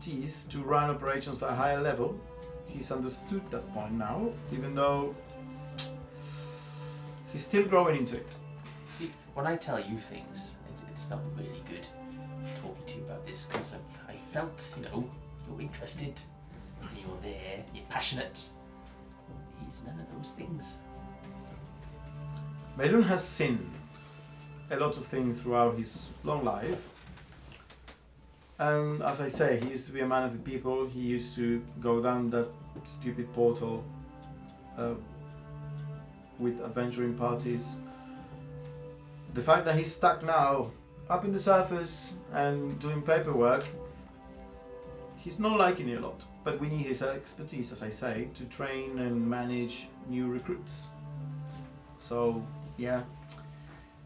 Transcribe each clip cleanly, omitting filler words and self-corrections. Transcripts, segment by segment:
expertise to run operations at a higher level. He's understood that point now, even though he's still growing into it. See, when I tell you things, it's felt really good talking to you about this because I felt, you're interested, you're there, you're passionate. He's none of those things. Melun has seen a lot of things throughout his long life. And as I say, he used to be a man of the people. He used to go down that stupid portal with adventuring parties. The fact that he's stuck now up in the surface and doing paperwork, he's not liking it a lot. But we need his expertise, as I say, to train and manage new recruits. So, yeah,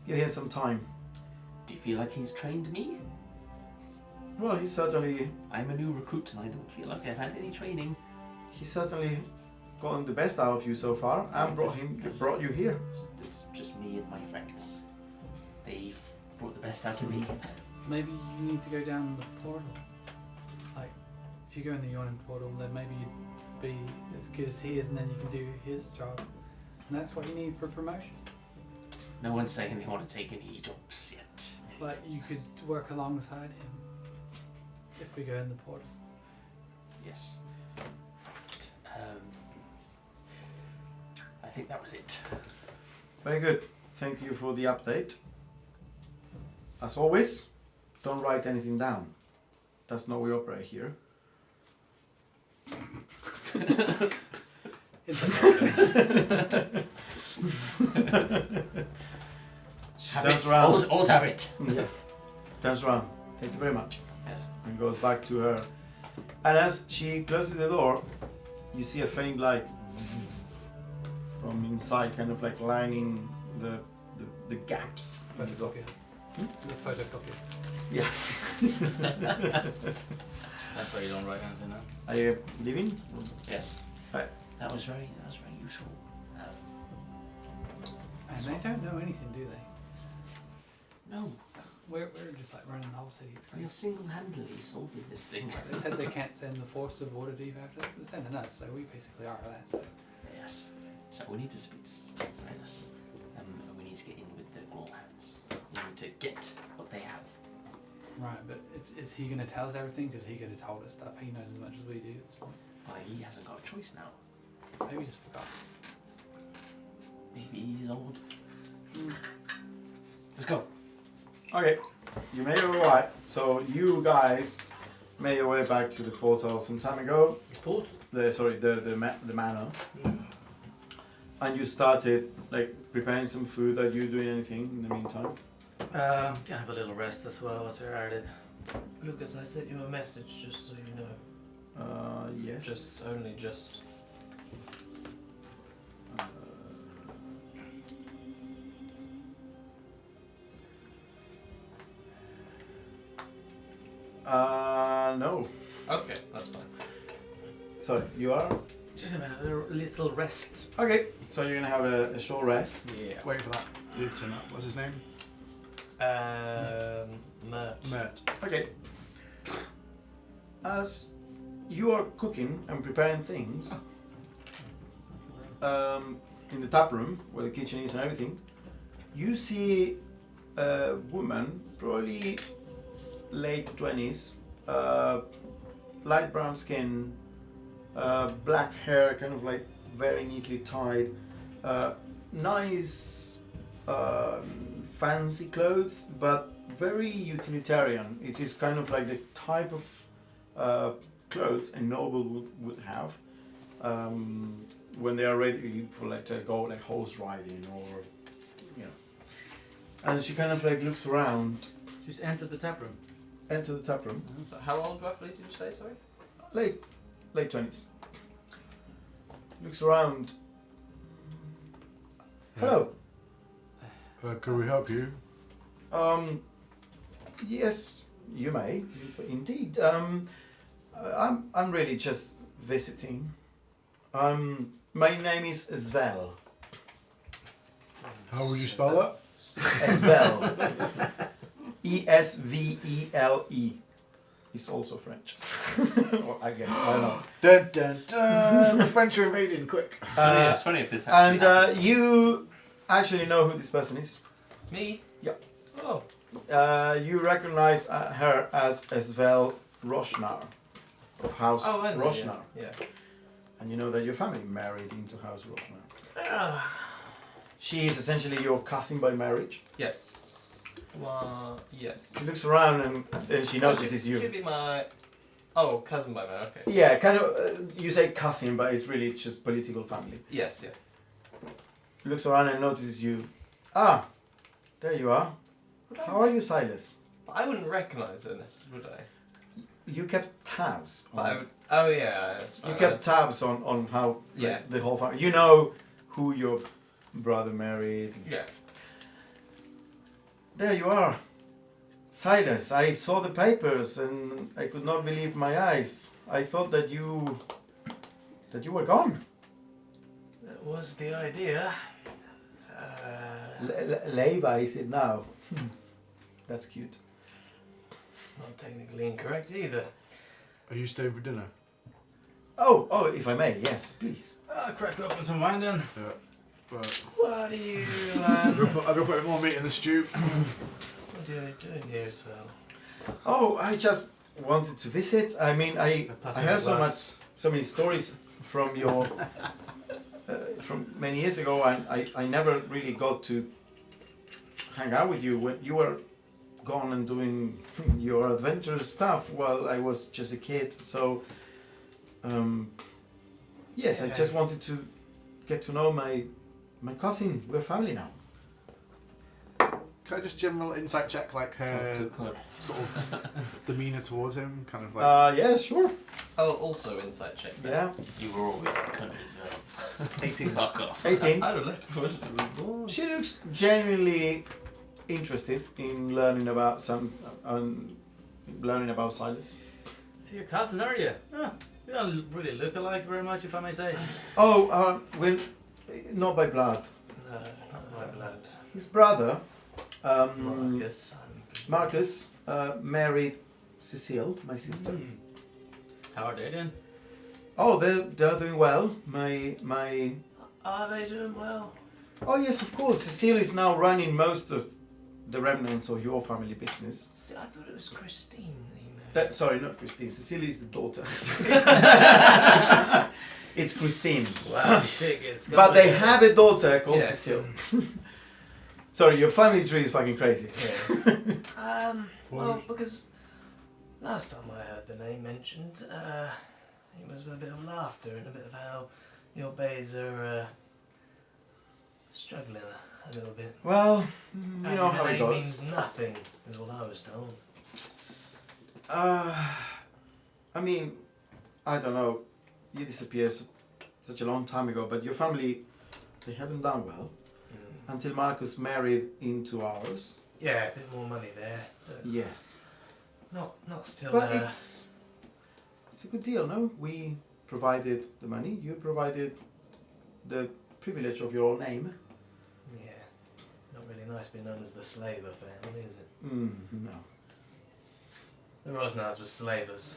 give him some time. Do you feel like he's trained me? Well, he's certainly I'm a new recruit and I don't feel like I've had any training. He's certainly gotten the best out of you so far and brought you here. It's just me and my friends. They've brought the best out of me. Maybe you need to go down the portal. Like, if you go in the yawning portal, then maybe you'd be as good as he is, and then you can do his job. And that's what you need for promotion. No one's saying they want to take any jobs yet. Like, you could work alongside him if we go in the portal. Yes. I think that was it. Very good. Thank you for the update. As always, don't write anything down. That's not how we operate here. Habit. Old habit. Yeah. Turns around. Thank you very much. Yes. And goes back to her. And as she closes the door, you see a faint light from inside, kind of like lining the gaps. Photocopier. The photocopier. Yeah. That's why you don't write anything down. Are you leaving? Yes. Right. That was very useful. And they don't know anything, do they? No, We're just like running the whole city. It's we are crazy. single-handedly solving this thing. They said they can't send the force of Waterdeep after they're sending us, so we basically are that. So. Yes. So we need to speak to Silas. We need to get in with the Growlhounds. We need to get what they have. Right, but is he going to tell us everything? Because he could have told us stuff. He knows as much as we do. Well, he hasn't got a choice now. Maybe we just forgot. Maybe he's old. Let's go. Okay. You made your way. So you guys made your way back to the portal some time ago. The portal? The manor. And you started like preparing some food. Are you doing anything in the meantime? Can have a little rest as well as we're at it. Lucas, I sent you a message just so you know. Yes. Just. No. Okay, that's fine. So you are? Just have a little rest. Okay. So you're gonna have a short rest. Yeah. Waiting for that dude to turn up. What's his name? Mert. Okay. As you are cooking and preparing things in the tap room where the kitchen is and everything, you see a woman, probably late 20s, light brown skin, black hair, kind of like very neatly tied, nice fancy clothes, but very utilitarian. It is kind of like the type of clothes a noble would have when they are ready for like to go like horse riding or And she kind of like looks around. Just enter the tap room. Enter the tap room. So how old roughly did you say, sorry? Late 20s. Looks around. Hello. Can we help you? Yes, you may. Indeed. I'm really just visiting. My name is Svel. How would you spell that? Svel. Esvele. is also French. Or I guess, I don't know. Dun dun dun! The French are invading, quick. It's funny if this And actually happens. you actually know who this person is. Me? Yep. Oh. You recognize her as Esvel Roshnar of House Oh, I know. Roshnar. Yeah. And you know that your family married into House Roshnar. yeah. She is essentially your cousin by marriage. Yes. Well, yeah. She looks around and she notices Should you. be my. Oh, cousin by man. Okay. Yeah, kind of. You say cousin, but it's really just political family. Yes. Yeah. Looks around and notices you. Ah, there you are. How are you, Silas? I wouldn't recognise her, would I? You kept tabs. But I On, would. Oh yeah. That's you fine. kept tabs on how Yeah. the whole family. You know who your brother married. Yeah. There you are, Silas. I saw the papers and I could not believe my eyes. I thought that you were gone. That was the idea. Leva is it now? That's cute. It's not technically incorrect either. Are you staying for dinner? Oh, if I may, yes, please. I'll crack open some wine then. Yeah. But What are you? I'm gonna put more meat in the stew. What are you doing here, Svel? Oh, I just wanted to visit. I mean, I heard so many stories from your from many years ago, and I never really got to hang out with you when you were gone and doing your adventurous stuff while I was just a kid. So, yes, I Yeah. just wanted to get to know my cousin. We're family now. Can I just general insight check, like her sort of demeanour towards him, kind of like Yeah, sure. Oh, also insight check. Yeah, You were always a cunt as well. 18. Fuck off. 18. I don't know. She looks genuinely interested in learning about learning about Silas. So your cousin, are you? Oh, you don't really look alike very much, if I may say. Oh, well, not by blood. No, not my blood. His brother, Marcus. Marcus, married Cecile, my sister. Hmm. How are they doing? Oh, they're doing well. My Are they doing well? oh yes, of course. Cecile is now running most of the remnants of your family business. See, I thought it was Christine that you married. Sorry, not Christine. Cecile is the daughter. It's Christine. Wow, shit gets But they have a daughter called Yes. Cecile. Sorry, your family tree is fucking crazy. Yeah. Well, because last time I heard the name mentioned, it was with a bit of laughter and a bit of how your bays are struggling a little bit. Well, you And know the how it name goes. means nothing, is what I was told. I mean, I don't know. You disappeared such a long time ago, but your family, they haven't done well until Marcus married into ours. Yeah, a bit more money there, but Yes, not still. but it's a good deal, no? We provided the money. You provided the privilege of your own name. Yeah, not really nice being known as the slaver family, is it? No, The Rosnars were slavers.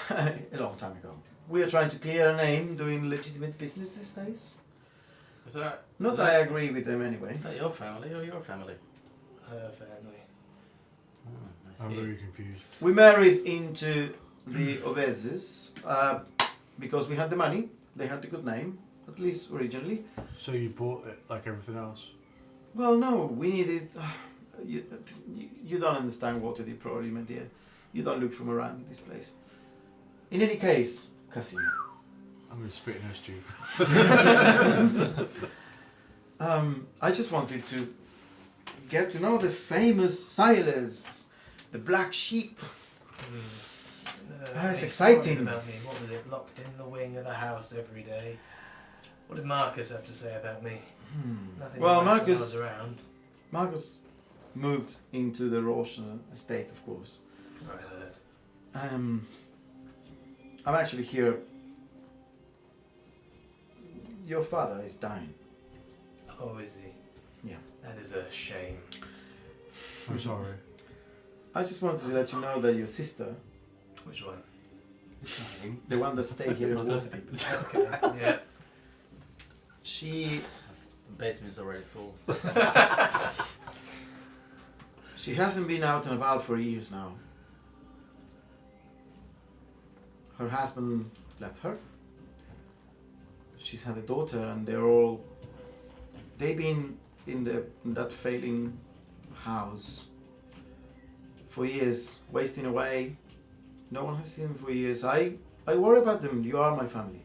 a long time ago. We are trying to clear a name doing legitimate business these days. Is that, Not that I agree with them anyway. is that your family or your family? Her family. Oh, I I'm see. very confused. We married into the Ovezes because we had the money. They had the good name, at least originally. So you bought it like everything else? Well, no, we needed. You don't understand what the probably, my dear. You don't look from around this place. In any case, cousin, I'm going to spit in her stew. I just wanted to get to know the famous Silas, the black sheep. It's Any exciting. stories About me? What was it? Locked in the wing of the house every day. What did Marcus have to say about me? Nothing. Well, nice when I Marcus- was around. Marcus moved into the Roshan estate, of course. I heard. I'm actually here. Your father is dying. Oh, is he? Yeah. That is a shame. I'm sorry. I just wanted to let you know that your sister Which one? The one that stay here in Waterdeep. Okay, yeah. She The basement's already full. She hasn't been out and about for years now. Her husband left her. She's had a daughter, and they've been in that failing house for years, wasting away. No one has seen them for years. I worry about them. You are my family.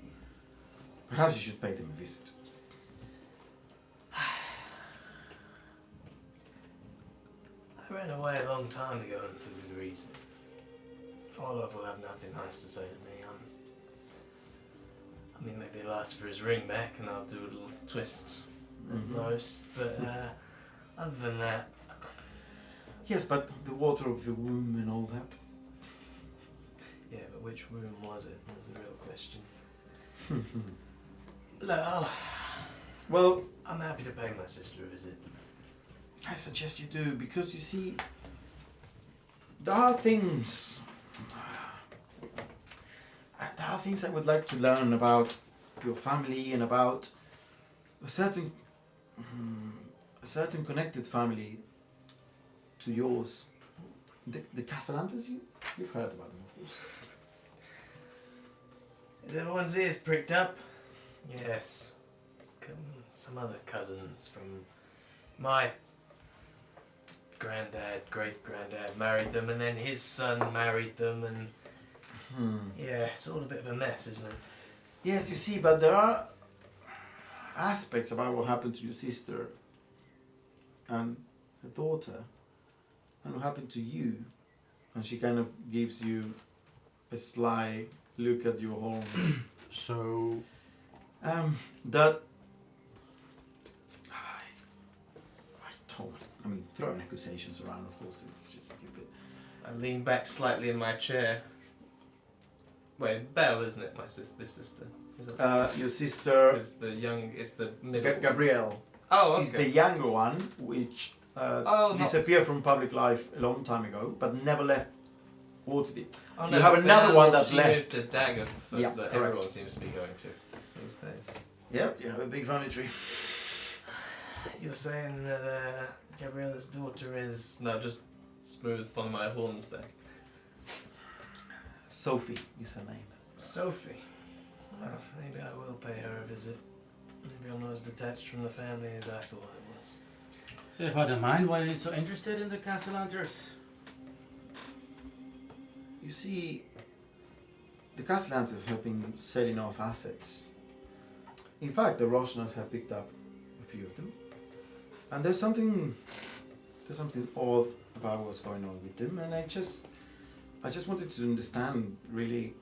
Perhaps you should pay them a visit. I ran away a long time ago and for good reason. Olaf will have nothing nice to say to me. I mean, maybe he'll ask for his ring back and I'll do a little twist at most, but other than that... Yes, but the water of the womb and all that. Yeah, but which room was it? That's the real question. Look, Well, I'm happy to pay my sister a visit. I suggest you do, because you see, there are things I would like to learn about your family and about a certain connected family to yours. The Castellantes, you've heard about them, of course. Is everyone's ears pricked up? Yes. Some other cousins from my granddad, great-granddad married them, and then his son married them, and yeah, it's all a bit of a mess, isn't it? Yes, you see, but there are aspects about what happened to your sister and her daughter, and what happened to you, and she kind of gives you a sly look at your horns. So, That I mean, throwing accusations around, of course, it's just stupid. I lean back slightly in my chair. Wait, Belle, isn't it? This sister. Your sister, It's the young. It's the middle. Gabrielle, Oh, okay. is the younger one, which not- disappeared from public life a long time ago, but never left Waterdeep. Oh, You have another Belle, one that she left. moved to Daggerford, Yeah, that correct. everyone seems to be going to these days. Yep, you have a big family tree. You're saying that Gabriella's daughter is just smooth upon my horns back. Sophie is her name. Sophie. Well, maybe I will pay her a visit. Maybe I'm not as detached from the family as I thought I was. So if I don't mind, why are you so interested in the Castellanters? You see, the Castellans is helping selling off assets. In fact, the Roshners have picked up a few of them, and there's something odd about what's going on with them, and I just wanted to understand really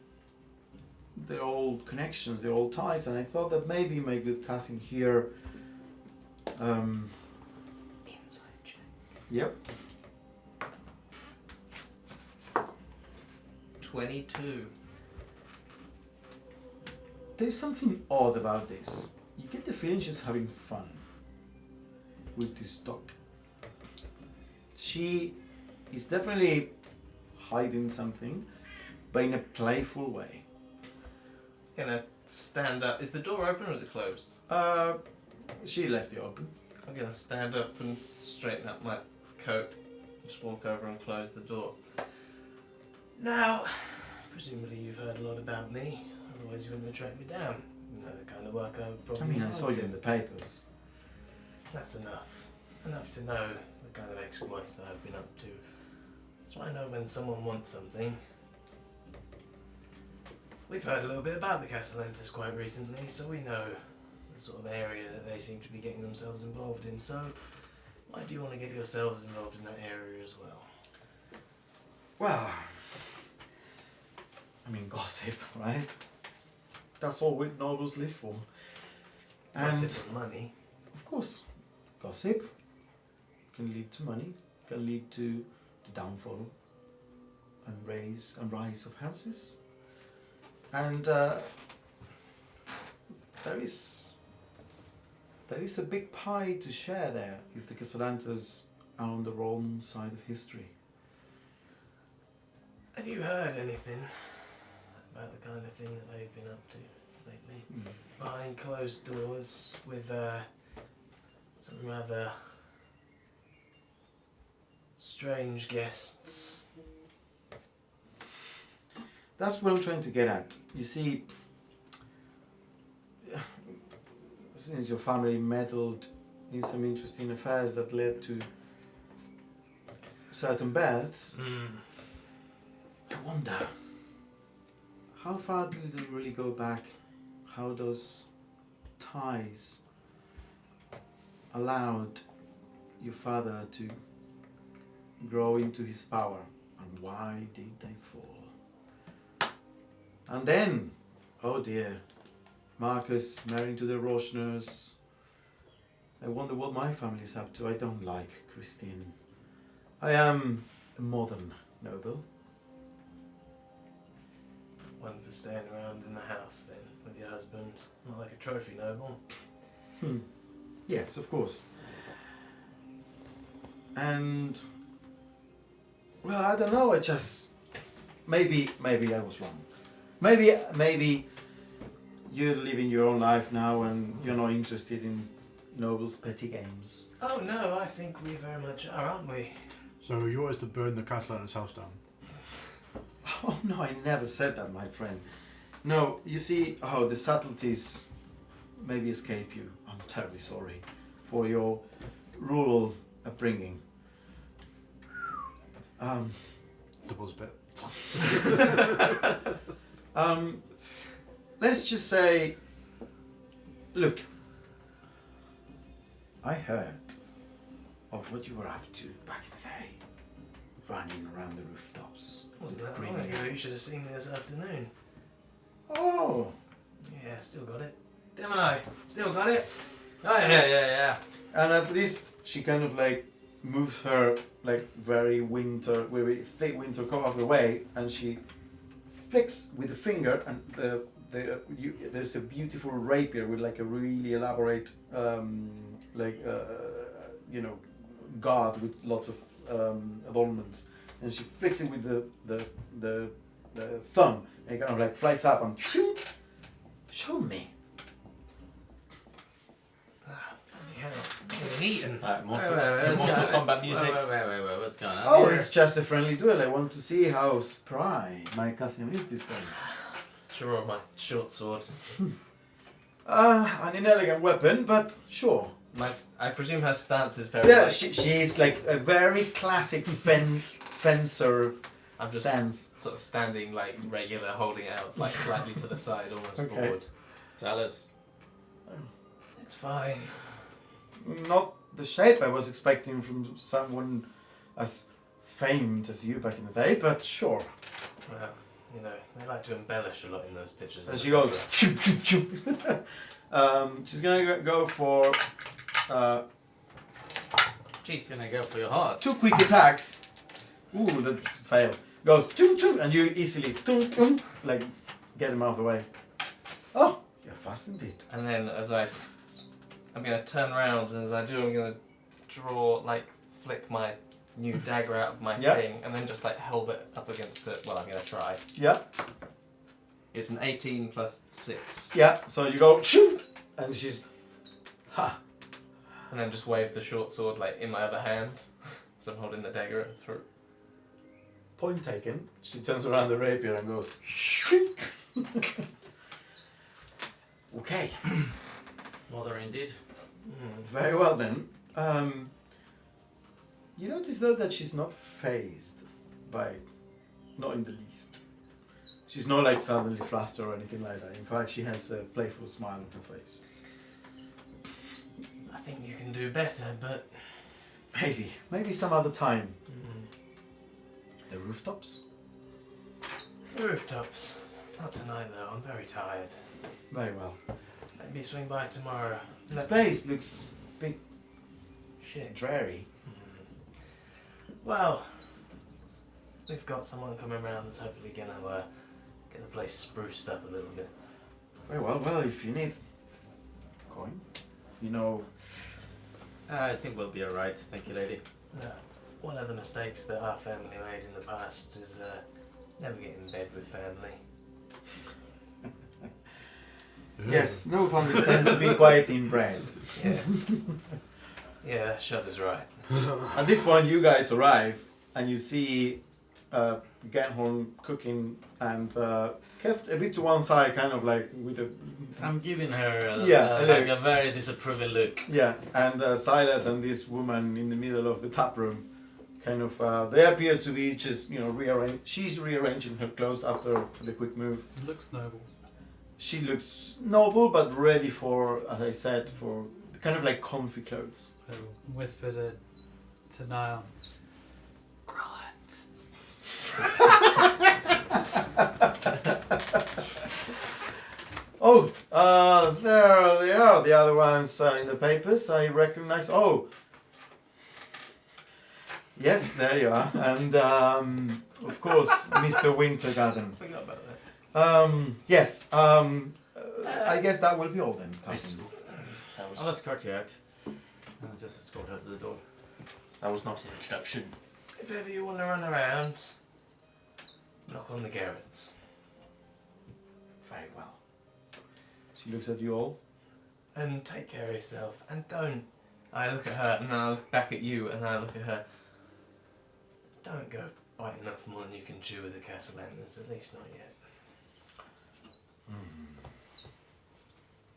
their old connections, their old ties, and I thought that maybe my good cousin here. Inside check. Yep. 22. There's something odd about this. You get the feeling she's having fun with this dog. She is definitely hiding something, but in a playful way. Gonna stand up. Is the door open or is it closed? She left it open. I'm gonna stand up and straighten up my coat. Just walk over and close the door. Now, presumably you've heard a lot about me. Otherwise you wouldn't have tracked me down. You know the kind of work I would probably. I mean, I saw you in the papers. That's enough. Enough to know the kind of exploits that I've been up to. So I know when someone wants something. We've heard a little bit about the Castellantes quite recently, so we know the sort of area that they seem to be getting themselves involved in. So why do you want to get yourselves involved in that area as well? Well, I mean, gossip, right? That's all we nobles live for. And Gossip and money. of course, gossip can lead to money, can lead to the downfall and rise of houses. And there is a big pie to share there if the Castellantes are on the wrong side of history. Have you heard anything about the kind of thing that they've been up to lately? Behind closed doors with some rather strange guests. That's what I'm trying to get at. You see, since your family meddled in some interesting affairs that led to certain births, I wonder, how far do they really go back? How those ties allowed your father to grow into his power, and why did they fall? And then, oh dear, Marcus marrying to the Rochners. I wonder what my family is up to. I don't like Christine. I am a modern noble. One for staying around in the house then with your husband, not like a trophy noble. Yes, of course. And well, I don't know. I just maybe I was wrong. Maybe you're living your own life now, and you're not interested in nobles' petty games. Oh no, I think we very much are, aren't we? So you want us to burn the castle and its house down? Oh no, I never said that, my friend. No, you see, the subtleties maybe escape you. I'm terribly sorry for your rural upbringing. Doubles bit. Let's just say, look, I heard of what you were up to back in the day, running around the rooftops. Wasn't with that long grinning ago? You eyes. should have seen me this afternoon. Oh, Yeah, still got it. Damn I, still got it. Oh yeah. and at least she kind of like moves her like very thick winter coat out of the way, and she flicks with the finger, and there's a beautiful rapier with like a really elaborate guard with lots of adornments, and she flicks it with the thumb, and it kind of like flies up and show me. Yeah, getting eaten. Alright, Mortal Wait, Kombat music. Wait, what's going on? Oh, here? it's just a friendly duel. I want to see how spry my cousin is these days. Sure, my short sword. An inelegant weapon, but sure. I presume her stance is very. Yeah, like- she's like a very classic fencer I'm just stance. sort of standing like regular, holding it out like slightly to the side, almost Okay. bored. Tell us. It's fine. Not the shape I was expecting from someone as famed as you back in the day, but sure. Well, you know, they like to embellish a lot in those pictures. And she goes. She's gonna go for She's gonna go for your heart. 2 quick attacks. Ooh, that's fail. Goes chum chum, and you easily like get him out of the way. Oh, you're fast indeed. And then I'm going to turn around, and as I do, I'm going to flick my new dagger out of my Yeah. thing, and then just like hold it up against it. Well, I'm going to try. Yeah, It's an 18 plus 6. yeah. So you go shoot, and she's And then just wave the short sword like in my other hand, as I'm holding the dagger through. Point taken. She turns around the rapier and goes. Okay, Mother indeed. very well then. You notice though that she's not phased by, not in the least. She's not like suddenly flustered or anything like that. In fact, she has a playful smile on her face. I think you can do better, but Maybe some other time. The rooftops? rooftops. Not tonight though. I'm very tired. Very well. Maybe swing by tomorrow. This place looks a bit Shit. dreary. Well, we've got someone coming around that's hopefully gonna get the place spruced up a little bit. Very well. Well, if you need coin, you know. I think we'll be alright. Thank you, lady. One of the mistakes that our family made in the past is Never get in bed with family. Yes, no families tend to be quiet inbred. Yeah. Yeah, that shudder's right. At this point, you guys arrive and you see Genhorn cooking and kept a bit to one side, kind of like with a I'm giving her Yeah, like a very disapproving look. yeah, and Silas and this woman in the middle of the tap room, kind of they appear to be just rearrange. She's rearranging her clothes after the quick move. Looks noble. She looks noble but ready for, as I said, for kind of like comfy clothes. So whisper to Niall. Oh, there they are, the other ones in the papers. I recognize. Oh, yes, there you are. And of course, Mr. Wintergarden. Forgot about that. Yes. I guess that will be all then, cousin. I'll escort you out. I'll just escort her to the door. That was not an introduction. If ever you want to run around, knock on the garrets. Very well. She looks at you all. And take care of yourself. And don't. I look at her and I look back at you and I look at her. Don't go biting off more than you can chew with the Castellans, at least not yet.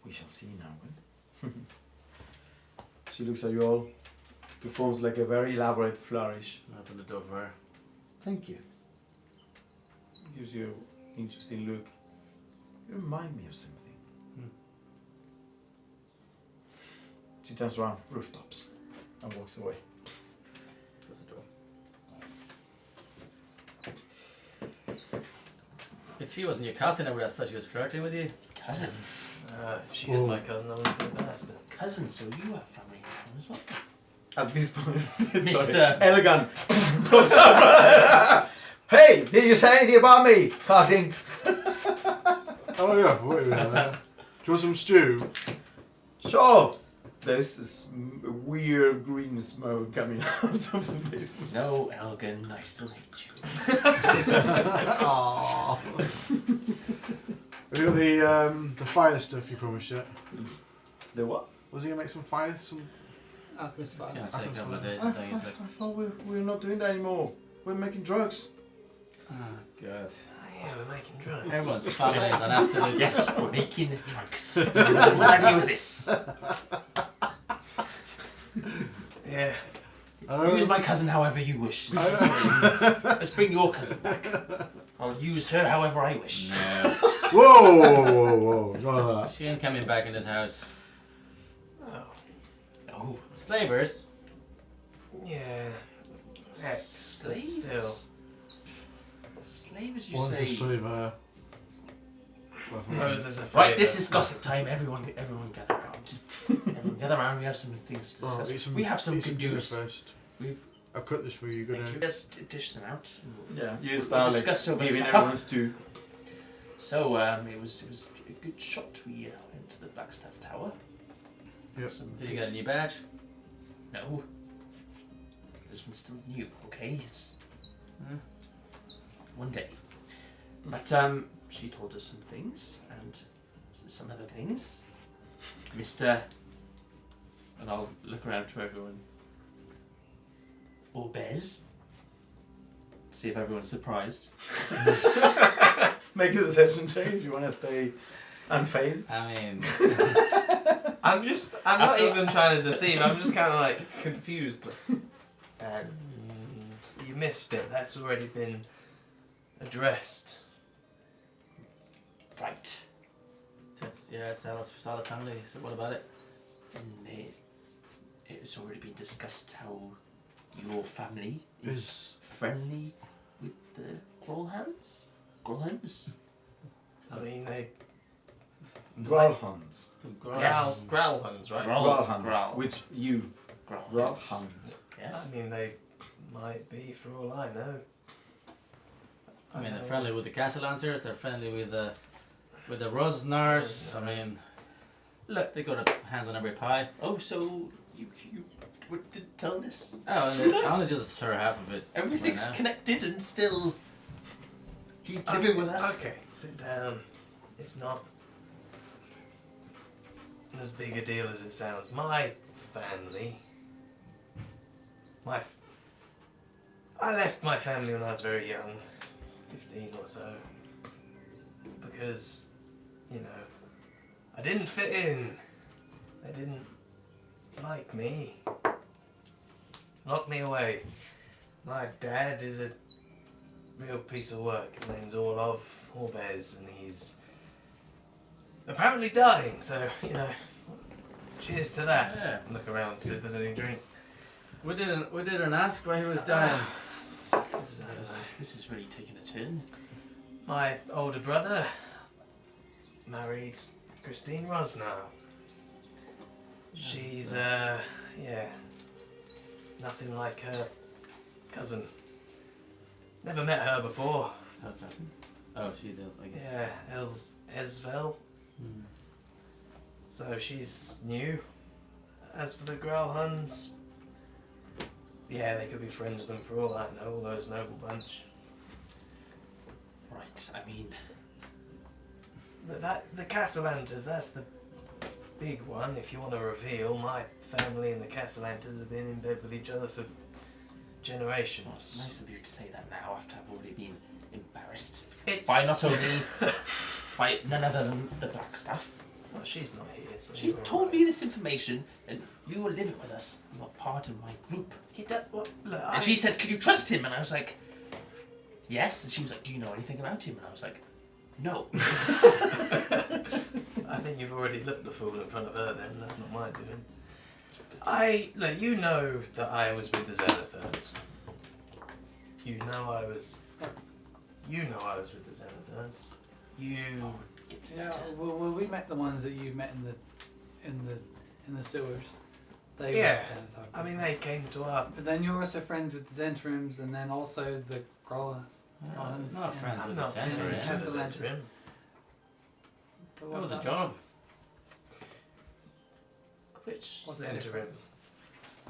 We shall see now. She looks at you all, performs like a very elaborate flourish. I'll open the door for her. Thank you. Gives you an interesting look. You remind me of something. She turns around, rooftops, and walks away. Close the door. If she wasn't your cousin, I would have thought she was flirting with you. Cousin. If she is my cousin, I wouldn't have asked her. Cousin, so you have family as well. At this point, Mr. Elegant pops up. Hey, did you say anything about me, cousin? Oh yeah, what are you there? Do you want some stew? Sure. There's this weird green smoke coming out of the basement. No, Elgin, I still hate you. Aww. Have you got the fire stuff you promised yet? The what? Was he gonna make some fire? Some. Alchemist It's fire. gonna take a couple of days, I I think. It's like, thought we're not doing that anymore. We're making drugs. oh god. Oh, yeah, we're making drugs. Everyone's family is an absolute. Yes, we're making drugs. Whose idea was this? Yeah. Use my cousin however you wish. Let's bring your cousin back. I'll use her however I wish. No. Whoa! None of that. She ain't coming back in this house. Oh. No. Slavers? Yeah. Ex, but Slaves? still. Slaves, you One's a say? slave. Rose is a Right, this favour. is gossip time. Everyone gather around. Everyone gather around. We have some things to discuss. We have some good dinner news. first. We've I'll cook this for you. Good thank you. night. Just dish them out. Yeah, you We'll start like discuss over giving supper. everyone stew. So it was a good shot. We went to the Blackstaff Tower. Yep. Some Did you get a new badge? No. This one's still new. Okay, it's one day. But she told us some things and some other things. Mr. And I'll look around to everyone. Or Bez. See if everyone's surprised. Make a deception change. You want to stay unfazed? I mean, I'm not After- even trying to deceive, I'm just kind of like confused. And you missed it, that's already been addressed. Right. it's Sal's family. So what about it? And it's already been discussed how your family is friendly with the Grolhands? Grolhands? I mean, they Growlhounds. Yes. Growlhuns, right? Growlhounds. Growl. Which you. Grolhands. Growlhound. Yes. I mean, they might be for all I know. I mean, they're friendly with the Castellanters. They're friendly with the Rosnars. I mean, Look, they got hands on every pie. Oh, so you did tell this? Oh, and I only just heard half of it. Everything's right now. connected and still. He's living with us. Okay, sit down. It's not as big a deal as it sounds. My family. I left my family when I was very young, 15 or so, because, you know, I didn't fit in. They didn't like me. Locked me away. My dad is a real piece of work. His name's Orlov Orbez, and he's apparently dying, so, you know, cheers to that. Yeah. Look around, see if there's any drink. We didn't ask why he was dying. This is really taking a turn. My older brother married Christine Rosnow. She's, yeah, nothing like her cousin. Never met her before. Her cousin? Oh, she did. Okay. Yeah, Esvel. Hmm. So she's new. As for the Growlhuns, yeah, they could be friends with them for all I know, all those noble bunch. Right, I mean, The Castellantas, that's the big one. If you want to reveal, my family and the Castellantas have been in bed with each other for well, it's generations. nice of you to say that now after I've already been embarrassed It's by not only by none other than the black stuff. Well, she's not here. So She you're all told right. me this information, and you were living with us. You are part of my group. Well, look, And she said, "Can you trust him?" And I was like, "Yes." And she was like, "Do you know anything about him?" And I was like, "No." I think you've already looked the fool in front of her. Then that's not my doing. Look. You know that I was with the Xanathars. You know I was with the Xanathars. You. Yeah, well, we met the ones that you met in the sewers. They Yeah, were Xanathar I mean, people. they came to our. But then you're also friends with the Zentarims, and then also the Grolla. I'm not Yeah. friends I'm with not the center. friends Yeah. with the Castellantas. Zentrim. But That was a about- job. Which What's the Zentrim? difference?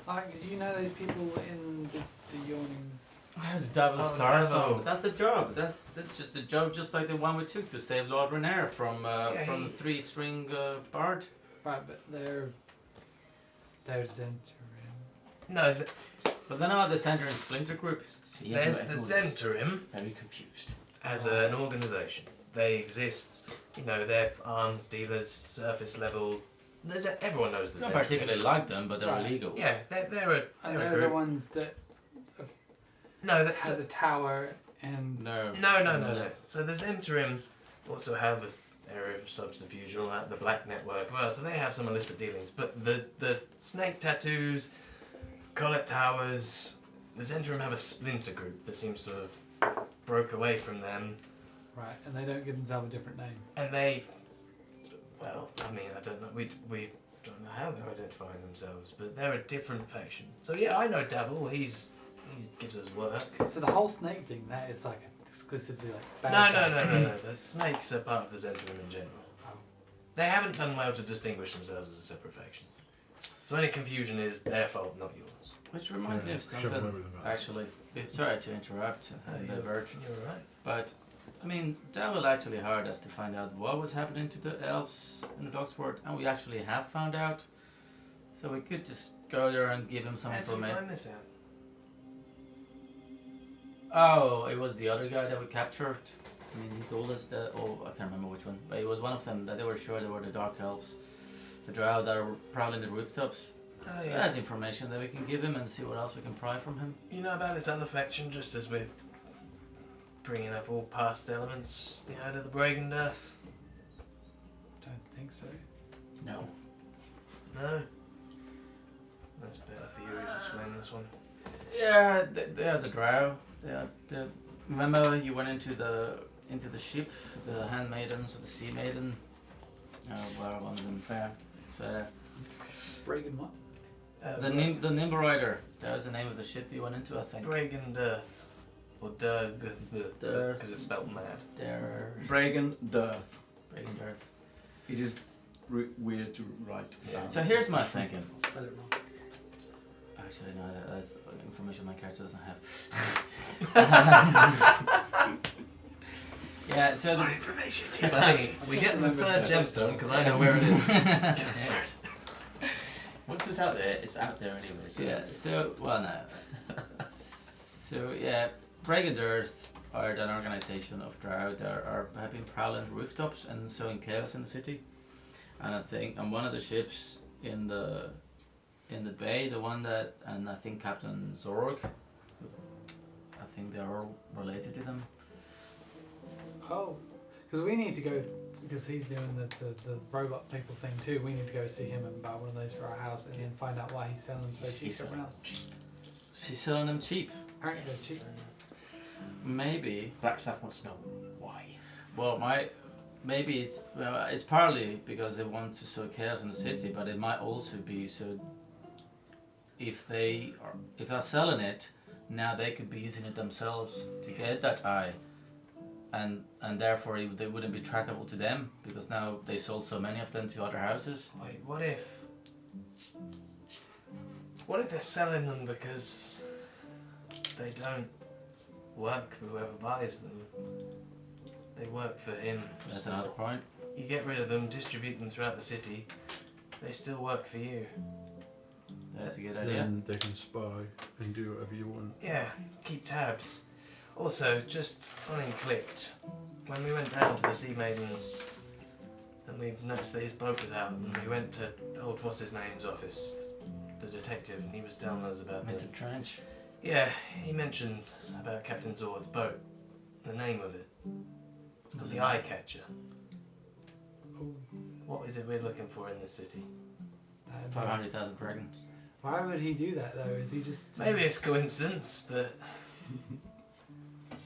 Like, do you know those people in the yawning? That's Davos Oh, Sarzo. Davo. That's the job. That's just the job, just like the one we took to save Lord Renair from he- the three-string bard. Right, but they're Zentarim. No, But then I had the center and splinter group. See, there's the everyone's Zentrim very confused. as an organisation. They exist. You know, they're arms dealers, surface level. Everyone knows the Not Zentrim. particularly like them, but they're Right. illegal. Yeah, they're a And they're a they're the group. ones that No, that's have the tower and No. no. So the Zentrim also have an area of subterfuge all that, the Black Network. Well, so they have some illicit dealings. But the snake tattoos, collet towers, the Zentrim have a splinter group that seems to have broke away from them. right, and they don't give themselves a different name. And they, well, I mean, I don't know. We don't know how they're identifying themselves, but they're a different faction. So yeah, I know Davil. He gives us work. So the whole snake thing, that is like exclusively like bad No. guys. The snakes are part of the Zentrim in general. Oh. They haven't done well to distinguish themselves as a separate faction. So any confusion is their fault, not yours. Which reminds me of Shove something. away with that. Actually, sorry to interrupt and diverge, You're right. but I mean, Davil actually hired us to find out what was happening to the elves in the Dogsword, and we actually have found out. So we could just go there and give him some How did you information. find this out? Oh, it was the other guy that we captured. I mean, he told us that. Oh, I can't remember which one, but it was one of them that they were sure they were the Dark Elves, the Drow that are prowling the rooftops. Oh, So yeah. that's information that we can give him and see what else we can pry from him. You know about this other faction, just as we're bringing up all past elements. You heard of the Bragendeath? Don't think so. No. No? That's better for you to explain this one. Yeah, they are the Drow. They are the. Remember, you went into the ship, the Handmaidens or the Sea Maiden. Where one of them fair. Reagan what? The Nimble Rider. That was the name of the ship that you went into, I think. Bragendeath. Or Doug, Dirth. because it's spelled mad. They're Bragan Dirth. Breaking Earth. It is weird to write down. So here's my thinking. I'll spell it wrong. Actually, no, that's information my character doesn't have. Yeah, so the, information, we get the third gemstone because I know where it is. Yeah. Once it's out there, it's out there anyway. So. yeah, so well no. So yeah, Brigand Earth are an organization of Drow that have been prowling rooftops and sowing chaos in the city. And I think on one of the ships in the bay, the one that, and I think Captain Zorg, I think they're all related to them. Oh, because we need to go, because he's doing the robot people thing too. We need to go see him and buy one of those for our house and then find out why he's selling them so cheap everyone else. She's selling them cheap. Apparently they're cheap. Maybe. Blackstaff wants to know why. Well, maybe it's partly because they want to sow chaos in the city, but it might also be so if they're selling it, now they could be using it themselves to get that eye, and therefore they wouldn't be trackable to them because now they sold so many of them to other houses. Wait, what if they're selling them because they don't work for whoever buys them? They work for him. That's still. another point. You get rid of them, distribute them throughout the city. They still work for you. That's a good idea. Then they can spy and do whatever you want. Yeah, keep tabs. Also, just something clicked. When we went down to the Sea Maidens, and we noticed that his boat was out, and we went to old what's-his-name's office, the detective, and he was telling us about Mr. Trench. Yeah, he mentioned about Captain Zord's boat. The name of it. It's called the Eye Catcher. Oh, What is it we're looking for in this city? 500,000 dragons. why would he do that though? Is he just Maybe it's coincidence, but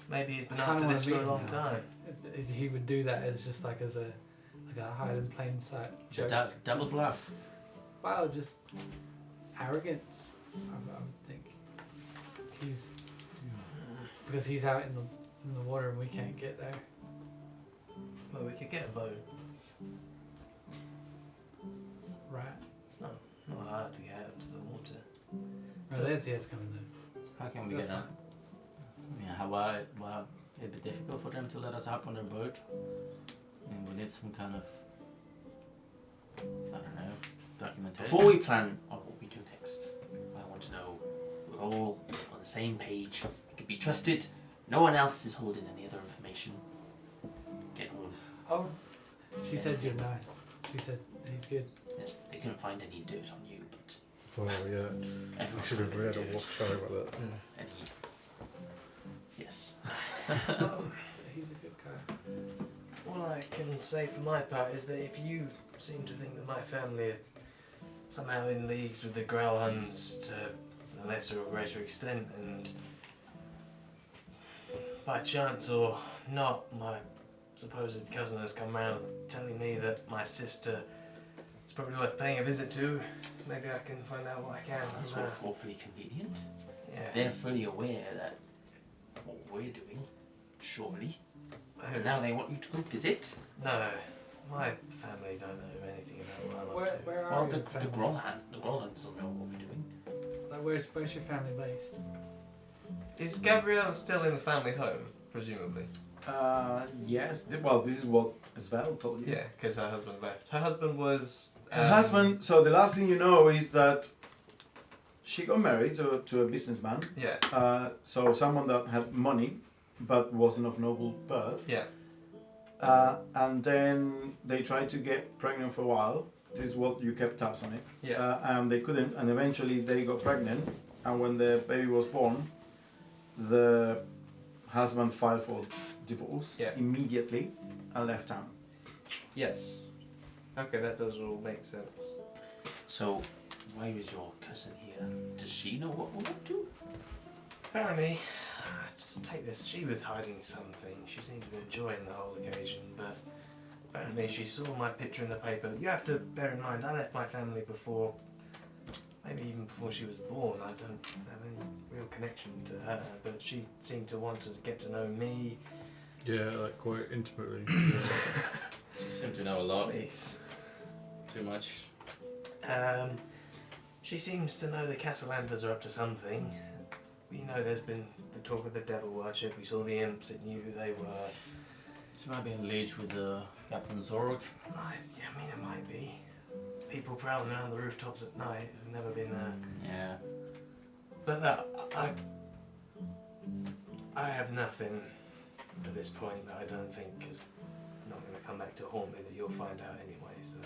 maybe he's been I kinda after wanna this for a meet long him. time. He would do that as just like a hide in plain sight joke? Double bluff. Wow, just arrogance. I would think he's because he's out in the water and we can't get there. Well, we could get a boat. Right. It's not hard to get out into the water. Oh, that's it's coming though. How can we That's get out? Yeah, why it'd be difficult for them to let us hop on their boat. I mean, we need some kind of, I don't know, documentation. Before we plan on what we do next, I want to know we're all on the same page. We can be trusted. No one else is holding any other information. Get on. Oh, she said you're nice. She said he's good. Yes, they couldn't find any dirt on you, but Well, yeah. I everyone should have found read a dirt. watch. Sorry about that. Any? Yes. He's a good guy. All I can say for my part is that if you seem to think that my family are somehow in leagues with the Growlhuns to a lesser or greater extent, and by chance or not, my supposed cousin has come round telling me that my sister is probably worth paying a visit to, maybe I can find out what I can. That's from her. awfully convenient. Yeah. They're fully aware that what we're doing, surely. Oh, And now they want you to go visit. no, my family don't know anything about what I'm Where up to. where are Well, you? the family? Grolhans don't know what we're doing. Like, where's your family based? Is Gabrielle still in the family home, presumably? Yes. Well, this is what Svel told you. Yeah, because her husband left. Her husband was. Her husband. So the last thing you know is that she got married to a businessman. Yeah. So someone that had money, but wasn't of noble birth. Yeah. And then they tried to get pregnant for a while. This is what you kept tabs on it. Yeah. And they couldn't, and eventually they got pregnant. And when the baby was born, the husband filed for divorce immediately and left town. Yes. Okay, that does all make sense. So, why is your cousin here? Does she know what we're up to? Apparently, just take this. She was hiding something. She seemed to be enjoying the whole occasion, but apparently she saw my picture in the paper. You have to bear in mind, I left my family before, maybe even before she was born. I don't have any real connection to her, but she seemed to want to get to know me. Yeah, like quite intimately. She seemed to know a lot. Please. Too much. She seems to know the Castellanders are up to something. You know, there's been the talk of the devil worship. We saw the imps. It knew who they were. She might be in league with Captain Zorg. I mean, it might be. People prowling around the rooftops at night have never been. Yeah. But no, I have nothing at this point that I don't think is not going to come back to haunt me that you'll find out anyway. So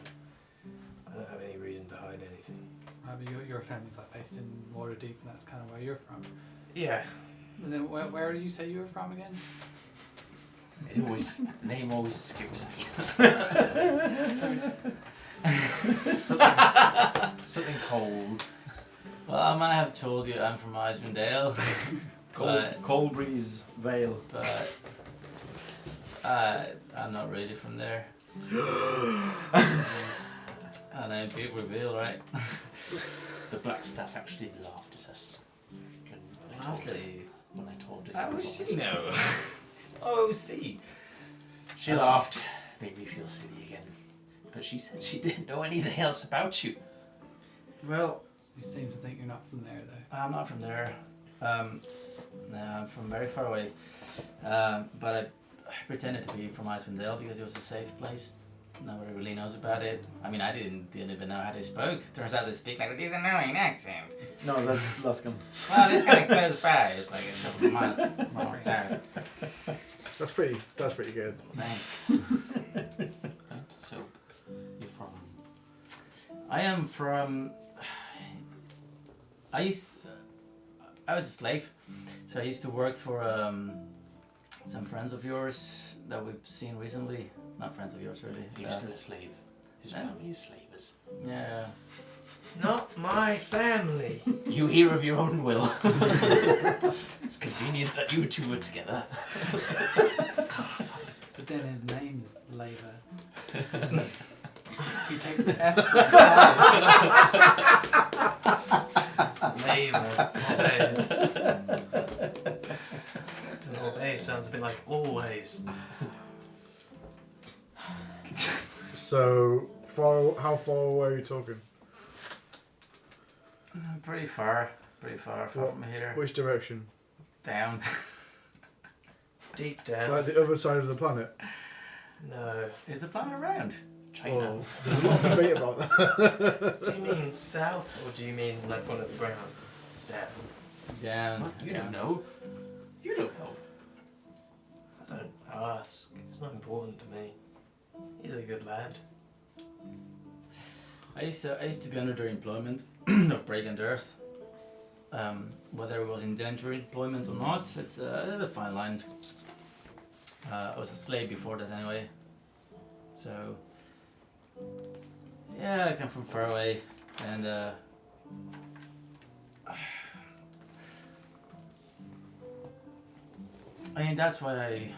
I don't have any reason to hide anything. Right, but your family's like based in Waterdeep, and that's kind of where you're from. Yeah. And then where did you say you were from again? Name always escapes me. something cold. Well, I might have told you I'm from Icewind Dale, Cold breeze Vale. but I'm not really from there. And I'm big reveal, right? The black staff actually laughed at us when I told it. Oh, she know. Oh, see. She laughed, made me feel silly again. But she said she didn't know anything else about you. Well, You seem to think you're not from there, though. I'm not from there. No, I'm from very far away. But I pretended to be from Icewind Dale because it was a safe place. Nobody really knows about it. I mean, I didn't even know how they spoke. Turns out they speak like with this annoying accent. No, that's Luscombe. Well, it's kind of close by. It's like a couple of miles south. That's pretty good. Thanks. Right, so, you're from... I am from. I was a slave, so I used to work for some friends of yours that we've seen recently. Not friends of yours, really. You're still a slave. His family is slavers. Yeah. Not my family. You hear of your own will. It's convenient that you two are together. But then his name is Labour. You take the S for Labour. Always sounds a bit like always. So, how far away are you talking? Pretty far What- from here. Which direction? Down. Deep down. Like the other side of the planet? No. Is the planet round? China. Well, there's a lot of debate about that. Do you mean south or do you mean like on the ground? Down. Down. What? You down. don't know. You don't know. I don't ask. It's not important to me. He's a good lad. I used to be under the employment of Break and Earth. Whether it was indentured employment or not, it's a fine line. I was a slave before that anyway. So, yeah, I come from far away, and I mean that's why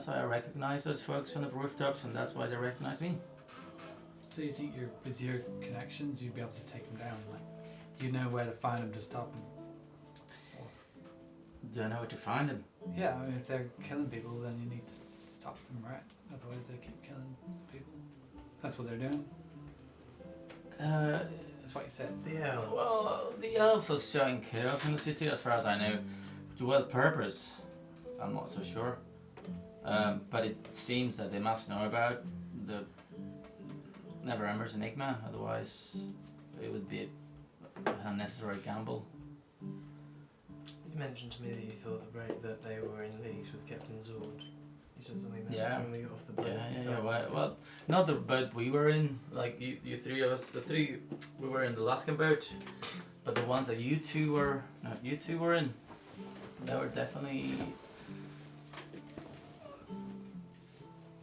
I recognize those folks on the rooftops, and that's why they recognize me. So you think with your connections, you'd be able to take them down? Like, you know where to find them to stop them? Do I know where to find them? Yeah, I mean, if they're killing people, then you need to stop them, right? Otherwise, they keep killing people. That's what they're doing. That's what you said. Yeah. Well, the elves are showing chaos in the city, as far as I know. To what purpose? I'm not so sure. But it seems that they must know about the Neverember's Enigma, otherwise it would be an unnecessary gamble. You mentioned to me that you thought that they were in leagues with Captain Zord. You said something about Yeah. when we got off the boat. Yeah. Well, not the boat we were in. Like you three of us, the three, we were in the Luskan boat. But the ones that you two were in, they were definitely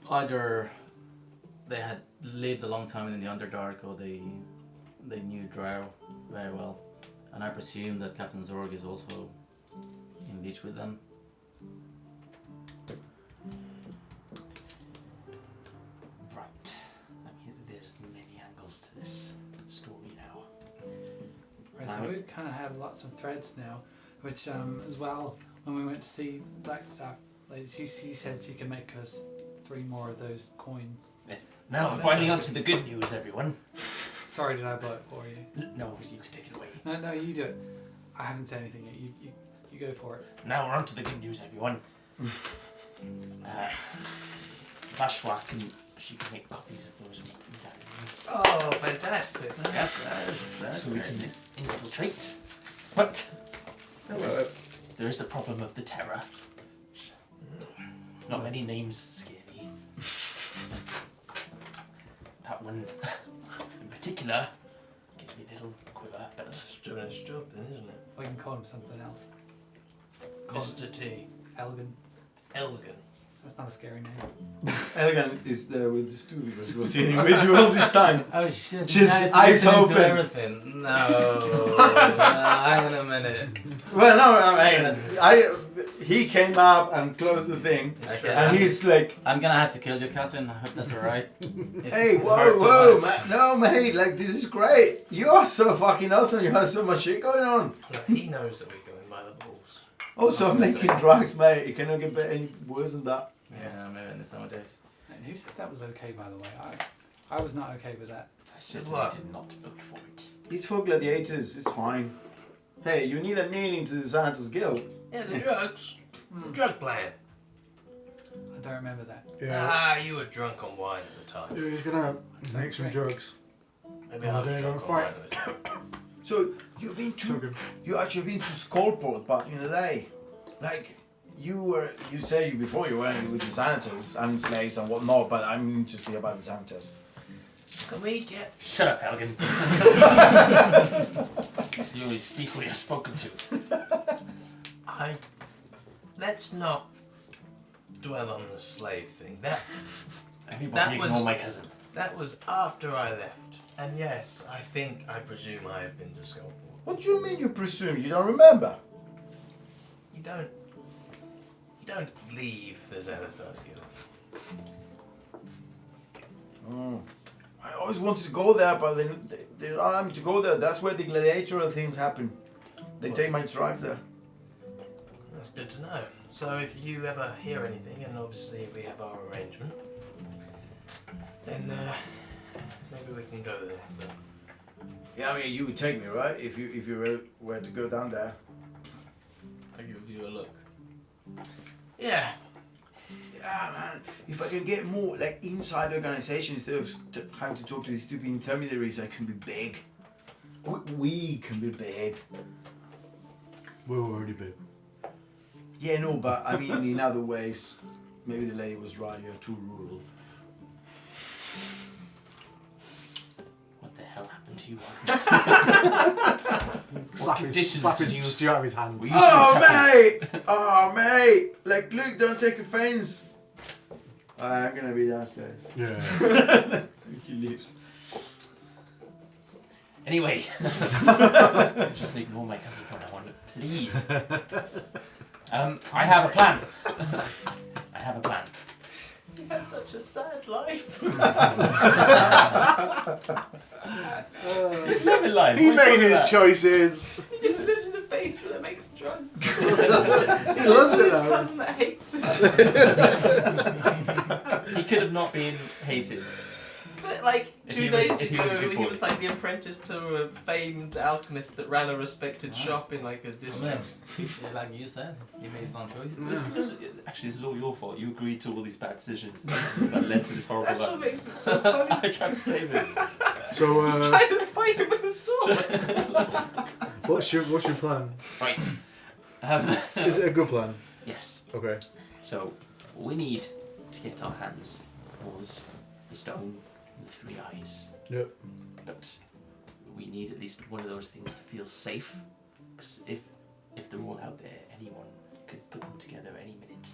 either they had lived a long time in the Underdark, or they knew Drow very well. And I presume that Captain Zorg is also in beach with them. Right. I mean, there's many angles to this story now. Right, so we kind of have lots of threads now, which as well, when we went to see Blackstaff, like she said she can make us 3 more of those coins. Now, that's finally on actually- to the good news, everyone. Sorry, did I blow it for you? No, you can take it away. No, you do it. I haven't said anything yet. You go for it. Now we're on to the good news, everyone. Vashwa she can make copies of those medallions. Oh, fantastic. That's So we very can nice. infiltrate. But there is the problem of the terror. Not many names scare me. That one in particular gives me a little quiver, but That's doing its job then, isn't it? We can call him something else. Call him Mr. T. Elgin. Elgin. That's not a scary name. Elegant is there with the stew because he was sitting with you all this time. Oh shit! Just guys eyes listening to open. everything. No, hang on a minute. Well, no, I mean, he came up and closed the thing, Okay, and he's like, I'm gonna have to kill your cousin. I hope that's alright. "Hey, whoa, no, mate, like this is great. You are so fucking awesome. You have so much shit going on. Look, he knows that we're going by the balls. Also, I'm making drugs, mate. It cannot get any worse than that." Yeah, maybe in the summer days. And who said that was okay, by the way? I was not okay with that. I certainly What? did not vote for it. It's for gladiators. It's fine. Hey, you need a meaning to the Santa's Guild. Yeah, the drugs. The drug plan. I don't remember that. Ah, you were drunk on wine at the time. He's gonna make some drugs. Maybe Oh, I was they're drunk on gonna wine at the time. So you've been to, you actually been to Skullport back in the day, like you say before you were with the Santas and slaves and whatnot, but I'm interested about the Santas. Can we get... Shut up, Elgin. You only speak when you're spoken to. Let's not dwell on the slave thing. That Everybody was- ignore my cousin. that was after I left. And yes, I presume I have been to Skullport. What do you mean you presume? You don't remember? You don't leave the Xanathars Guild. Oh. I always wanted to go there, but they don't allow me to go there. That's where the gladiatorial things happen. They take my drugs there. That's good to know. So if you ever hear anything, and obviously we have our arrangement, then maybe we can go there. But Yeah, I mean, you would take me, right? If you were to go down there. I give you a look. Yeah. Yeah, man. If I can get more like inside the organization instead of having to talk to these stupid intermediaries, I can be big. We can be big. We're already big. Yeah, no, but I mean in other ways. Maybe the lady was right. You're too rural. What the hell happened to you? Slap conditions his did you- stew out of his hand. Oh, mate! Oh, mate! Like, look, don't take offense. I'm gonna be downstairs. Yeah. He leaves. Anyway, just ignore my cousin from now on, please. I have a plan. I have a plan. He has such a sad life. He's living life. He made his choices. He just lives in a basement that makes drugs. He loves it His though. cousin that hates him. He could have not been hated. But like If 2 he was- days if he ago, was a good he boy. was like the apprentice to a famed alchemist that ran a respected shop in like a district. Like you said, he made his own choices. Actually, this is all your fault. You agreed to all these bad decisions that led to this horrible That's what life. makes it so funny. I tried to save him. So, Try to fight him with a sword. what's your plan? Right. Is it a good plan? Yes. Okay. So, we need to get our hands on the stone with 3 eyes. Yep. But we need at least one of those things to feel safe. Because if they're all out there, anyone could put them together any minute.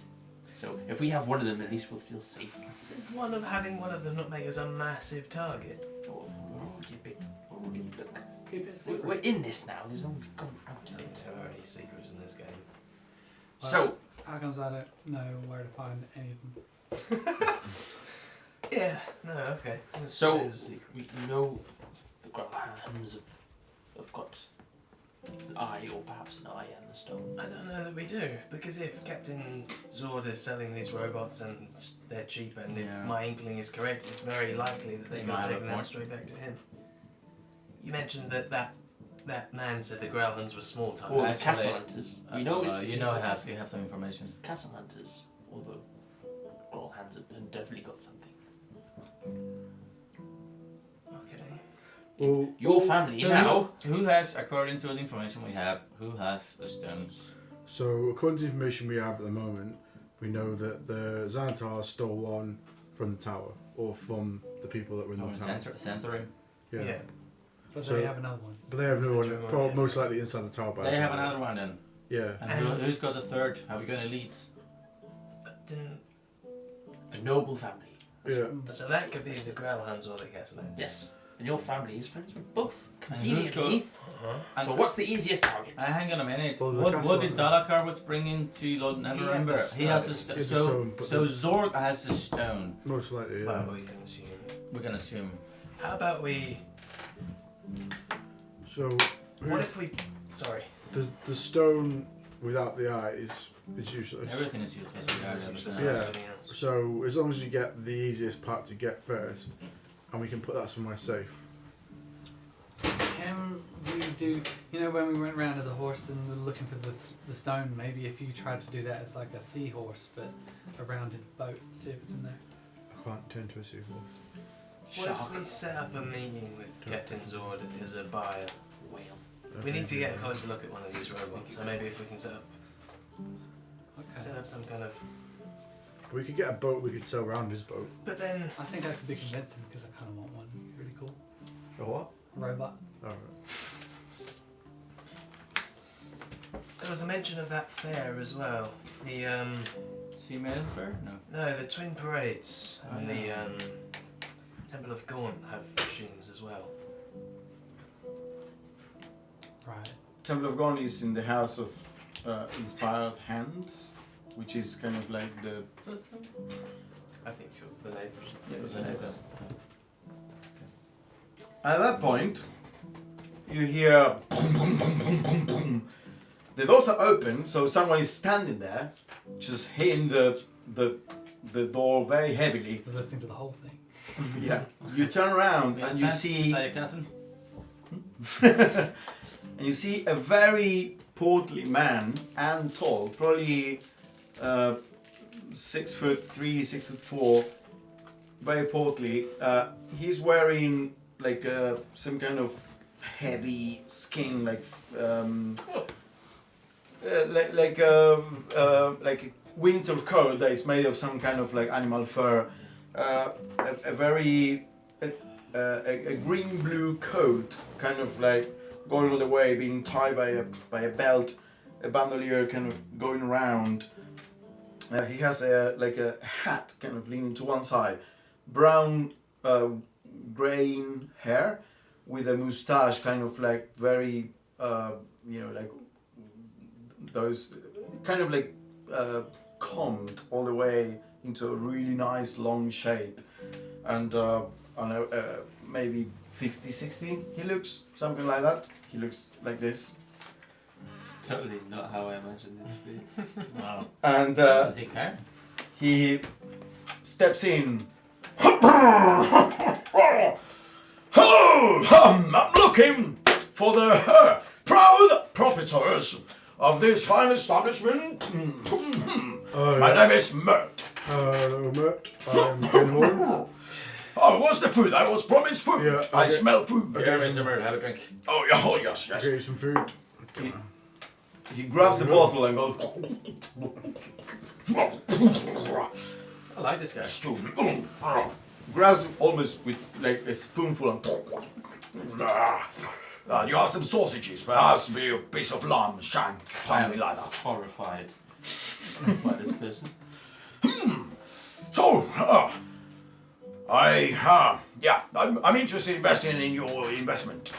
So if we have one of them, at least we'll feel safe. Does having one of them not make us a massive target? Oh, we're already a bit. Look, Keep it secret. we're in this now. There's no going out of it. There are any secrets in this game. So How comes I don't know where to find any of them? Yeah, no, okay. So It is a secret. we know the Growlhands have got an eye, or perhaps an eye and the stone. I don't know that we do, because if Captain Zord is selling these robots and they're cheap, and Yeah. if my inkling is correct, it's very likely that they You could might have have a taken them point. straight back to him. You mentioned that man said the Growlhands were small time. Or the Actually, Castle Hunters. You know, it's you know, you have some information. Castle Hunters, or the Growlhands hands and definitely got something. Okay. Well, Your family So now. who has, according to the information we have, who has the stones? so according to the information we have at the moment, we know that the Xanatar stole one from the tower, or from the people that were in the tower. Centering. Yeah. But So- they have another one. But they have another one, Central one, probably yeah. most likely inside the tower. By They the have sound of another one then. it. Yeah. And who's got the third? Are we going to lead? Didn't, A noble family. Yeah. so that could be the Growlhounds or the Gasland. Yes. And your family is friends with both. And who's Conveniently. Uh-huh. So what's the easiest target? Hang on a minute. Well, the What castle- did Dalakar was bringing to Lord He had Neverember? the He has a stone. He had the so stone, but so the- Zorg has the stone. Most likely, yeah. Well, we can assume. We're gonna assume. How about we? So, What if we? Sorry. the stone without the eyes is useless. Everything is useless. regardless of Useless the Yeah. as stone. anything else. So as long as you get the easiest part to get first, and we can put that somewhere safe. Can we do, you know, when we went round as a horse and we were looking for the stone, maybe if you tried to do that as like a seahorse, but around his boat, see if it's in there. I can't turn to a seahorse. What if we set up a meeting with Captain Zord as a buyer? Whale. We need to get a closer look at one of these robots. So maybe if we can set Okay. up some kind of. We could get a boat. We could sail around his boat. But then I think that could be convincing because I kind of want one. Really cool. A what? A robot. Alright. there was a mention of that fair as well. The Sea Maidens Fair? No. no, the Twin Parades and the yeah. Temple of Gaunt have machines as well. Right. Temple of Gaunt is in the House of Inspired Hands, which is kind of like the. I think so. The neighbours. Yeah, was the the neighbours. neighbours. At that point, you hear boom, boom, boom, boom, boom, boom. The doors are open, so someone is standing there, just hitting the door very heavily. I was listening to the whole thing. Yeah. You turn around and you see Saya Klassen? and you see a very portly man and tall, probably 6'3", 6'4", very portly. He's wearing like some kind of heavy skin, like like a winter coat that is made of some kind of like animal fur. A very a green blue coat, kind of like going all the way, being tied by a belt, a bandolier kind of going around. He has a hat kind of leaning to one side, brown graying hair with a mustache, kind of like very like those kind of like combed all the way into a really nice long shape, and maybe 50, 60 he looks, something like that. He looks like this. It's totally not how I imagined him to be. Wow. And Does he care? he steps in. Hello! I'm looking for the proud proprietors of this fine establishment. My name is Mert. Hello, Mert. I'm Pinhorn. Oh, what's the food? I was promised food. Yeah, I okay. smell food. Here, Mr. Bird, have a drink. Oh, yeah, oh yes, yes. Get you some food. He grabs the bottle and goes. I like this guy. Grabs it almost with like a spoonful and. You have some sausages, perhaps be a piece of lamb, shank, something like that. Horrified by this person. So, I'm interested in investing in your investment.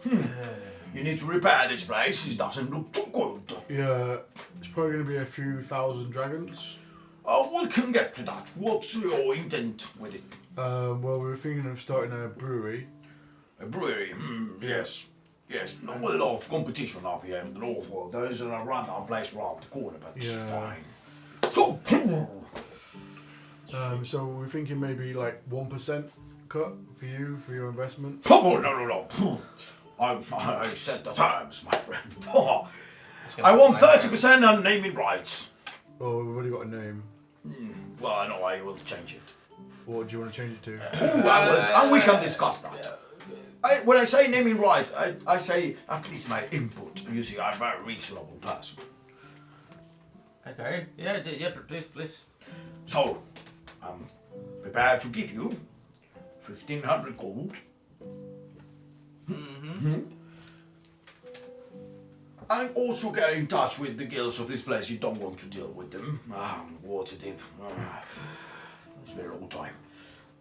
You need to repair this place. It doesn't look too good. Yeah, it's probably going to be a few thousand dragons. Oh, we can get to that. What's your intent with it? Well, we were thinking of starting a brewery. A brewery? Yes. Yes, not a lot of competition up here in the North World. There isn't a rundown place around the corner, but it's Yeah. fine. So, So we're thinking maybe like 1% cut for you for your investment. oh, no. I set the terms, my friend. I want 30% on naming rights. Oh, we've already got a name. Well, I know I will change it. What do you want to change it to? And we can discuss that. When I say naming rights, I say at least my input. You see, I'm a very reasonable person. Okay. Yeah. Please. So, I'm prepared to give you 1,500 gold. I'm also getting in touch with the guilds of this place. You don't want to deal with them. Waterdeep. It's a very old time.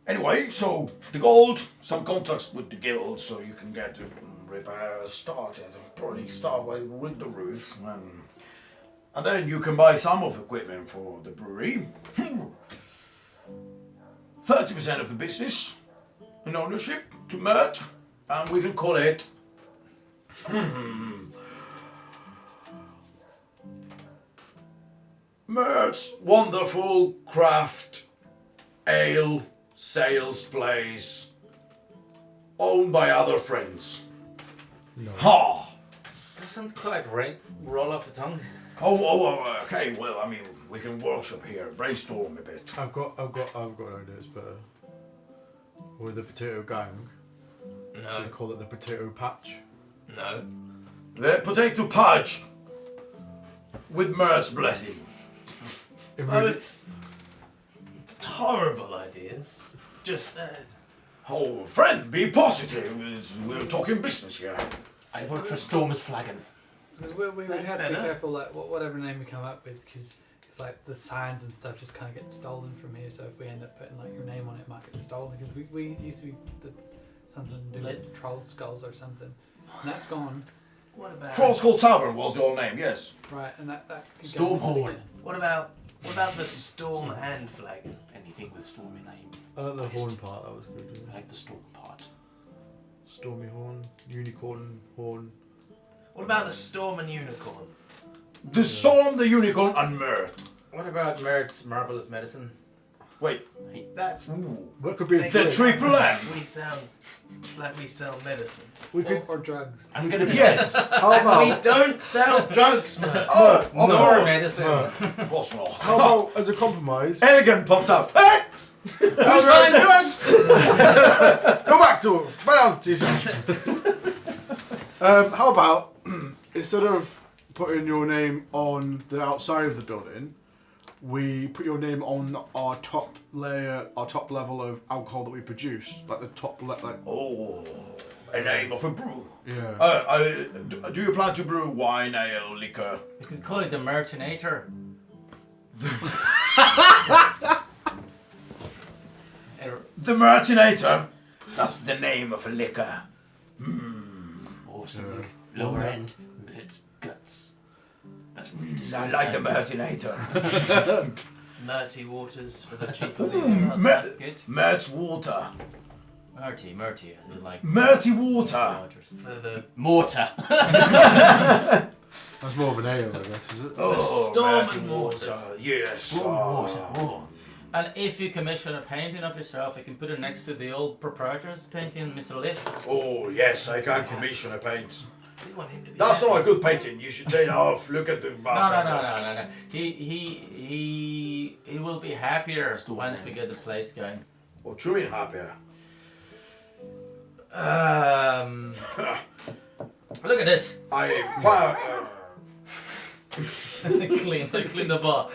Anyway, so the gold, some contacts with the guilds, so you can get the repairs started. Probably start with the roof, and then you can buy some of the equipment for the brewery. 30% of the business in ownership to Mert, and we can call it. Mert's Wonderful Craft Ale Sales Place, owned by other friends. No. Ha! That sounds quite right. Roll off the tongue. Oh, okay. Well, I mean, we can workshop here, brainstorm a bit. I've got an idea. It's better. With the Potato Gang. So we call it the Potato Patch. No. The potato patch with Mert's blessing. Horrible ideas. Just Oh, friend, be positive. We're talking business here. I vote for Stormer's Flagon. Because we would That's have to be better. careful, like whatever name we come up with, because it's like the signs and stuff just kind of get stolen from here. So if we end up putting like your name on it, it might get stolen. Because we used to be something to do with troll skulls or something, and that's gone. what about Trollskull Tavern was your name, yes. Right, and that could go missing Stormhorn. again. what about the storm and flagon? Anything with stormy name. I like the Best. horn part. That was good. I like the storm part. Stormy horn, unicorn horn. What about the storm and unicorn? The Storm, the Unicorn, and Mert. What about Mert's Marvelous Medicine? Wait. That's What could be a The The drink? Triple M. we sound like we sell medicine. We could. Or drugs. I'm gonna be Yes. How We about? don't sell drugs, man. Oh, of Nor course. medicine. Of course not. How about as a compromise? Elegant pops up. Hey! Who's buying drugs? Go back to it. Right on, Jesus. How about instead of putting your name on the outside of the building, we put your name on our top layer, our top level of alcohol that we produce, like the top like. Oh, a name of a brew. Yeah. Do you plan to brew wine, ale, liquor? You could call it the Merchinator. The Merchinator. That's the name of a liquor. or something lower end. Mert's guts. That's really I disgusting. like the Merchinator. Murty waters for the cheaper Ooh, living. That's good. Mert's water. Murty, as in like Murty water. waters. For the Mortar. That's more of an ale, I guess, is it? Oh, storm Murty and water. Yes. Storm water. Oh. And if you commission a painting of yourself, you can put it next to the old proprietor's painting, Mr. Lift. Oh, yes, I can commission a paint. we want him to be. That's happy. not a good painting. You should take it off. Look at the bartender. No. He will be happier once we get the place going. What do you mean happier? Look at this. clean the bar.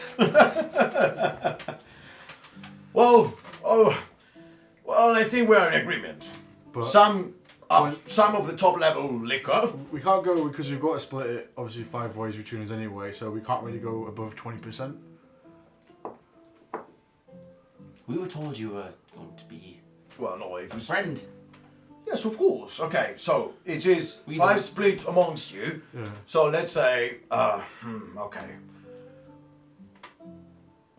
Well, I think we're in agreement. But Some of the top level liquor. we can't go because we've got to split it obviously 5 ways between us anyway, so we can't really go above 20%. We were told you were going to be Well, no, if a it's friend. yes, of course. Okay, so it is We 5 don't- split amongst you. Yeah. So let's say, okay,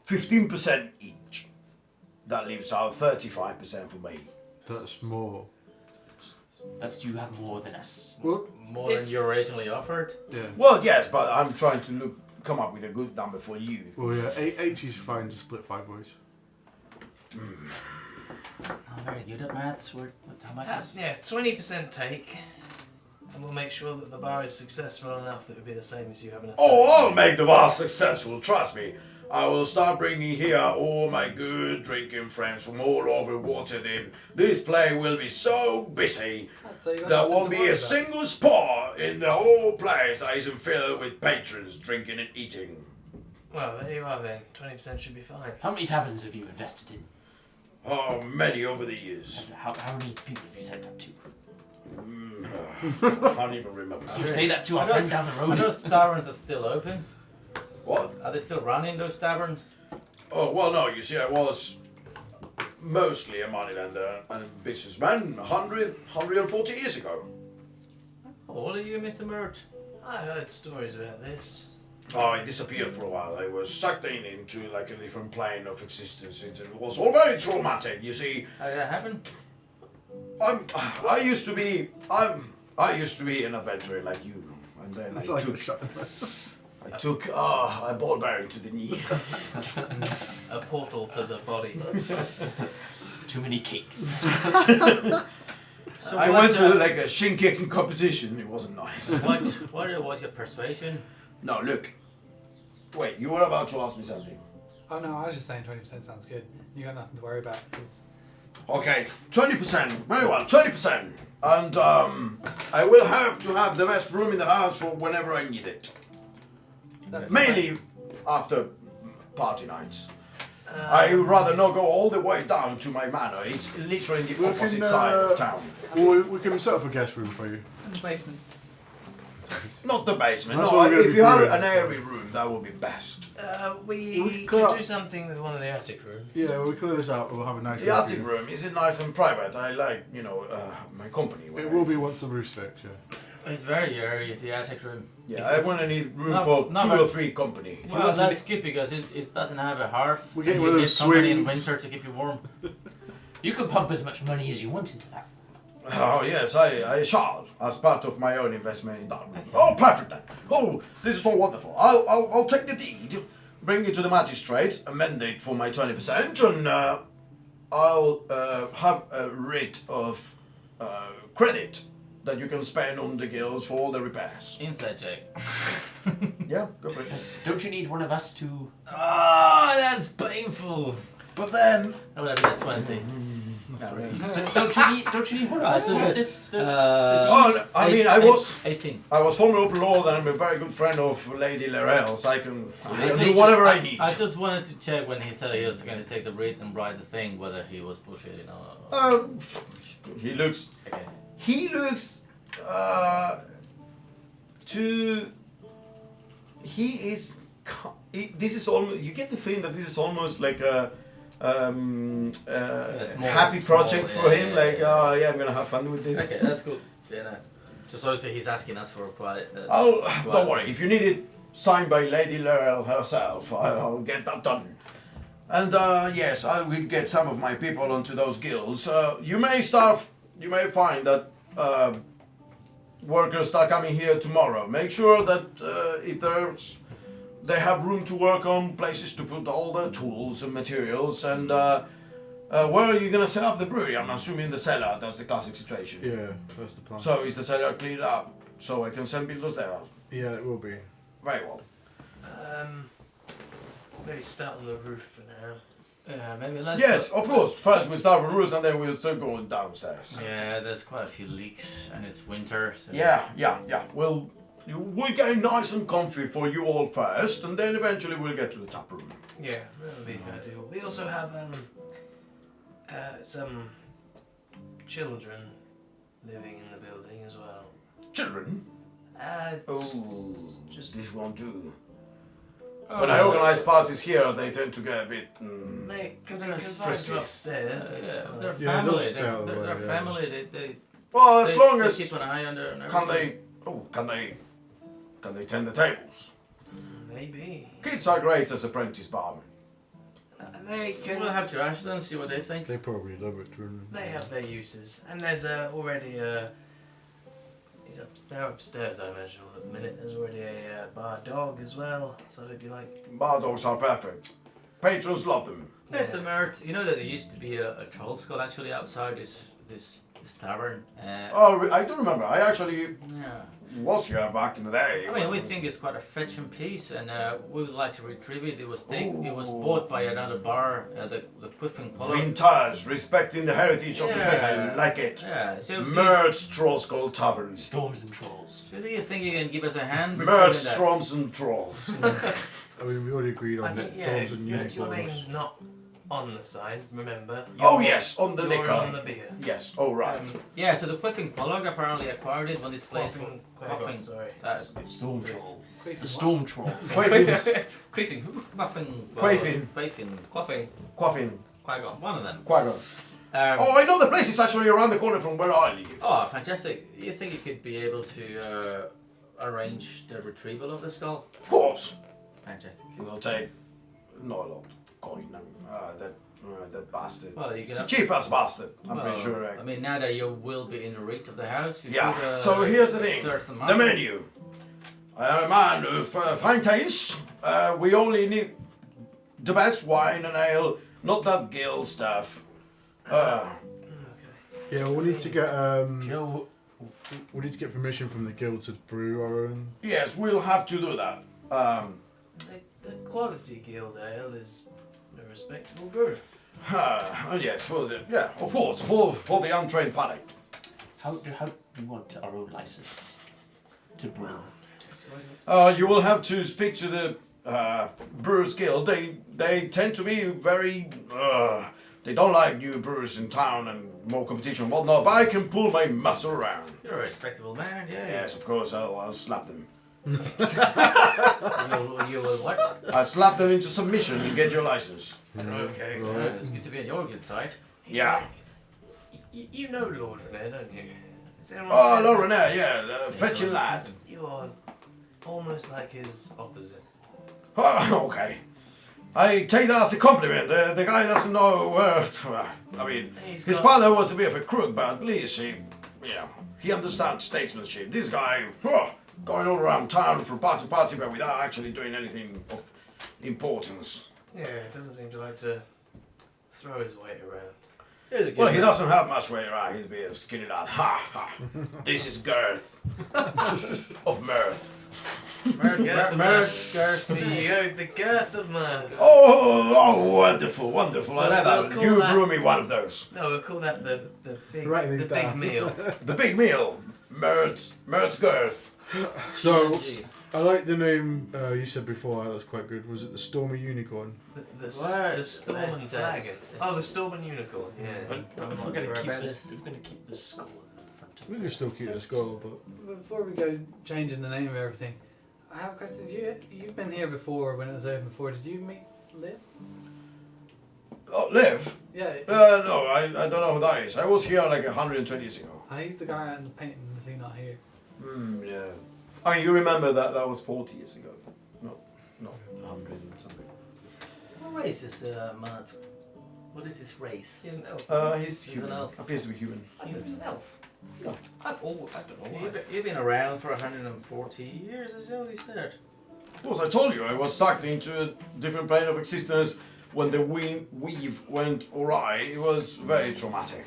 15% each. That leaves out 35% for me. That's more. That's you have more than us. Well, More This- than you originally offered. yeah. Well, yes, but I'm trying to come up with a good number for you. Well, yeah. 80 is fine to split 5 ways. Oh, very good at maths. What how much is? Yeah, 20% take, and we'll make sure that the bar is successful enough that it would be the same as you having a. Oh, I'll make the bar successful. Trust me. I will start bringing here all my good drinking friends from all over Waterdeep. This place will be so busy. So you got There nothing won't to be worry a about. single spot in the whole place that isn't filled with patrons drinking and eating. Well, there you are then. 20% should be fine. How many taverns have you invested in? Oh, many over the years. How many people have you said that to? I can't even remember. Did you say that to our I don't- friend down the Are road? those taverns are still open? What? Are they still running those taverns? Oh, well, no, you see, I was mostly a moneylender and businessman 140 years ago. How old are you, Mr. Mert? I heard stories about this. Oh, I disappeared for a while. I was sucked into like a different plane of existence. It was all very traumatic. You see, How did that happen? I used to be an adventurer like you, and then It's I like took a shot. a ball bearing to the knee. A portal to the body. Too many kicks. So I what, went to like a shin kicking competition. It wasn't nice. what was your persuasion? No, look. Wait, you were about to ask me something. Oh no, I was just saying 20% sounds good. You got nothing to worry about because Okay, 20%. Very well, 20%. And I will have to have the best room in the house for whenever I need it. that's Mainly after party nights. I would rather not go all the way down to my manor. It's literally the We opposite can, side of town. Well, we can set up a guest room for you. in the basement. Not the basement. That's No, what we're gonna if be you have brewing. an airy room, that would be best. We We could could- do something with one of the attic rooms. Yeah, we'll clear this out. We'll have a nice The room for attic you. room is it nice and private. I like, my company. when It I- will be once the roof's fixed, yeah. It's very airy, the attic room. Yeah, I want to need room No, for no, 2 but- or 3 company. If you Well, want to that's good because it doesn't have a hearth. We're so getting you one of get those company in swings. winter to keep you warm. You could pump as much money as you want into that. Oh yes, I shall, as part of my own investment in that room. Oh, perfect then. Oh, this is all wonderful. I'll take the deed, bring it to the magistrate, amend it for my 20%, and I'll have a writ of credit that you can spend on the guilds for all the repairs. Insight check. Yeah, go for it. Don't you need one of us to? Oh, that's painful. But then, That would have been a 20. Don't you need one of us to good. do this? oh, no, I mean, I was 18. former open lord and I'm a very good friend of Lady Lorel, so I can I do just- whatever I need. I just wanted to check when he said he was going to take the writ and write the thing, whether he was bullshitting or. He looks Okay. He looks he is this is almost, you get the feeling that this is almost like a small- happy small, project for yeah, him, yeah, like yeah. oh yeah, I'm gonna have fun with this. Okay, that's cool. Yeah, no. Just obviously he's asking us for quite. Don't worry, if you need it signed by Lady Laurel herself, I'll get that done. And yes, I will get some of my people onto those guilds. You may find that workers start coming here tomorrow. Make sure that if they have room to work on, places to put all the tools and materials, and where are you gonna set up the brewery? I'm assuming the cellar. That's the classic situation. Yeah, that's the plan. So is the cellar cleared up so I can send builders there? Yeah, it will be. Very well. Maybe start on the roof for now. Maybe let's. Yes, of course. First we start with roofs and then we'll start going downstairs. Yeah, there's quite a few leaks and it's winter. So Yeah. We'll get nice and comfy for you all first, and then eventually we'll get to the top room. Yeah, that would be ideal. We also have some children living in the building as well. Children. Oh, just this won't do. Oh, When I organize parties here, they tend to get a bit. they can be They're confined frisky. to upstairs. That's yeah, fine. they're Yeah, family. they'll stay out of the They're way, yeah. family. They Well, as they, long they as keep an eye on their. can they tend the tables? Maybe. Kids are great as apprentice barmen. They can. We'll have to ask them, see what they think. They probably love it, too. They have their uses, and there's already they're upstairs, I imagine, at the minute. There's already a bar dog as well, so it'd be like. Bar dogs are perfect. Patrons love them. Yes, Mert, you know that there used to be a troll skull actually outside this this tavern. Oh, I do remember. I actually Yeah. was here back in the day. I mean, we think it's quite a fetching piece, and we would like to retrieve it. It was bought by another bar, the Quiffin Collar. Vintage, respecting the heritage of the place. I like it. Yeah. So, Merge Trollskull Tavern. Storms and trolls. so do you think you can give us a hand? Merge retrieving that? Stroms and Trolls. I mean, we already agreed I on think, it. yeah, Storms and your unicorns. name's not on the sign, remember? Oh You're- yes, on the you're liquor. on the beer. Yes. Oh right. Yeah. So the Quiffin Collar apparently acquired it when this place. Quaffing, sorry. Storm troll. Quick, The storm troll. Quaffin. Quiffin. Quaffin. Quaffin. Quaffin. Quaffing. Quaffin. Qui-Gon. One of them. Quagon. Oh, Oh, I know the place is actually around the corner from where I live. fantastic! You think you could be able to arrange the retrieval of the skull? Of course. Fantastic. He will take not a lot of coin. That bastard. Well, you He's can. a cheap ass bastard. I'm Well, pretty sure. I mean, now that you will be in the reach of the house, you Yeah, could, so here's the thing. search some The muscle. menu. I am a man of fine taste. We only need the best wine and ale, not that gill stuff. Yeah, we need to get Joe, we need to get permission from the guild to brew our own. Yes, we'll have to do that. The quality guild ale is a respectable brew. And yes, of course, for the untrained palate. how do we want our own license to brew? You will have to speak to the Brewers Guild. They tend to be very. They don't like new brewers in town and more competition and whatnot, but I can pull my muscle around. You're a respectable man, yeah. Yes, of course, I'll slap them. You will what? I'll slap them into submission and get your license. Okay. Right. It's good to be on your good side. Yeah. You know Lord René, don't you? Is anyone Oh, said Lord that? René, yeah, fetching lad. You are almost like his opposite. Oh, okay. I take that as a compliment. The guy doesn't know I mean, He's his got- father was a bit of a crook, but at least he understands statesmanship. This guy, going all around town from party to party, but without actually doing anything of importance. Yeah, he doesn't seem to like to throw his weight around. Well, he doesn't have much weight around. He's a bit of a skinny lad. Ha ha. This is girth of mirth. Girth, The girth of man. Oh, wonderful, wonderful. I like We'll that. call You that- brew me one of those. No, we'll call that the big Writing these the big down. meal. The big meal. Mert's girth. So I like the name you said before. That's quite good. Was it the Stormy Unicorn? Where- The storm and that's- flagon. that's- Oh, the storm and unicorn. Yeah. But I'm if not we're going sure to keep about this, this. if we're going to keep the skull in front of We can still keep the skull, but Before we go changing the name of everything, I have a question. You've been here before when it was open before. Did you meet Liv? Oh, Liv? Yeah. No, I don't know who that is. I was here like 120 years ago. He's the guy in the painting. Is he not here? Yeah. I mean, you remember that was 40 years ago. No, 100 and something. What race is Matt? What is his race? He's an elf. He's He's human. an elf. Appears to be human. I thought he was an elf. No. I don't know. You've been around for 140 years, as you already said. Of course, I told you I was sucked into a different plane of existence when the weave went awry. It was very traumatic.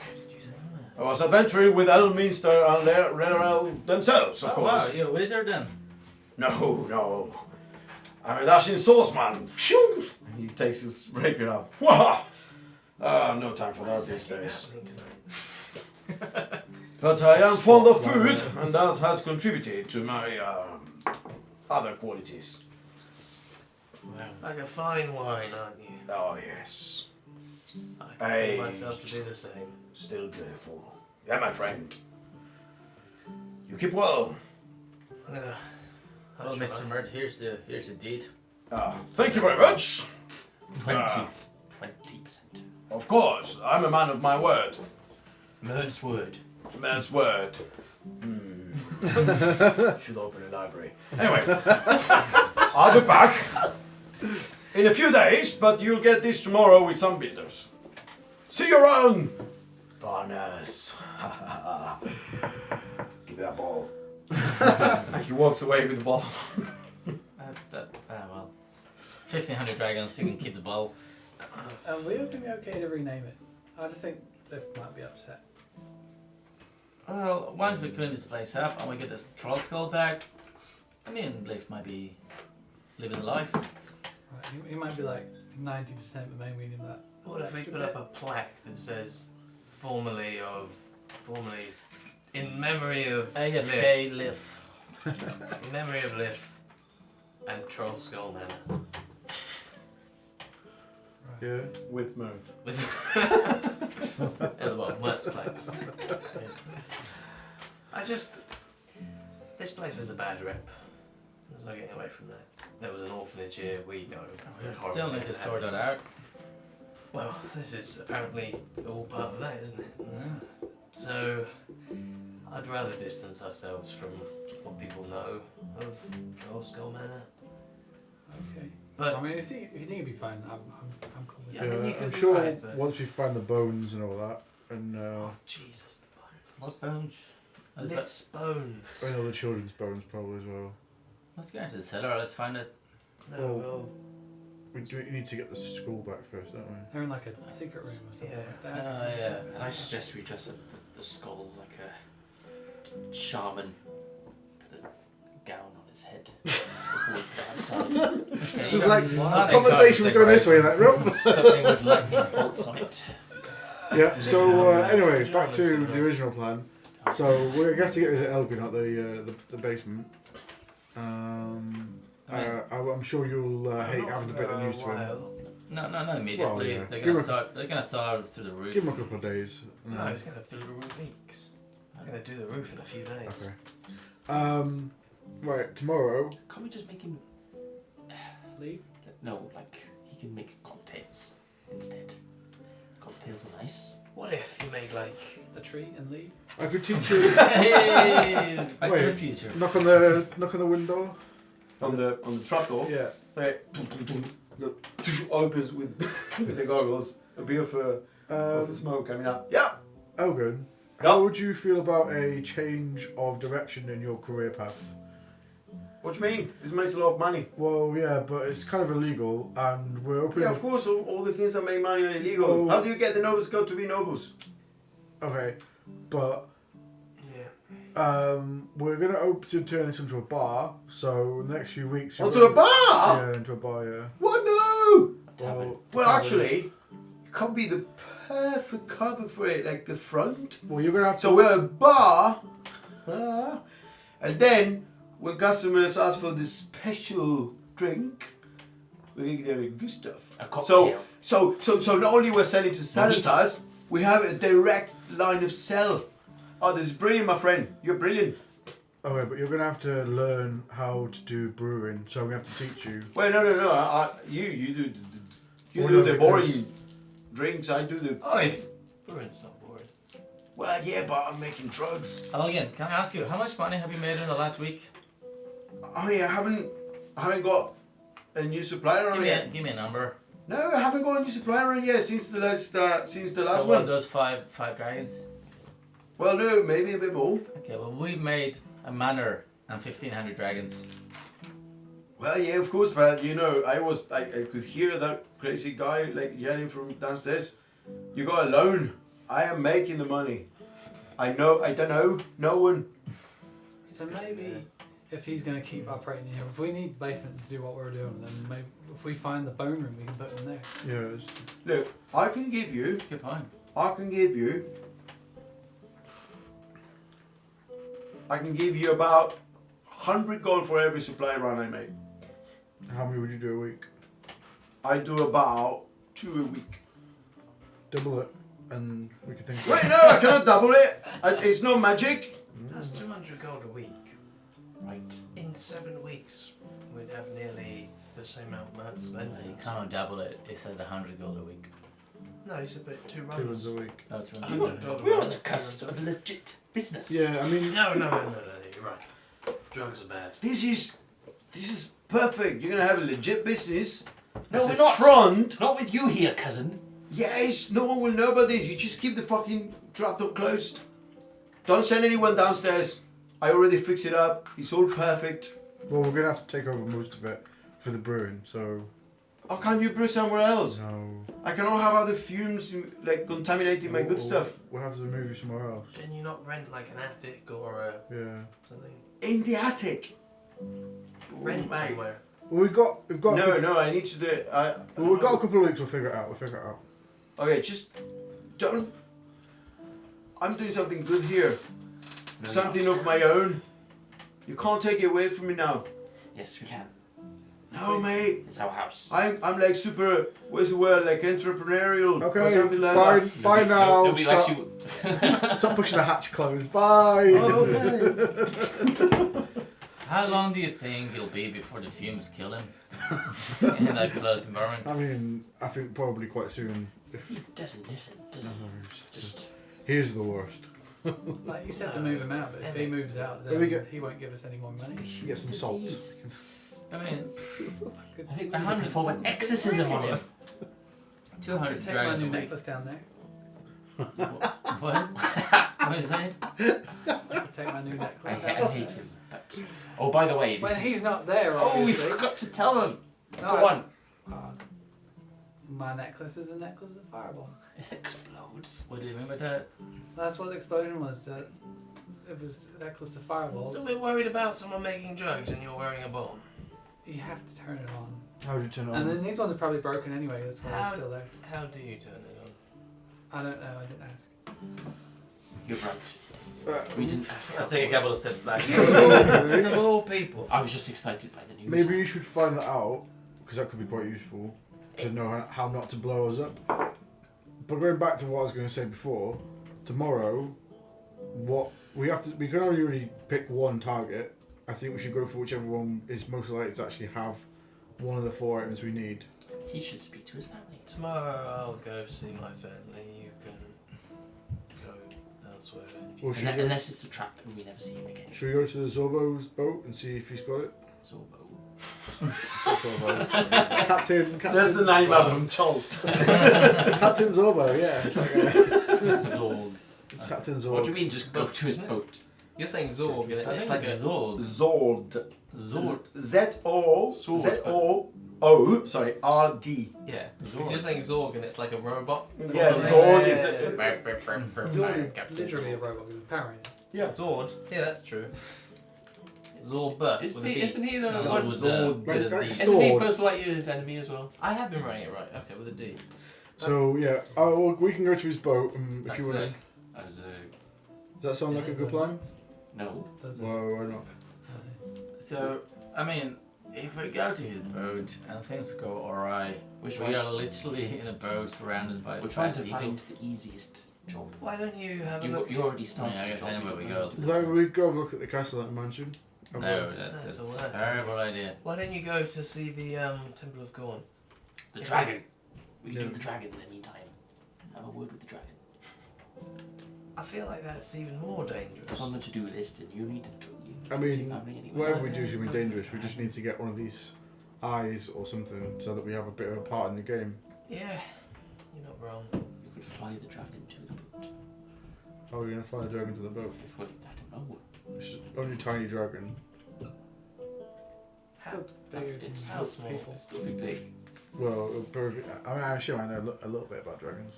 I was adventuring with Elminster and Rerel themselves, of Oh course. wow, you're a wizard then. No. I'm a dashing swordsman. Phew! He takes his rapier out. Wah! No time for that these days. But I am fond of food, and that has contributed to my other qualities. Like a fine wine, aren't you? Oh yes, I consider myself to be the same. still beautiful. Yeah, my friend. You keep well. Well, Mr. Mert, here's the deed. Thank you very much. 20%. Of course, I'm a man of my word. Merd's word. Man's word. Should open a library. Anyway, I'll be back in a few days, but you'll get this tomorrow with some builders. See you around, Barnes. Give me that ball. He walks away with the ball. Well, 1,500 dragons, you can keep the ball. Will it be okay to rename it? I just think Liv might be upset. Well, once we clean this place up and we get this troll skull back, I mean, Bliff might be living the life. Right, he might be like 90%, but maybe we need that. What if we put up a plaque that says, formerly, in memory of AFK Liff. In memory of Liff and Troll Skull Manor. Right. Yeah. With Mert. With at the bottom, Mert's plaques. This place has a bad rep. There's no getting away from that. There was an orphanage here, we know. We Horrible still need things to sort happened. that out. Well, this is apparently all part of that, isn't it? Yeah. So, I'd rather distance ourselves from what people know of Troll Skull Manor. Okay. But I mean, if you think it'd be fine, I'm cool with Yeah, it. I mean, you I'm could be sure right, but- once we find the bones and all that, and oh Jesus, the bone. What bones? Lift's bones. I know the children's bones probably as well. Let's go into the cellar, let's find it. No, Well, well, We need to get the school back first, don't we? They're in like a secret room or something Yeah. like Oh, that. yeah. And I suggest we dress up the skull like a shaman. Put a gown on his head before we go outside. Just like Not conversation was going this way, like, nope. Something with lightning bolts on it. Yeah. So anyway, back to the original plan. So we're going to get rid of Elgin at the basement. I'm sure you'll hate having to break the news to him. No, not immediately. Well, yeah. They're Give gonna him start. They're gonna start through the roof. Give him a couple of days. and No, then- it's going to fill the roof leaks. I'm going to do the roof in a few days. Okay. Right, tomorrow. Can't we just make him? Leave. No, like he can make cocktails instead. Cocktails are nice. What if you made like A tree and leave. I could teach you. Hey, Back to the Wait. Future. knock on the window. On the trapdoor. Yeah. Right. Opens with with the goggles. A bit of smoke coming up. Yeah. Elgin, how would you feel about a change of direction in your career path? What do you mean? This makes a lot of money. Well, yeah, but it's kind of illegal, and we're opening. Yeah, of course. All the things that make money are illegal. Well- How do you get the nobles got to be nobles? Okay, but yeah. we're gonna turn this into a bar. So the next few weeks. you're Onto a gonna- bar? Yeah, into a bar. Yeah. What? No. Well, tavern. actually, it could be the perfect cover for it, like the front. Well, you're gonna have to. So we're a bar, and then when customers ask for the special drink, we're gonna give them good stuff. A cocktail. So not only we're selling to senators, we have a direct line of sell. Oh, this is brilliant, my friend. You're brilliant. Okay, but you're gonna have to learn how to do brewing. So we have to teach you. Well, no. You do Well, do no, the because- boring drinks. I do the. Oh, brewing's not boring. Well, yeah, but I'm making drugs. Elgin, can I ask you, how much money have you made in the last week? I mean, I haven't got a new supplier on yet. Give me a number. No, I haven't got a new supplier on yet since the last So what one. are those five dragons? Well, no, maybe a bit more. Okay, well we've made a manor and 1,500 dragons. Well, yeah, of course, but you know, I could hear that crazy guy like yelling from downstairs. You got a loan. I am making the money. I don't know. No one. So maybe if he's going to keep operating here, if we need the basement to do what we're doing, then maybe if we find the bone room, we can put him there. Yeah. It's, Look, I can give you. That's a good point. I can give you about 100 gold for every supply run I make. how many would you do a week? I do about 2 a week. Double it, and we could think. Wait, no, I cannot double it. It's no magic. That's 200 gold a week. Right. In 7 weeks, we'd have nearly the same amount Matt's You spending. cannot double it. He said 100 gold a week. No, you said but 2 2 runs. runs a week. That's right. 100 gold a We're on run, the 2 cusp runs of a legit business. Yeah, I mean. No, you're right. Drugs are bad. This is perfect. You're gonna have a legit business. No, As we're a not. front. Not with you here, cousin. Yes, no one will know about this. You just keep the fucking trapdoor closed. Don't send anyone downstairs. I already fixed it up. It's all perfect. Well, we're gonna have to take over most of it for the brewing. So How can you brew somewhere else? no. I cannot have other fumes like contaminating my good stuff. We'll have to move you somewhere else. Can you not rent like an attic or Yeah. something? In the attic. Rent mate. somewhere. Well, we've got. No, I need to do it. Well, we've got a couple of weeks. We'll figure it out. Okay, just don't. I'm doing something good here. No, Something not. of my own. You can't take it away from me now. Yes, we can. No, mate. It's our house. I'm like super. What's the word? Like entrepreneurial or Okay. something like Bye. that. Bye now. Nobody likes you. Stop pushing the hatch closed. Bye. Oh, okay. How long do you think it'll be before the fumes kill him in that close environment? I mean, I think probably quite soon. If He doesn't listen, does he? Just he is the worst. Like you said to move him out, but if he moves out, Then then we get- he won't give us any more money. You get some salt. disease. I mean, Good. I think we can perform an exorcism on him. 200 Take my dragons new a week. necklace down there. What? What is that? Take my new I necklace hate down him. there. But, oh, by the way, this When is... he's not there, Oh, we obviously. forgot to tell them. No, Go on. My necklace is a necklace of fireballs. It explodes. What do you mean by that? That's what the explosion was. It was a necklace of fireballs. So we're worried about someone making drugs and you're wearing a bomb. You have to turn it on. How would you turn it And on? then these ones are probably broken anyway. That's why How- they're still there. How do you turn it on? I don't know. I didn't ask. You're right. We didn't ask. I'll take a couple of steps back. Of all people. I was just excited by the news. Maybe you should find that out, because that could be quite useful to know how not to blow us up. But going back to what I was going to say before, tomorrow, we can only really pick one target. I think we should go for whichever one is most likely to actually have one of the 4 items we need. He should speak to his family. Tomorrow I'll go see my family. You can go elsewhere. Or should, we go, Unless it's a trap and we never see him again. should we go to the Zorbo's boat and see if he's got it? Zorbo. Zorbo. Captain. That's the name of him, Cholt. Captain Zorbo, yeah. Zorg. It's Captain Zorbo. What do you mean, just go to his boat? You're saying Zorg, and I it's think like it's a Zord. Zord. Zord. Z-O. Sword. Z-O-O. Sorry, R-D. yeah. Because you're saying Zorg, and it's like a robot. Yeah, Or Zorg is something. Zord is literally a robot because apparently it's. Yeah. Zord. Yeah, that's true. Zorbert with a B. Isn't he the No, one? with Zord. the Like D. Isn't he Sword. Buzz Lightyear's enemy as well? I have been writing it right. Okay, with a D. So, yeah, we can go to his boat if That's you want to. it. I was Does that sound like a good plan? no. Does it? Well, why not? So, I mean, if we go to his boat and things go alright, We're we trying, are literally in a boat surrounded by we're trying to bad people. find the easiest job. Why don't you have a You look? you already I started. mean, I guess the job, anywhere we you go. know. Like, we go look at the castle at the mansion. No, that's That's a the worst terrible idea. Why don't you go to see the Temple of Gorn? The dragon. We can Yeah. do the dragon in the meantime. Have a word with the dragon. I feel like that's even more dangerous. It's on the to-do list, and you need to. I to mean, family anyway. whatever we do is going to be dangerous. We just need to get one of these eyes or something so that we have a bit of a part in the game. Yeah, you're not wrong. You could fly the dragon to the boat. How are we going to fly the dragon to the boat? If we, I don't know. It's just only a tiny dragon. So big. It's how small? People. It's still be big. Well, it'll probably, I mean, I'm sure I know a little bit about dragons.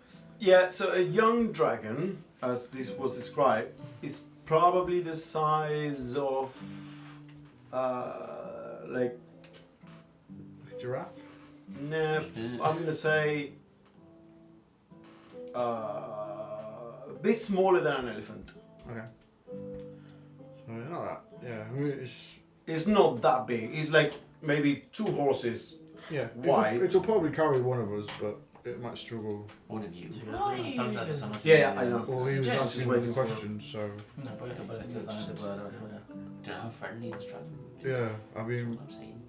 So. Yeah, so a young dragon, as this was described, is probably the size of, like, Giraffe? nah, I'm gonna say, a bit smaller than an elephant. Okay. So, not that. Yeah, I mean, It's not that big. It's like maybe 2 horses. yeah. Wide. It'll probably carry one of us, but it might struggle. One of you. Yeah, I know. Well, he was Just asking waiting the for- question, so. No, but it's Don't know how friendly this dragon is. Yeah, I That's mean, what I'm saying.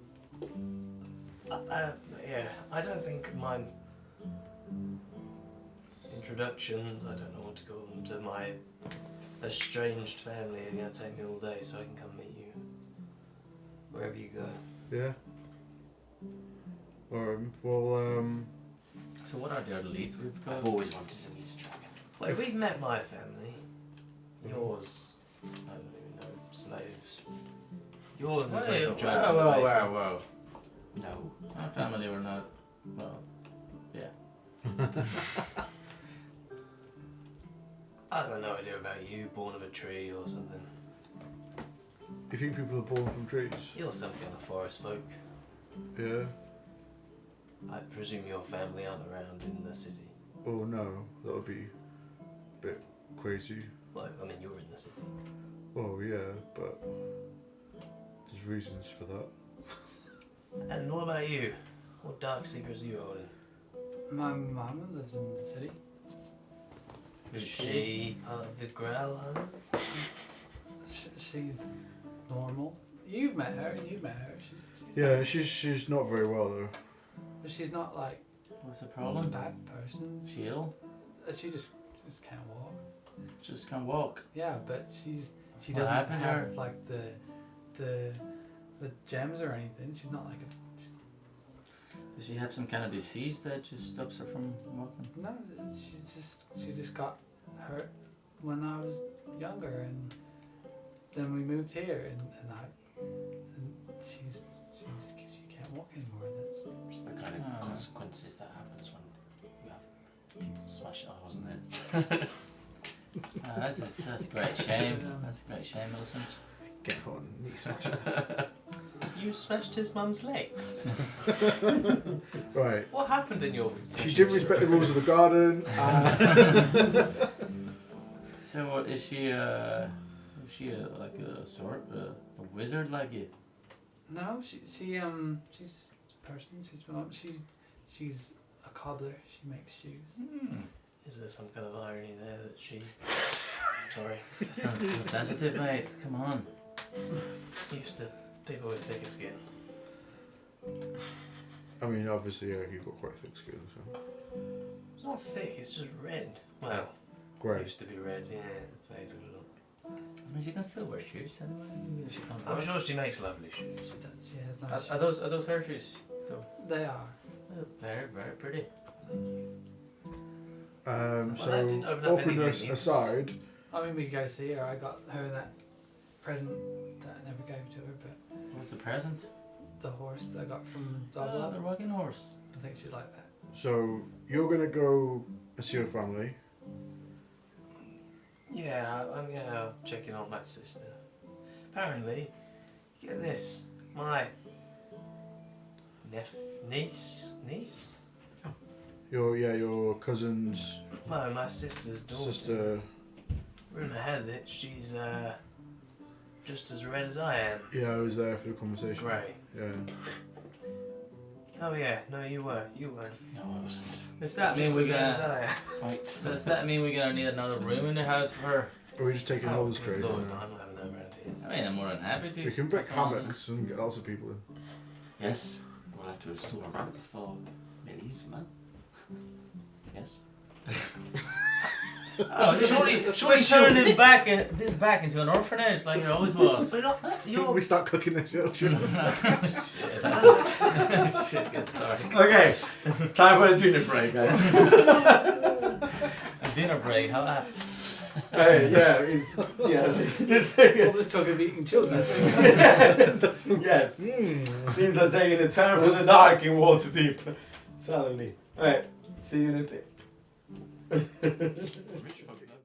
Yeah, I don't think my introductions, I don't know what to call them, to my estranged family are going to take me all day, so I can come meet you wherever you go. yeah. So what are the other leads we've got? I've always wanted to meet a dragon. Like, we've met my family. Yours, I don't even know, slaves. Yours was making drugs in the basement. Whoa. No. My family were not, well, Yeah. I got no idea about you, born of a tree or something. You think people are born from trees? You're some kind of forest folk. Yeah. I presume your family aren't around in the city. Oh no, that would be a bit crazy. Well, I mean, you're in the city. Oh yeah, but there's reasons for that. And what about you? What dark secrets are you holding? My mama lives in the city. Is she part of the Growl Hunt? She's normal. You've met her. She's Yeah, she's not very well though. but she's not like What's the a problem? bad person. She ill? She just can't walk. Just can't walk. Yeah, but she What doesn't happened to her? have like the gems or anything. She's not like a Does she have some kind of disease that just stops her from walking? no. She just got hurt when I was younger, and then we moved here, and she can't walk anymore. And that's It's the kind Ah. of consequences that happens when you have people smash it, wasn't it? That's a great shame. That's a great shame, Millicent. Get on, knee smash. You smashed his mum's legs. Right. What happened in your She didn't respect the rules of the garden. So what is she? Like a sort a wizard like you? no. She's a person. She's a cobbler. She makes shoes. Is there some kind of irony there that she... Sorry. That sounds so sensitive, mate. Come on. Used to people with thicker skin. I mean, obviously, yeah, you've got quite thick skin, so. It's not thick, it's just red. Well, it Great. used to be red, yeah, it faded a lot. I mean, she can still wear shoes anyway. Even if she can't I'm walk. sure she makes lovely shoes. She has no. Are those her shoes? They are. Very very pretty. Thank you. Well, that So, didn't open up any awkwardness good news. aside, I mean, we could go see her. I got her that present that I never gave to her, but What's the present? the horse that I got from The Zobla. rocking horse. I think she'd like that. so you're gonna go and see your family. Yeah, I'm gonna check in on my sister. Apparently, get this, my niece? Your cousin's No, my sister's daughter. sister. Rumour has it she's just as red as I am. Yeah, I was there for the conversation. Grey. Yeah. Oh yeah, no, you weren't. No, I wasn't. Does that mean Just we're as red as gonna? I am. Quite. Does that mean we're gonna need another room in the house for her? Are we just taking all this good trade? Lord, no, I'm not having that around here. I mean, I'm more than happy to. We can pick That's all. hammocks and get lots of people in. Yes, we'll have to install a ramp for Millie's man. Yes. Oh, surely turn this back into an orphanage like it always was. But not, you're We start cooking the children. Shit, that's, shit gets dark. Okay, time for a dinner break, guys. A dinner break, how apt. Hey, yeah, it's this. All this talk of eating children. yes. Things are taking a turn for the dark in Waterdeep. Suddenly. Alright, see you in a bit. Rich folk know.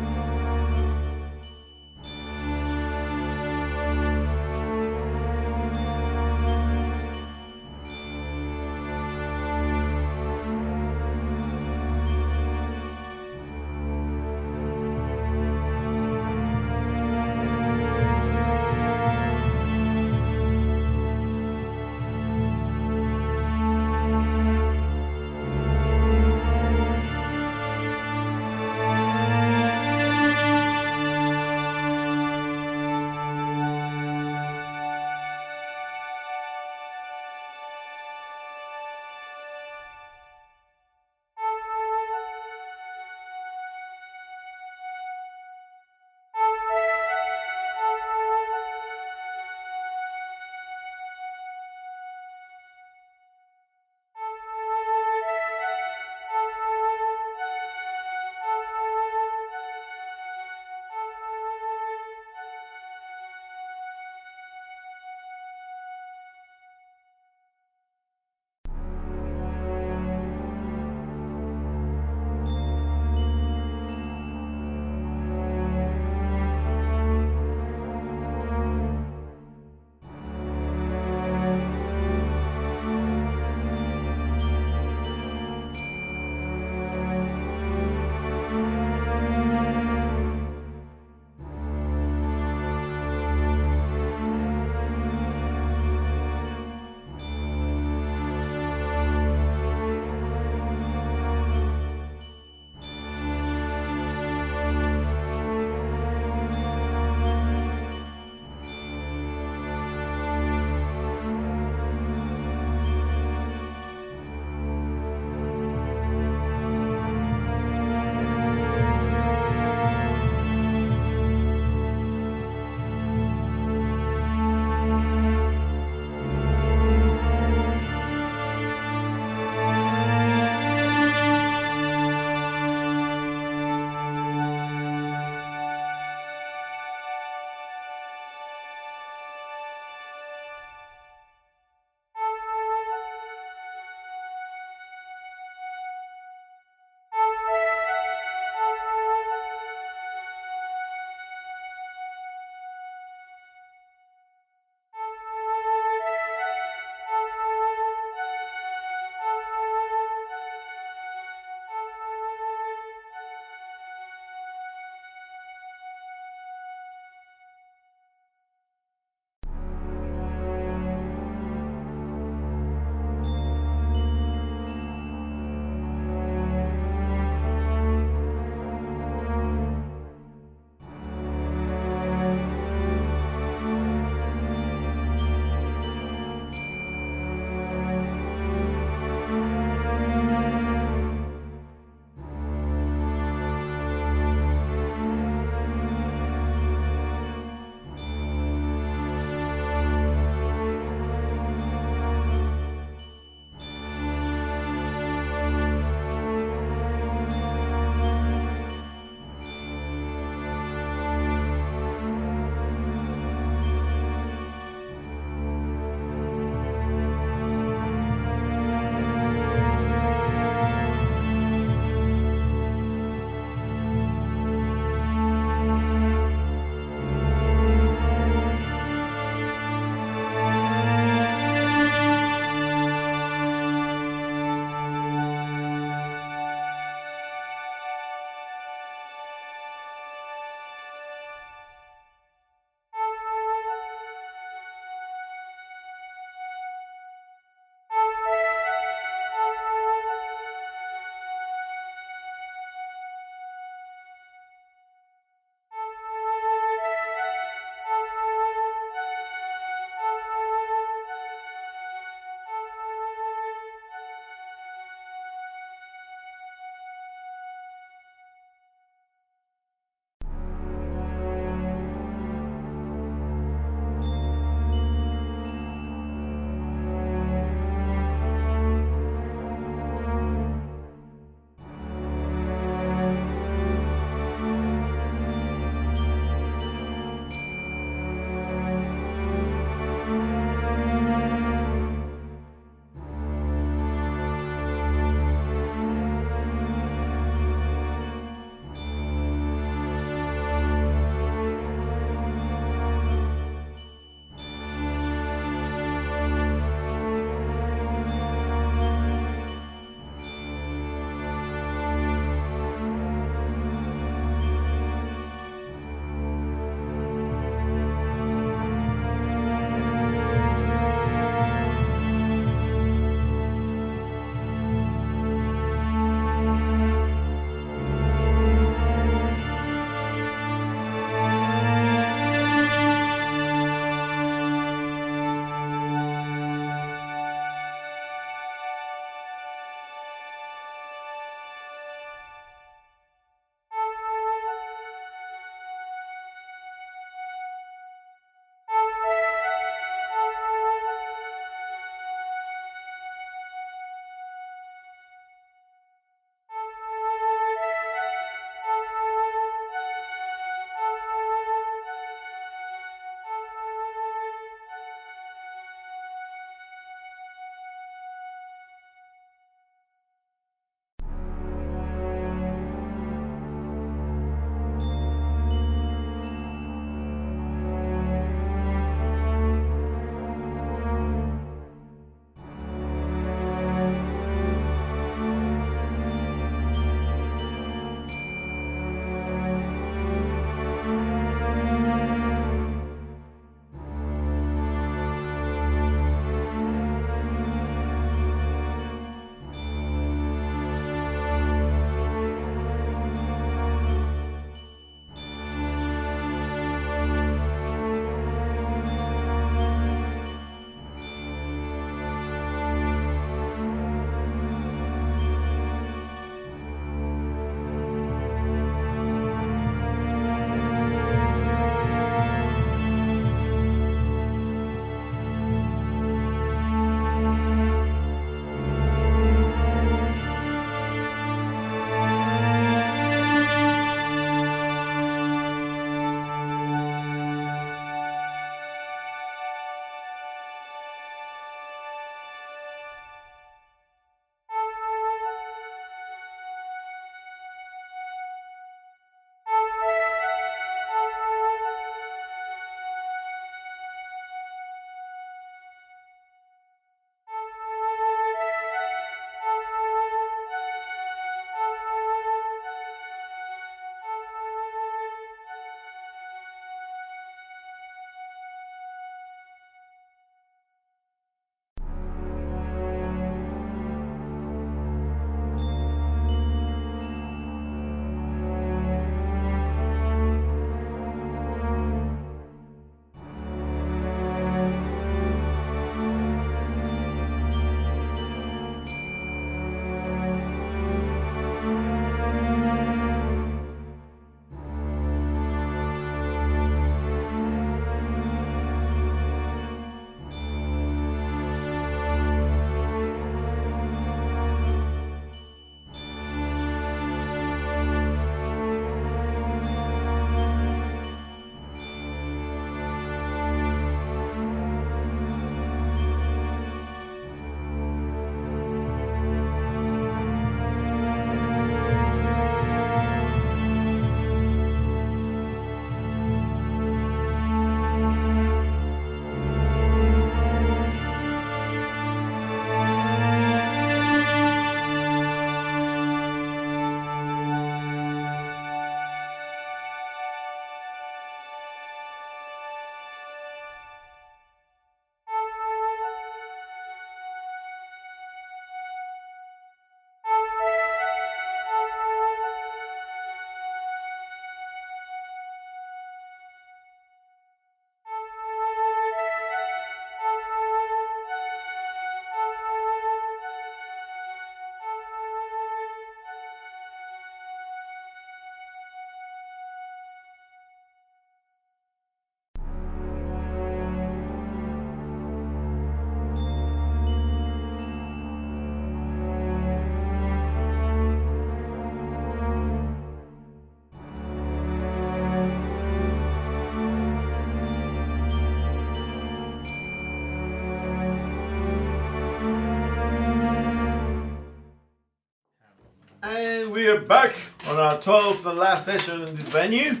are back on our 12th and last session in this venue.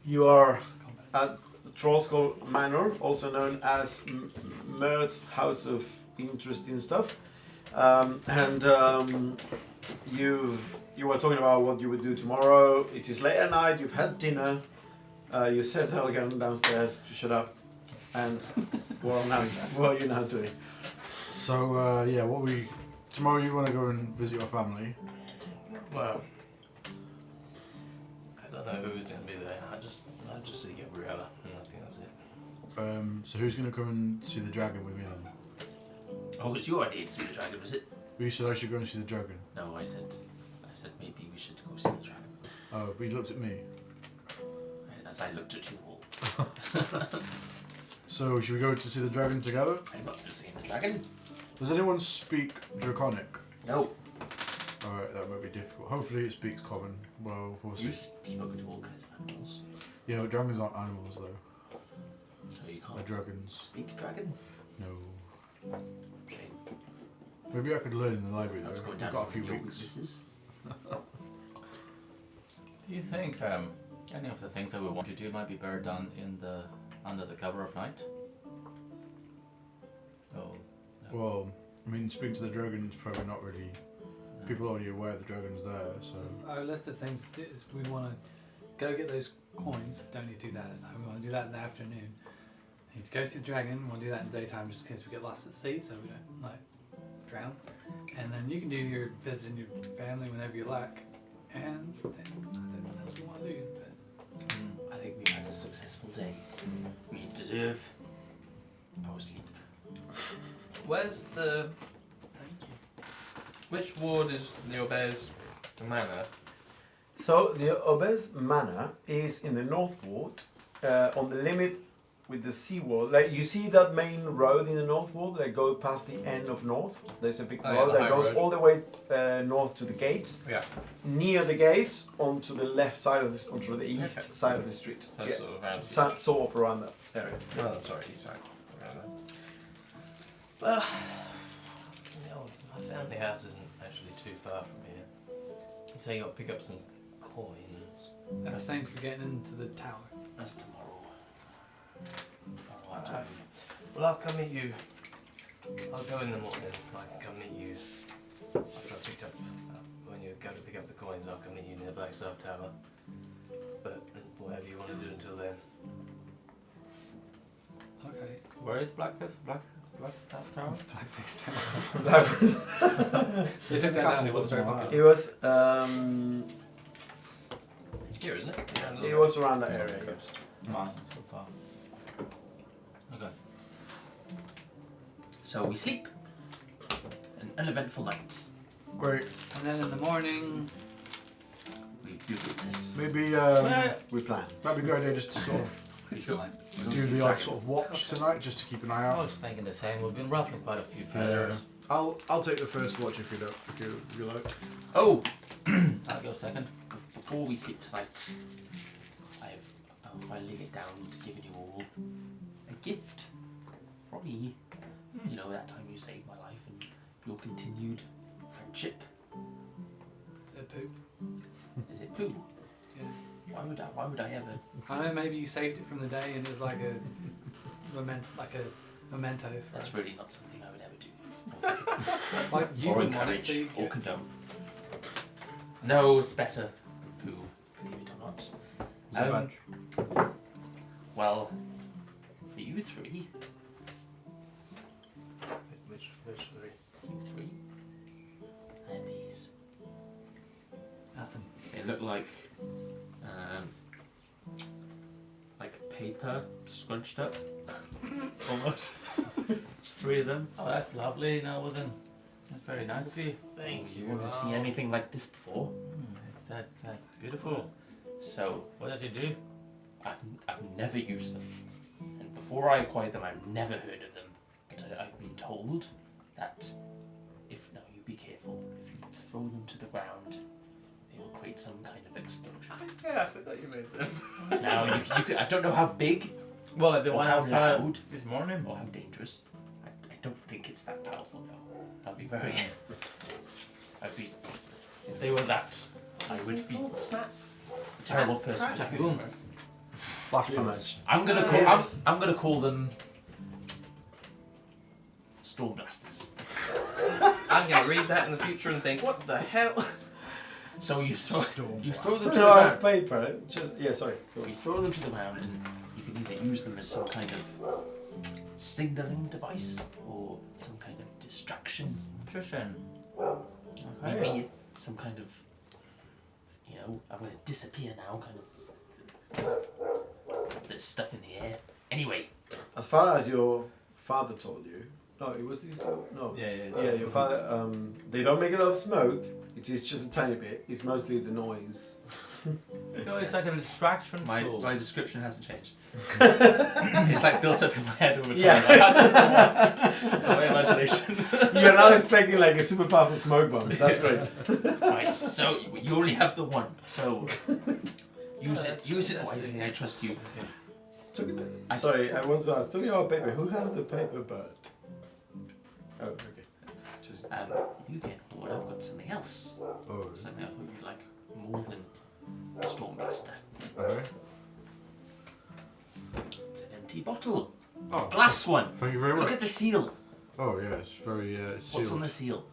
You are at Trollskull Manor, also known as Mert's House of Interesting Stuff. You were talking about what you would do tomorrow. It is late at night, you've had dinner, you said Helgen downstairs to shut up, and what are you now doing? So, tomorrow you want to go and visit your family? Well, I don't know who's going to be there. I just see Gabriella, and I think that's it. So who's going to come and see the dragon with me then? Oh, it's your idea to see the dragon, was it? You said I should go and see the dragon. No, I said maybe we should go see the dragon. Oh, but he looked at me. As I looked at you all. So, should we go to see the dragon together? I'm not just seeing the dragon. Does anyone speak Draconic? No. Alright, that might be difficult. Hopefully it speaks common. Well, we'll see. You've spoken to all kinds of animals. Yeah, but dragons aren't animals though. So you They're can't dragons. speak dragon? No. Shame. Maybe I could learn in the library That's though. going We've down got a to few your weeks. weaknesses. Do you think any of the things that we want to do might be better done under the cover of night? Oh. No. Well, I mean, speaking to the dragon is probably not really. No. People are already aware the dragon's there, so. Our list of things is we want to go get those coins. We don't need to do that at night. We want to do that in the afternoon. We need to go see the dragon. We want to do that in the daytime just in case we get lost at sea so we don't drown. And then you can do your visiting your family whenever you like. And then I don't know what else we want to do. But I think we've had a successful day. We deserve our sleep. Where's the... thank you. Which ward is the Aubaire's manor? So the Aubaire's Manor is in the North Ward, on the limit with the seawall. Like you see that main road in the North Ward that go past the end of North. There's a big Oh, yeah, road the that high goes road. all the way north to the gates. Yeah. Near the gates, onto the left side of the, onto the east Okay. side of the street. So Yeah. sort of around Sort of around that area. Oh, sorry, east side. Around there. Well, my family house isn't actually too far from here. You say you got to pick up some coins. That's the same for getting into the tower. That's tomorrow. Tomorrow Alright. afternoon. Well, I'll come meet you. I'll go in the morning. I can come meet you after I picked up. When you go to pick up the coins, I'll come meet you near the Blackstaff Tower. But whatever you want to do until then. Okay. Where is Blackstaff Tower? Blackface tower. It's took in the that down, castle, it wasn't very wasn't popular. It was Here, isn't it? it was around that area. Okay. Yes. Mine, so far. Okay. So we sleep. An uneventful night. Great. And then in the morning, We do business. Maybe We plan. that'd be a good idea just to sort of We feel like do the odd sort of watch tonight, just to keep an eye I out. was thinking the same. We've been ruffling quite a few feathers. I'll take the first watch if you don't, if you like. Oh, I'll go second. before we sleep tonight, I'll finally get down to giving you all a gift from me. You know, that time you saved my life and your continued friendship. it's a poop. Is it poo? Yeah. Why would I ever? I know maybe you saved it from the day and it's like a memento. For That's us. really not something I would ever do. Like you Or wouldn't want it, encourage so you or get- condone. No, it's better than poo, believe it or not. Is that Um, badge? Well, for you three, Which three? I have these. Nothing. They look like paper scrunched up, almost. There's three of them. Oh, that's lovely. No, well then, that's very nice of you. Thank You wouldn't have seen anything like this before. That's beautiful. So What does it do? I've never used them, and before I acquired them, I've never heard of them. But I've been told that you be careful. If you throw them to the ground, they will create some kind of explosion. Yeah, I forgot you made them. Now you could, I don't know how big Well, like the or one how outside loud this morning. or how dangerous. I don't think it's that powerful. No, I'd be very. I'd be If they were that, I would be a terrible person. Jack, boom. Pretty much. I'm gonna call. Yes. I'm gonna call them Stormblasters. I'm gonna read that in the future and think, what the hell? So you throw them to To the our ground. paper, just yeah. Sorry. You throw them to the ground, and you can either use them as some kind of signaling device or some kind of distraction. Interesting. Maybe some kind of, I'm gonna disappear now. Kind of. There's stuff in the air. Anyway, As far as your father told you, no, it was his. No. Yeah. Yeah, your father. They don't make a lot of smoke. It is just a tiny bit. It's mostly the noise. So it's like a distraction. my description hasn't changed. It's like built up in my head over time. Yeah. So my imagination. You're now expecting like a super powerful smoke bomb. That's great. Right. So you only have the one. So use That's it fantastic. wisely. I trust you. Sorry, I want to ask. Talking about paper, who has the paper bird? Oh, okay. Just You get what I've got something else. Oh, Something I thought you'd like more than a Stormblaster. okay. It's an empty bottle. Oh, Glass one. thank you very much. Look at the seal. Oh yeah, it's very sealed. What's on the seal?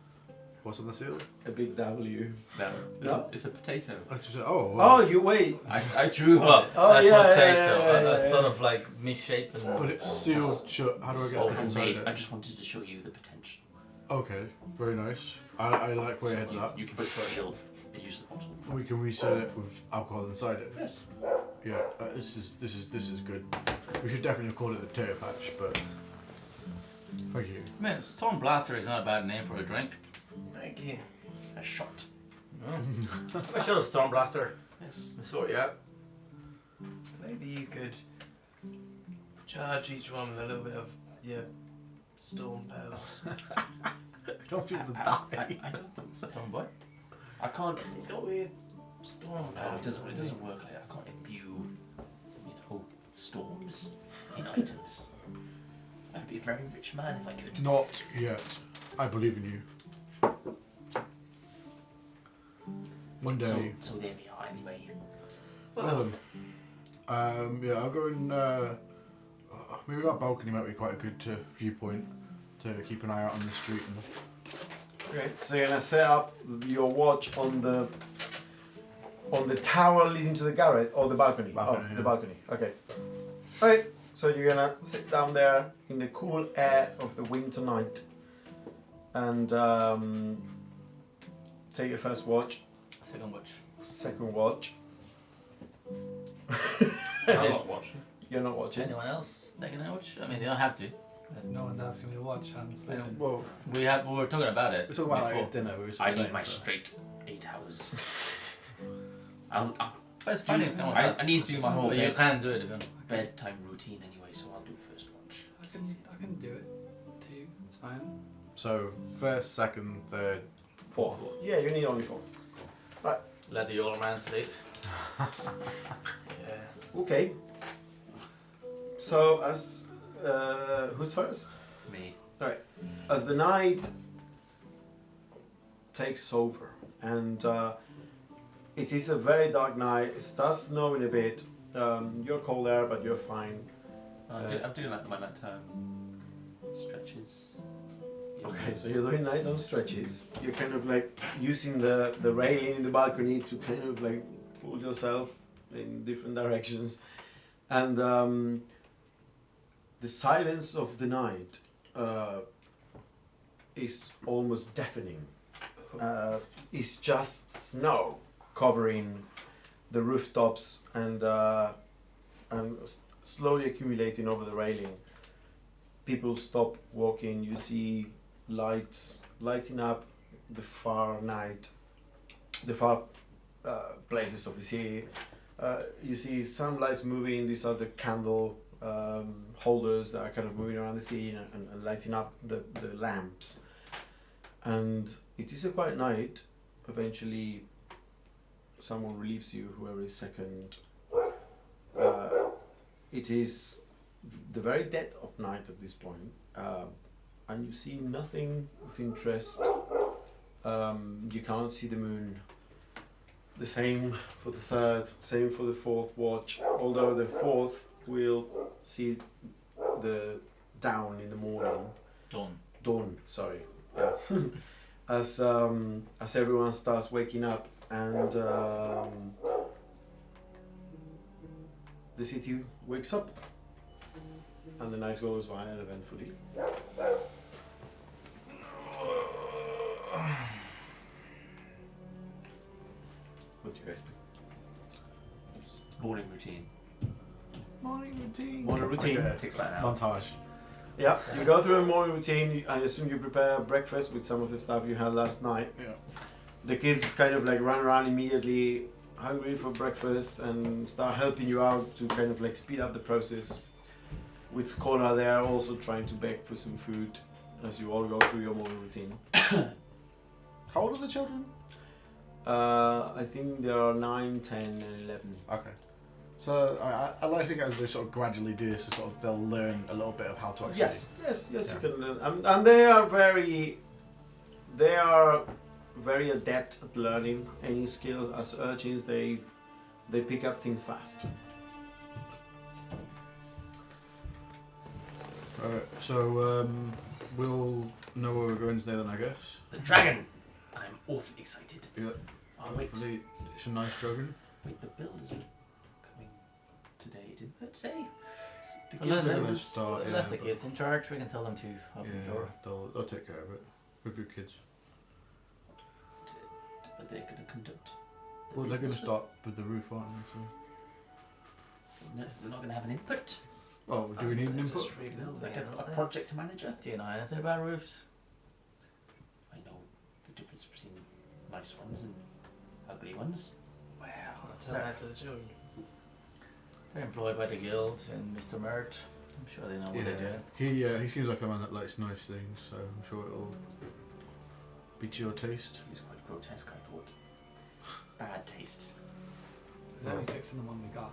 What's on the seal? a big W. No. No? It's a potato. Oh, Oh, you wait. I drew one. Well, Oh, a yeah, potato. yeah, That's yeah. sort of like misshapen. but it's sealed shut. How do I get All stuff inside handmade. I it? just wanted to show you the potential. Okay, very nice. I like where your head's at. You can put the seal and use the bottle. We can reset it with alcohol inside it. Yes. Yeah, this is good. We should definitely call it the potato patch, but thank you. Man, Stormblaster is not a bad name for a drink. Thank you. A shot. Have a shot of Stormblaster. Yes. We'll sort you out. Maybe you could charge each one with a little bit of your storm pearls. Don't feel the I don't think so. Stormboy? I can't. He's got weird storm No, pearls. it doesn't work like that. I can't imbue, storms in items. I'd be a very rich man if I could. Not yet. I believe in you. One day. So there we are. Anyway, Well, yeah, I'll go and maybe that balcony might be quite a good viewpoint to keep an eye out on the street. And Okay, so you're gonna set up your watch on the tower leading to the garret or the balcony? Balcony, the yeah. balcony. Okay. Okay, so you're gonna sit down there in the cool air of the winter night and take your first watch, Second watch. second watch. I'm not watching. You're not watching. Anyone else taking a watch? I mean, they don't have to. No one's asking me to watch. I'm sleeping. well, We were talking about it. we're talking about before. like dinner. We were I saying, need my so. straight 8 hours. I'll But it's fine if no one does. I need to do my whole But you can do it if you want. bedtime routine anyway, so I'll do first watch. I can do it too. It's fine. So first, second, third. Fourth. Yeah, you need only four. Let the old man sleep. Yeah. Okay. So as who's first? Me. As the night takes over, and it is a very dark night. It starts snowing a bit. You're cold there, but you're fine. I'm doing like my nighttime stretches. Okay, so you're doing nighttime stretches. You're kind of like using the railing in the balcony to kind of like pull yourself in different directions, and the silence of the night is almost deafening. It's just snow covering the rooftops and slowly accumulating over the railing. People stop walking. You see lights lighting up the far night, the far places of the city. You see some lights moving. These are the candle holders that are kind of moving around the city and lighting up the lamps. And it is a quiet night. Eventually, someone relieves you, whoever is second. It is the very dead of night at this point, and you see nothing of interest You can't see the moon. The same for the third, same for the fourth watch. Although the fourth will see the dawn in the morning. Dawn, sorry. Yeah. as everyone starts waking up and the city wakes up and the night goes by uneventfully. What do you guys do? Morning routine. Morning routine. Morning routine. Okay. Takes about an hour. Montage. Yeah, you go through a morning routine. I assume you prepare breakfast with some of the stuff you had last night. Yeah. The kids kind of like run around immediately, hungry for breakfast, and start helping you out to kind of like speed up the process. With Skola there also trying to beg for some food as you all go through your morning routine. How old are the children? I think there are 9, 10, and 11. Okay. So I like to think as they sort of gradually do this, sort of they'll learn a little bit of how to actually. Yes, Yeah. you can learn. And they are very adept at learning any skill. As urchins, they pick up things fast. Alright, so we'll know where we're going today then, I guess. The dragon! I'm awfully excited. Yeah. Oh, wait. Hopefully it's a nice dragon. Wait, the builders are coming today, didn't it say? The Well, let They're them gonna start, left the but- kids in charge. We can tell them to open the door. they'll take care of it. We're good kids. But they're going to conduct. the Well, they're going to business start with the roof, aren't they? So. No, they're not going to have an input. Oh, do we need an input? Just rebuilding Like it, a aren't they? project manager. Do you know anything about roofs? I know the difference between nice ones and ugly ones. Well, I'll tell that to the children. they're employed by the guild and Mr. Mert. I'm sure they know what they're doing. He seems like a man that likes nice things, so I'm sure it'll be to your taste. He was quite grotesque, I thought. Bad taste. It's only fixing the one we got.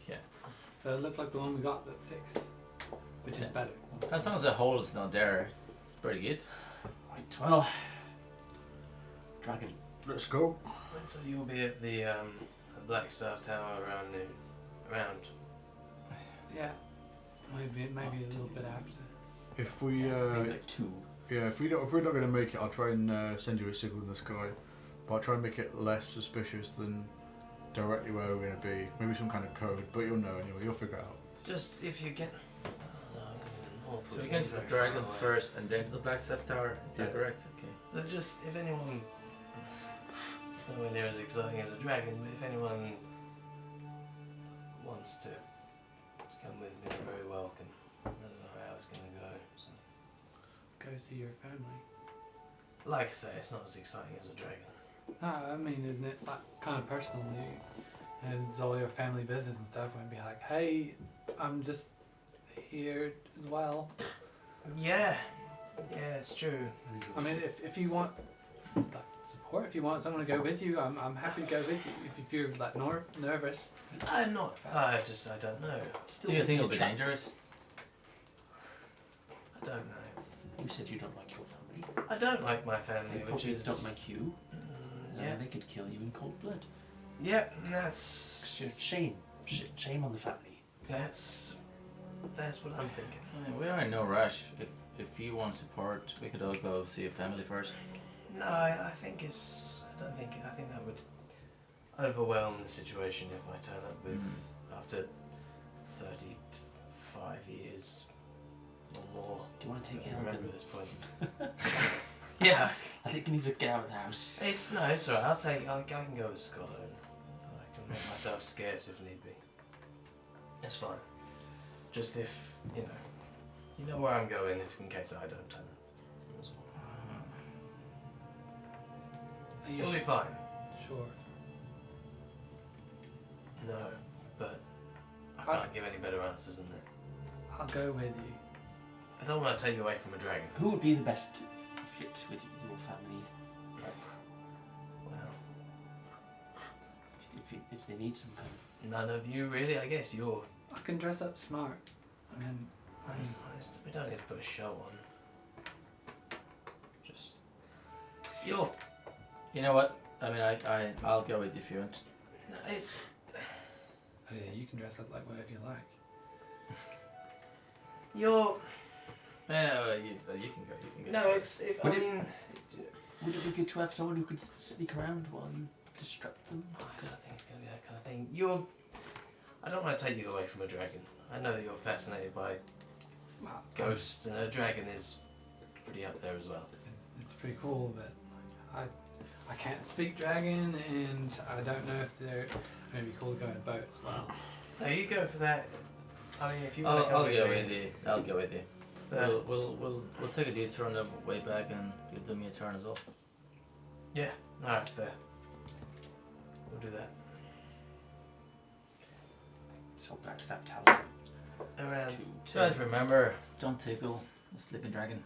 Yeah. So it looked like the one we got that fixed, which is Yeah. better. As long as the hole's not there, it's pretty good. Right, well. Dragon. Let's go. So you'll be at the Blackstaff Tower around noon. Around. Yeah. Maybe a little bit after. If we Maybe like 2. if we're not going to make it, I'll try and send you a signal in the sky, but I'll try and make it less suspicious than directly where we're going to be. Maybe some kind of code, but you'll know anyway. You'll figure it out. Just if you get. So we're going to the dragon first and then to the Blackstaff Tower. Is that Yeah. correct? Okay. Look, just if anyone. It's nowhere near as exciting as a dragon, but if anyone wants to come with me, they're very welcome. I don't know how it's going to go. So. Go see your family. Like I say, it's not as exciting as a dragon. No, I mean, isn't it like kind of personal? And it's all your family business and stuff. And be like, hey, I'm just here as well. Yeah, it's true. I mean, if you want like support, if you want someone to go with you, I'm happy to go with you. If you're like nervous, I'm not. I don't know. Do you think it'll be dangerous? I don't know. You said you don't like your family. I don't like my family, They which probably is. don't like you. Yeah. They could kill you in cold blood. Yeah, that's. Shame. Shame on the family. That's what I'm thinking. I mean, we are in no rush. If you want support, we could all go see your family first. No, I think it's. I think that would overwhelm the situation if I turn up with after 35 years or more. Do you want to take I help? remember this point. Yeah, I think you need to get out of the house. it's alright. I can go with Scott and I can make myself scarce if need be. It's fine. Just if you know where I'm going. If in case I don't turn up. That's all. are you You'll be fine. sure? No, but I I- can't give any better answers than that. I'll go with you. I don't want to take you away from a dragon. Who would be the best fit with your family? Well, If they need some kind of. none of you really. I guess you're. I can dress up smart. I mean, We don't need to put a show on. Just You're. You know what? I mean, I'll go with you if you want. No, it's. Oh yeah, you can dress up like whatever you like. You're. Yeah, well, you can go. You can go. No, it's. If, I Would it- mean. Would it be good to have someone who could sneak around while you distract them? I don't think it's going to be that kind of thing. You're. I don't want to take you away from a dragon. I know that you're fascinated by Wow. ghosts, and a dragon is pretty up there as well. It's pretty cool, but I can't speak dragon, and I don't know if they're going to be cool to go in a boat as well. No, you go for that. I mean, if you want to I'll come go with with you. I'll go with you. We'll take a detour on the way back, and you'll do me a turn as well. Yeah. All right. Fair. We'll do that. So backstab talent. Around. Guys, remember, don't tickle the sleeping dragon.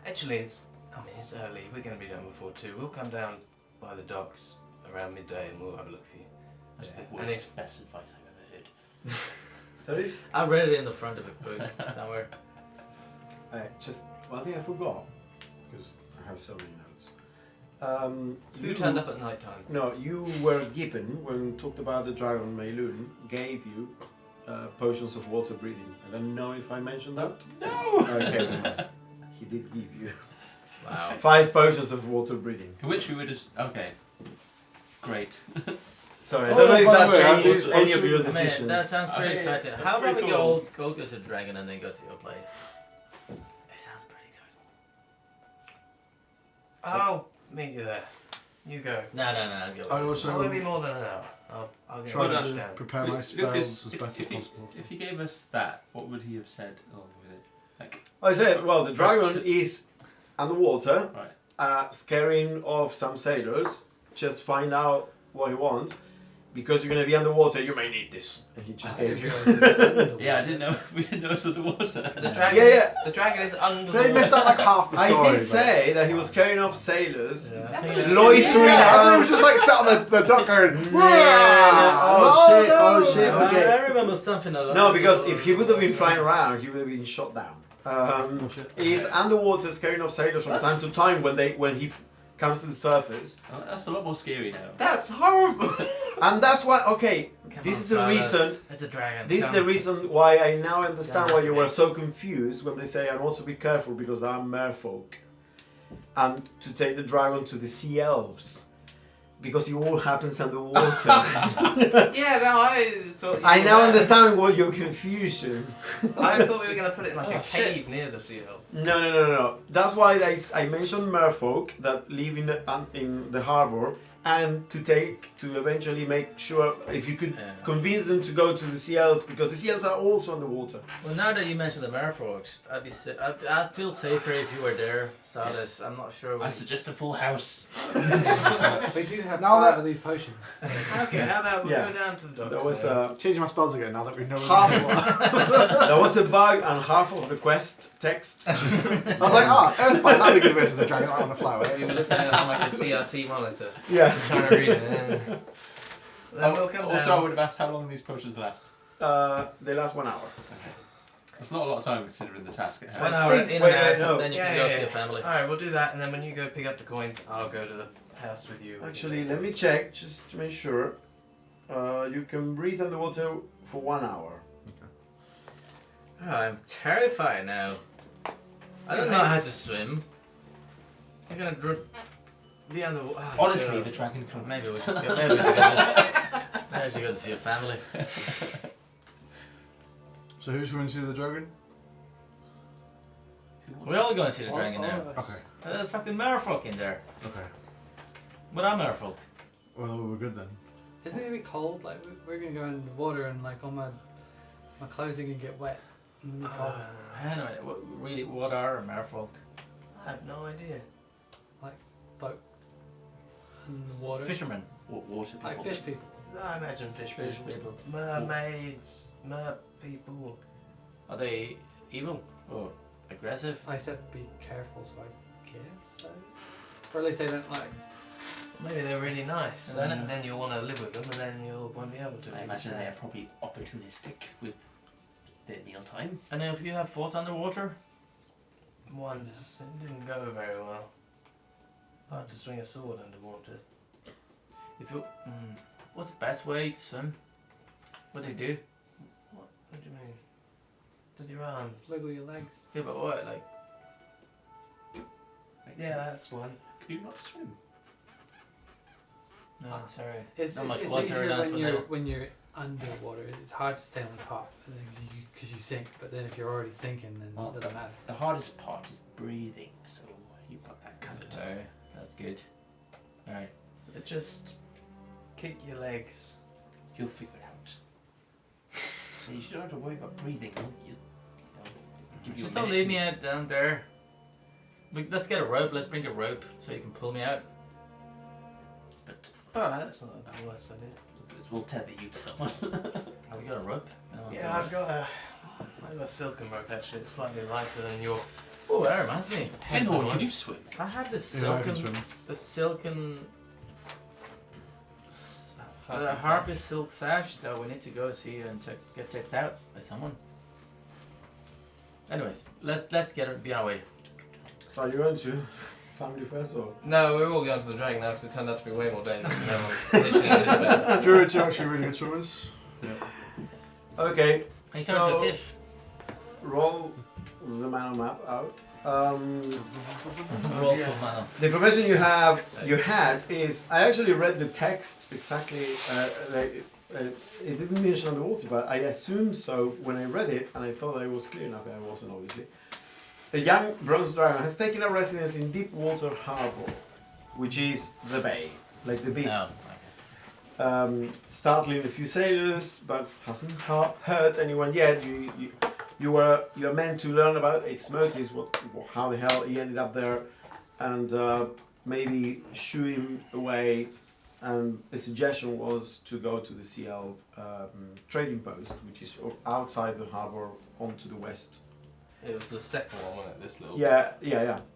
Actually, it's. I mean, it's early. We're going to be done before 2. We'll come down by the docks around midday, and we'll have a look for you. That's the And worst, if- best advice I've ever heard. There is I read it in the front of a book somewhere. just one thing I forgot because I have so many notes. Who turned up at night time? No, you were given when we talked about the dragon Meilun gave you potions of water breathing. I don't know if I mentioned that. No! Okay, he did give you Wow. 5 potions of water breathing. Which we would have. Okay. Great. Sorry, I Oh, don't know if by the that way, I changes did- any of your I mean, decisions. that sounds pretty Okay, exciting. that's How about we pretty go cool. go to Dragon and then go to your place? It sounds pretty exciting. I'll meet you there. You go. No, I'll go. I with also- It won't be more than an hour. I'll get Try Well, lunch to down. prepare my Lucas, spells as if- best as if he- possible. If he gave us that, what would he have said along with it? Like, I said, well, the dragon First- is underwater, right. scaring off some sailors. Just find out what he wants. Because you're going to be underwater, you may need this. And he just gave you. Yeah, I didn't know. We didn't know it was underwater. The dragon. Yeah, yeah. The dragon is under the They water. missed out like half the story. I did but- say that he was carrying off sailors. Yeah. I think That's it's Loitering Yeah, and then it around. was just like sat on the dock going. Oh shit, I okay. remember something along. No, because if he would have been flying around, he would have been shot down. He's underwater scaring off sailors from time to time when he comes to the surface. Oh, that's a lot more scary now. That's horrible. And that's why, okay, Come this on, is the Silas. reason. It's a dragon. This is Come. the reason why I now understand why you were Silas. so confused when they say, and also be careful because they are merfolk. And to take the dragon to the sea elves. Because it all happens underwater. Yeah, no, I thought. You I were now there. understand what your confusion. I thought we were going to put it in like Oh, a cave near the sea elves. No. That's why I mentioned merfolk that live in the harbor, and to eventually make sure if you could Yeah. convince them to go to the sea elves because the sea elves are also underwater. Well, now that you mentioned the merfolks, I'd feel safer if you were there, Silas. Yes. I'm not sure. I suggest a full house. We do have Now 5 that- of these potions. So Okay, how about we Yeah. go down to the docks? There was then? Changing my spells again now that we know. half. There was a bug and half of the quest text. I was like, Earthbind, that'd be good versus a dragon on a flower. You were looking at it on like a CRT monitor, Yeah. trying to read it. Then we'll come Also, I down. would have asked how long these potions last. They last 1 hour. That's not a lot of time considering the task at hand. 1 hour think- in wait, and out, no. then you can Yeah, go yeah, see your yeah. family. Alright, we'll do that, and then when you go pick up the coins, I'll go to the house with you. Actually, let me check just to make sure. You can breathe underwater for 1 hour. Oh, I'm terrified now. I don't know how to swim. You're gonna be on the. Oh, Honestly, God. the dragon can. Maybe we should go. Maybe we should go to see your family. So who's going to see the dragon? We're all going to see the all- dragon all now. of us. Okay. There's fucking merfolk in there. Okay. What are merfolk? Well, we're good then. Isn't it gonna be cold? Like we're gonna go in the water and like all my clothes are gonna get wet and it'll be cold. Anyway, really, what are merfolk? I have no idea. In the water. Fishermen. Water people. Like fish people. I imagine fish Fish people. people. Mermaids, mer people. Are they evil or aggressive? I said be careful, so I guess so. Or at least they don't like. Maybe they're really nice, I and know. then you'll want to live with them, and then you won't be able to. I imagine they're probably opportunistic with their mealtime. And if you have fought underwater, Once, it didn't go very well. Hard to swing a sword underwater. If you, what's the best way to swim? What do you do? What do you mean? With your arms? Wiggle your legs. Yeah, but what? Like, Yeah, that's one. Can you not swim? no, sorry. It's, Not it's, much it's water easier in us when with you're that. when you're underwater. It's hard to stay on top because you sink. But then if you're already sinking, then Well, it doesn't matter. The hardest part is breathing, so you've got that covered. Alright, that's good. Alright. Just kick your legs. You'll figure it out. So you don't have to worry about breathing. You know, give you Just a don't minute leave me to- out down there. Let's get a rope. Let's bring a rope so you can pull me out. But Alright, that's not a worse idea. we'll tether you to someone. Have you got a rope? No, Yeah, I've got a silken rope actually. It's slightly lighter than your. Oh, that reminds me. Endor, can you swim? I had this Yeah, I can silken, swim. the silken, the harpy silk sash that we need to go see and get checked out by someone. Anyways, let's get it be our way. So you're going to family first or? No, we're all going to the dragon now because it turned out to be way more dangerous than everyone initially anticipated. Druids are actually really good swimmers. Okay, In terms So- of fish, roll the mana map out. roll for mana. The information you had is I actually read the text exactly. It didn't mention underwater, but I assumed so when I read it, and I thought that it was clear enough. It wasn't obviously. A young bronze dragon has taken up residence in Deepwater Harbor, which is the bay, like the big. No. Startling a few sailors, but hasn't hurt anyone yet. You're meant to learn about its motives, how the hell he ended up there, and maybe shoo him away. And the suggestion was to go to the CL trading post, which is outside the harbour onto the west. It was the second one, wasn't it? This little. Yeah,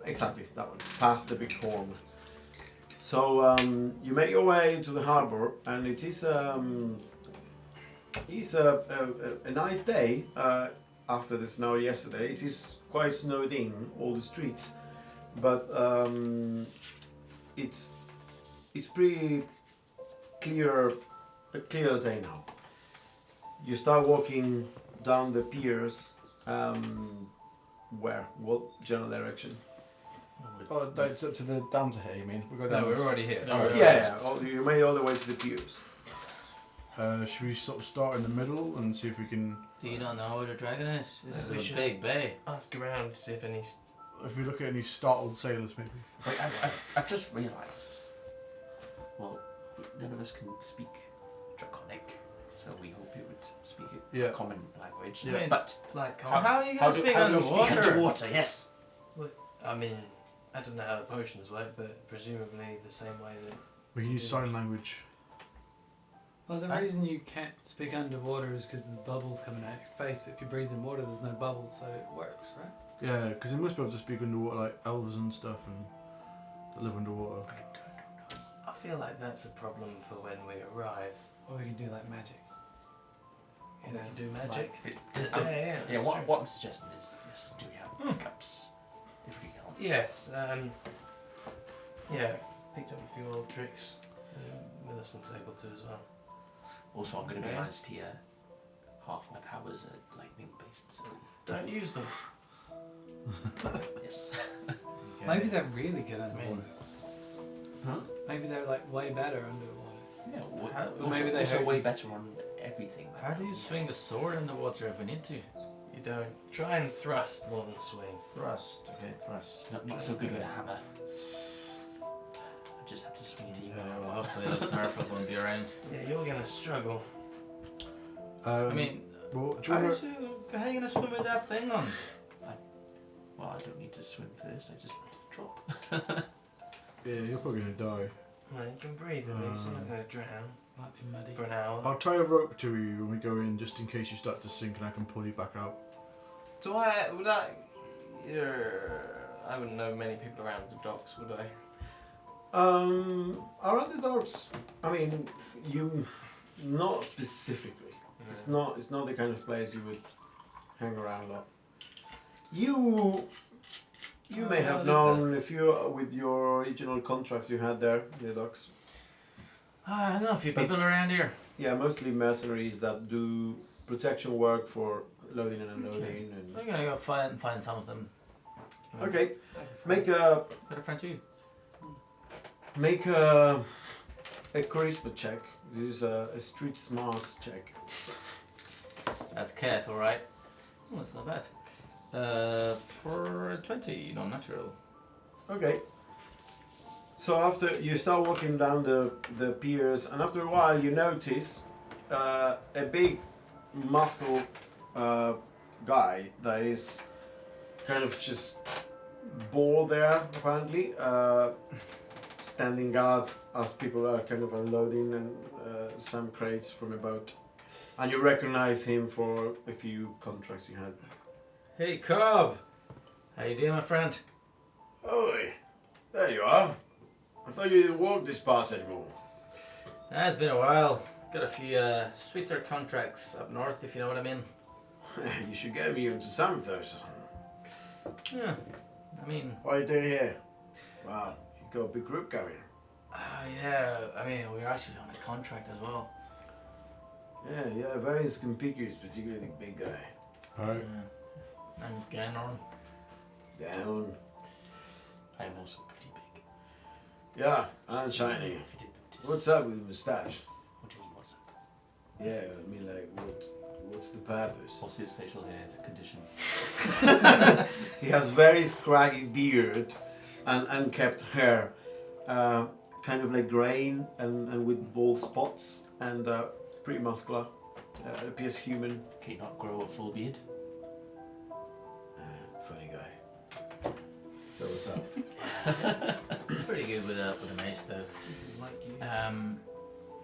exactly that one, past the big horn. So you make your way to the harbour, and it is a nice day after the snow yesterday. It is quite snowed in all the streets, but it's pretty clear, a clear day now. You start walking down the piers. Where? What general direction? Oh, to the down to here, you mean? We go No, down. we're already here. No, Yeah, you made all the way to the piers. Should we sort of start in the middle and see if we can? Do you not know where the dragon is? This We is a should- big bay. Ask around to see if any. If we look at any startled sailors, maybe. Wait, I've just realised. Well, none of us can speak Draconic, so we hope you would speak a Yeah. common language. Yeah. But Like, How are you how gonna do speak how do we underwater? speak underwater? Yes. I mean, I don't know how the potions work, but presumably the same way that. We can use sign language. Well, the Huh? reason you can't speak underwater is because there's bubbles coming out your face. But if you breathe in water, there's no bubbles, so it works, right? Yeah, because they must be able to speak underwater, like elves and stuff, and that live underwater. I don't know. I feel like that's a problem for when we arrive. Or we can do like magic. You know, do magic. Yeah, that's what, true. what I'm suggesting is, yes, do we have pickups? If we can't. Yes. Yeah. Picked up a few old tricks. Millicent's able to as well. Also, I'm going to be Okay. honest here. Half my powers are lightning based, so Don't use them. yes. Maybe they're really good underwater. Huh? Maybe they're like way better underwater. Yeah, How- also, maybe they also hurt way you. better on everything. How do you swing the sword in the water if we need to? You don't. Try and thrust more than swing. Thrust. Okay, thrust. It's not so good with a hammer. I just have to swing it even. Yeah, well, hopefully this Smurf won't be around. Yeah, you're gonna struggle. I mean, well, do you how are want to? you gonna swim with that thing on? Well, I don't need to swim first. I just drop. Yeah, you're probably gonna die. Well, you can breathe at least. You're not gonna drown Might be muddy. for an hour. I'll tie a rope to you when we go in, just in case you start to sink, and I can pull you back out. Do I? Would I? I wouldn't know many people around the docks, would I? Around the docks, I mean, you not specifically. It's not the kind of place you would hang around at. You You may have live known a few with your original contracts you had there, the docks. I know a few But- people around here. Yeah, mostly mercenaries that do protection work for loading and unloading. I'm gonna go find some of them. And okay, make a Got a friend too. make a charisma check. This is a street smarts check. That's Keth, alright. Oh, that's not bad. For 20, non-natural. Okay. So after you start walking down the piers, and after a while you notice a big muscle guy that is kind of just bald there apparently, standing guard as people are kind of unloading and some crates from a boat, and you recognize him for a few contracts you had. Hey, Cobb! How you doing, my friend? Oi, there you are. I thought you didn't walk this path anymore. It's been a while. Got a few sweeter contracts up north, if you know what I mean. You should get me into some of those. Yeah, I mean... What are you doing here? Wow, you got a big group going. yeah, I mean, we're actually on a contract as well. Yeah, very conspicuous, particularly the big guy. Alright. And it's Ganon. Down. I'm also pretty big. Yeah, and shiny. If you didn't notice. What's up with the moustache? What do you mean, what's up? Yeah, I mean, like, what's the purpose? What's his facial hair condition? He has very scraggy beard and unkempt hair, kind of like graying and with bald spots, and pretty muscular. Appears human. Can you not grow a full beard? Funny guy. So what's up? Pretty good with a mace, though. Like you.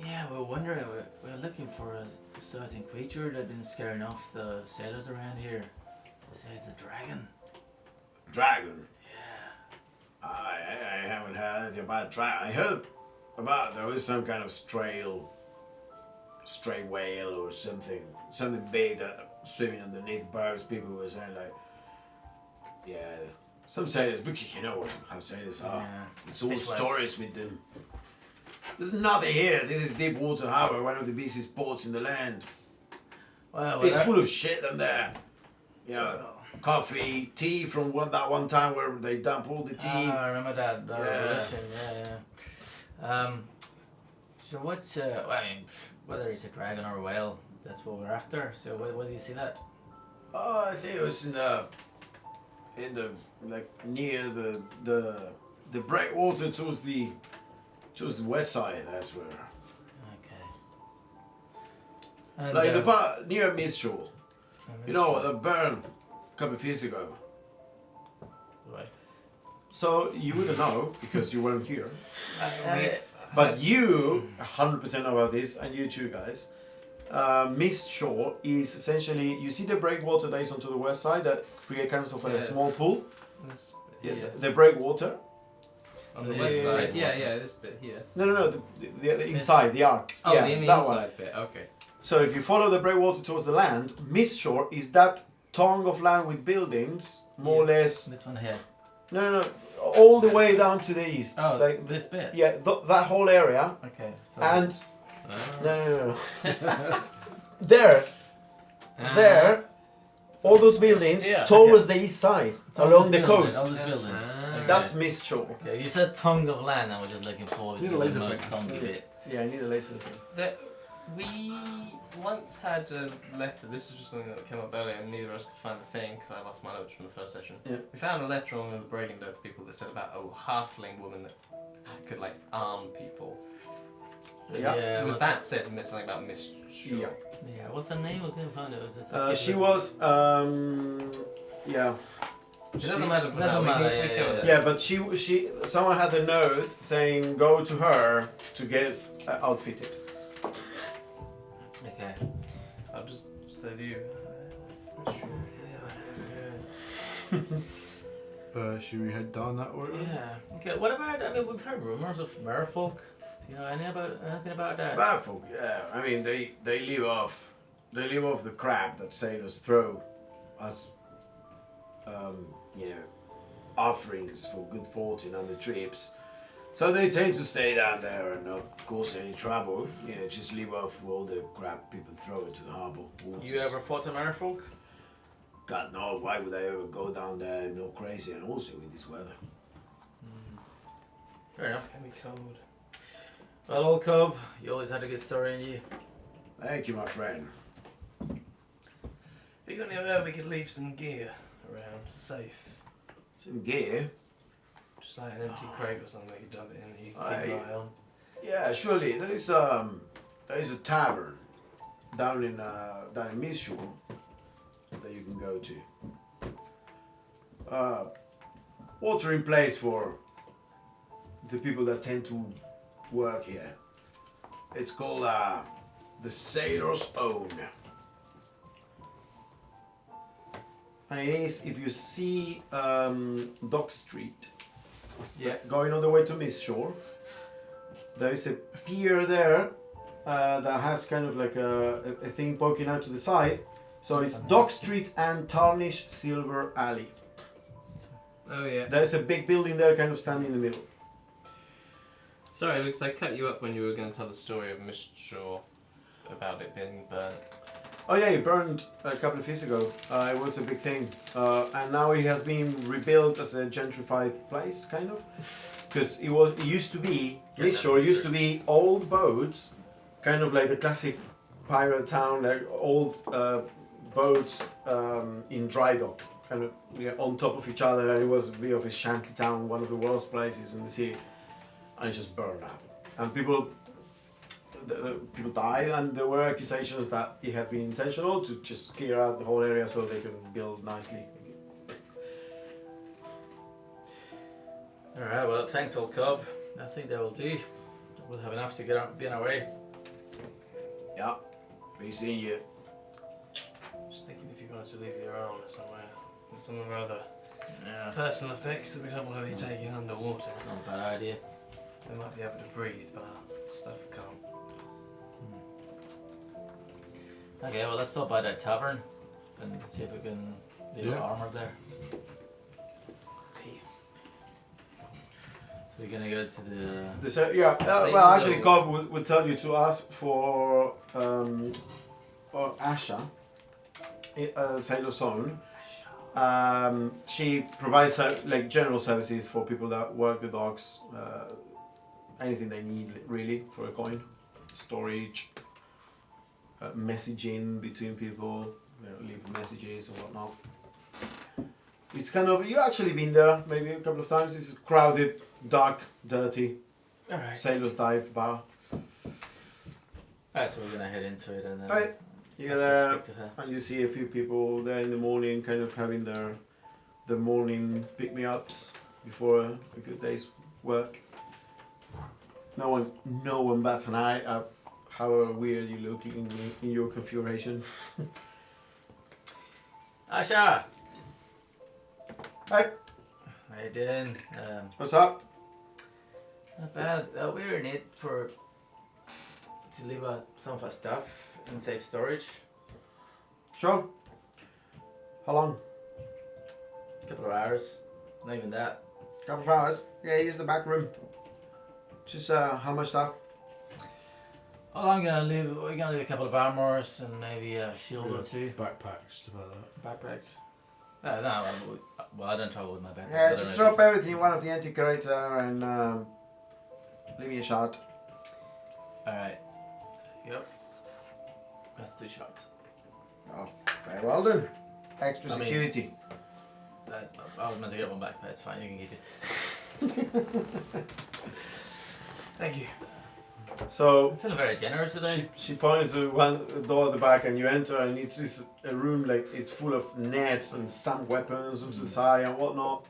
Yeah, we're wondering, we're looking for a certain creature that's been scaring off the sailors around here. They say it's the dragon. Dragon. Yeah. I haven't heard anything about dragon. I heard about there was some kind of stray whale or something big that swimming underneath boats. People were saying like, yeah, some sailors, but you know how sailors are. Yeah. It's all Fish webs. stories with them. There's nothing here. This is Deepwater Harbor, one of the busiest ports in the land. Well, It's full of shit in there. You know, coffee, tea from that one time where they dump all the tea. I remember that Yeah. revolution. Yeah. So what's well, I mean, whether it's a dragon or a whale, that's what we're after. So where do you see that? Oh, I think it was in the like near the breakwater towards the west side. That's where, Okay. And, like the part near Mistral. and You this know one- the burn a couple of years ago. Right. So you wouldn't know because you weren't here. Uh, But you 100% know about this, and you too, guys. Mist Shore is essentially, you see the breakwater that is onto the west side that create kind of a Yes. small pool. This Yeah, bit here. the breakwater. On the Yeah, west yeah, side. yeah. Yeah, this bit here. No, the inside, the arc. Oh, yeah, the that inside one. bit. Okay. So if you follow the breakwater towards the land, Mist Shore is that tongue of land with buildings, more or less. This one here. No, all the way down to the east. Oh, like this bit. yeah, that whole area. Okay. So And this- no. There. There, all those buildings Yeah, towards the east side, It's all along this the building, coast. All these buildings. Ah. Okay. That's Mist Shore. Okay, you said tongue of land. I was just looking for Need a the laser most point. tonguey bit. Yeah, I need a laser thing. We once had a letter. This is just something that came up earlier, and neither of us could find the thing because I lost my notes from the first session. Yeah. We found a letter on one of the Bregendoth people that said about a halfling woman that could like arm people. Yeah. Was what's that said and there's something about Miss Shaw? Yeah. Yeah, what's her name? I couldn't find it. It was just She was, yeah. It doesn't matter for Doesn't now. matter, We yeah, can cover yeah. that. Yeah, but she, someone had a note saying go to her to get outfitted. Okay. I'll just say to you. Should we head down that way? Yeah. Okay. What about? I mean, we've heard rumors of merfolk. Do you know anything about that? Baffled, yeah. I mean, they live off the crab that sailors throw as, you know, offerings for good fortune on the trips. So they tend to stay down there and not cause any trouble. You know, just leave off all the crap people throw into the harbour. You ever fought a merfolk? God no, why would I ever go down there and go crazy, and also with this weather? Fair enough. It's gonna be cold. Well, old Cobb, you always had a good story in you. Thank you, my friend. Have you got anywhere we could leave some gear around, safe? Some gear? Just like an empty crate or something you dump it in that you can keep an eye on. Yeah, surely. There is a tavern down in Mistshore that you can go to. Watering place for the people that tend to work here. It's called the Sailor's Own. And it is, if you see Dock Street, Yeah. going all the way to Mistshore, there is a pier there that has kind of like a thing poking out to the side. So it's Dock Street and Tarnished Silver Alley. Oh yeah. There's a big building there kind of standing in the middle. Sorry, Luke, I cut you up when you were going to tell the story of Mistshore about it being burnt. Oh yeah, it burned a couple of years ago. It was a big thing. And now it has been rebuilt as a gentrified place, kind of. Because it used to be, Yeah, Mistshore that used to is- be old boats, kind of like the classic pirate town, like old boats in dry dock, kind of on top of each other. And it was a bit of a shanty town, one of the worst places in the sea. And it just burned up. And people died, and there were accusations that it had been intentional to just clear out the whole area so they can build nicely. Alright, well, thanks, old Cobb. I think that will do. We'll have enough to be on our way. Yeah, be seeing you. Just thinking if you wanted to leave your armour somewhere, and some of our other Yeah. personal effects that we don't want to be taking underwater. It's not a bad idea. We might be able to breathe, but stuff can't. Okay, well, let's stop by that tavern and see if we can leave Yeah. our armor there. Okay. So we're gonna go to the. Well, actually, Cobb would tell you to ask for Asha, Sailor's Own. She provides like general services for people that work the docks. Anything they need really for a coin, storage, messaging between people, leave messages and whatnot. It's kind of, you've actually been there maybe a couple of times. It's crowded, dark, dirty, Alright. sailor's dive bar. Alright, so we're gonna head into it and then. Right, you get let's there speak to her. and you see a few people there in the morning, kind of having their morning pick-me-ups before a good day's work. No one bats an eye at how weird you look in your configuration. Asha! Hi, How you doing? what's up? Not bad. We're in it to leave some of our stuff in safe storage. Sure. How long? A couple of hours. Not even that. Couple of hours. Yeah, use the back room. Just how much stuff? Well, we're gonna leave a couple of armors and maybe a shield or two. Backpacks, stuff like that. Backpacks. No, well, I don't travel with my backpack. Yeah, I just don't drop really- everything in one of the empty crates there and leave me a shot. Alright. Yep. That's 2 shots. Oh, very well done. Extra I mean- security. I was meant to get one backpack. It's fine. You can keep it. Thank you. So I'm feeling very generous today. she points to one door at the back, and you enter, and it's just a room like it's full of nets and some weapons onto the side and whatnot,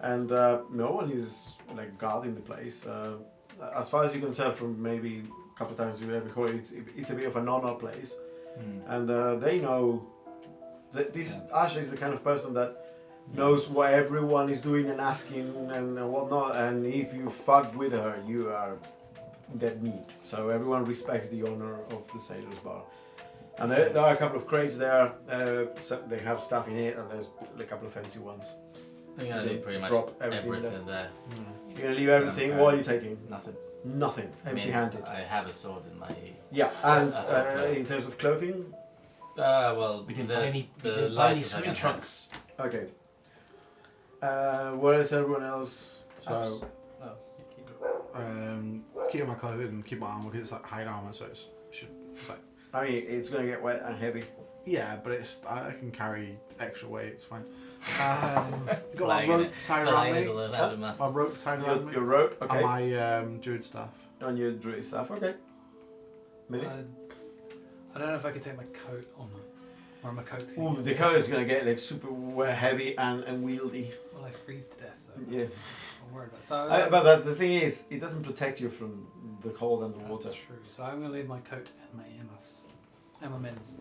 and no one is like guarding the place. As far as you can tell from maybe a couple of times you were there before, it's a bit of a no-no place, and they know that Asha is the kind of person that knows what everyone is doing and asking and whatnot, and if you fuck with her, you are dead meat. So everyone respects the owner of the Sailor's Bar. And there are a couple of crates there, so they have stuff in it, and there's a couple of empty ones. I'm gonna You leave pretty much drop everything everything there. You're gonna leave everything. Okay. What are you taking? Nothing. Nothing. I mean, Empty-handed. I have a sword in my. Yeah, and That's okay. in terms of clothing, Well, We didn't the, buy any, we the didn't buy any lightest I swimming can have. trunks. okay. Where is everyone else? So, Oh, you keep keep my clothing and keep my armor because it's like hide armor, so it's like I mean, it's gonna get wet and heavy. yeah, but I can carry extra weight. It's fine. Got my Flagging rope it. tied Flying around is a me. little out of master. My rope tied around Your, me. your rope, okay. And my druid staff. On your druid staff, okay. Millie? I don't know if I could take my coat on. Or my coat's gonna Ooh, get the wet. coat is gonna get like super heavy and wieldy. Will I freeze to death though? Yeah. I'm worried about it. So, But the thing is, it doesn't protect you from the cold and the that's water. true. So I'm gonna leave my coat and my earmuffs. And my mittens.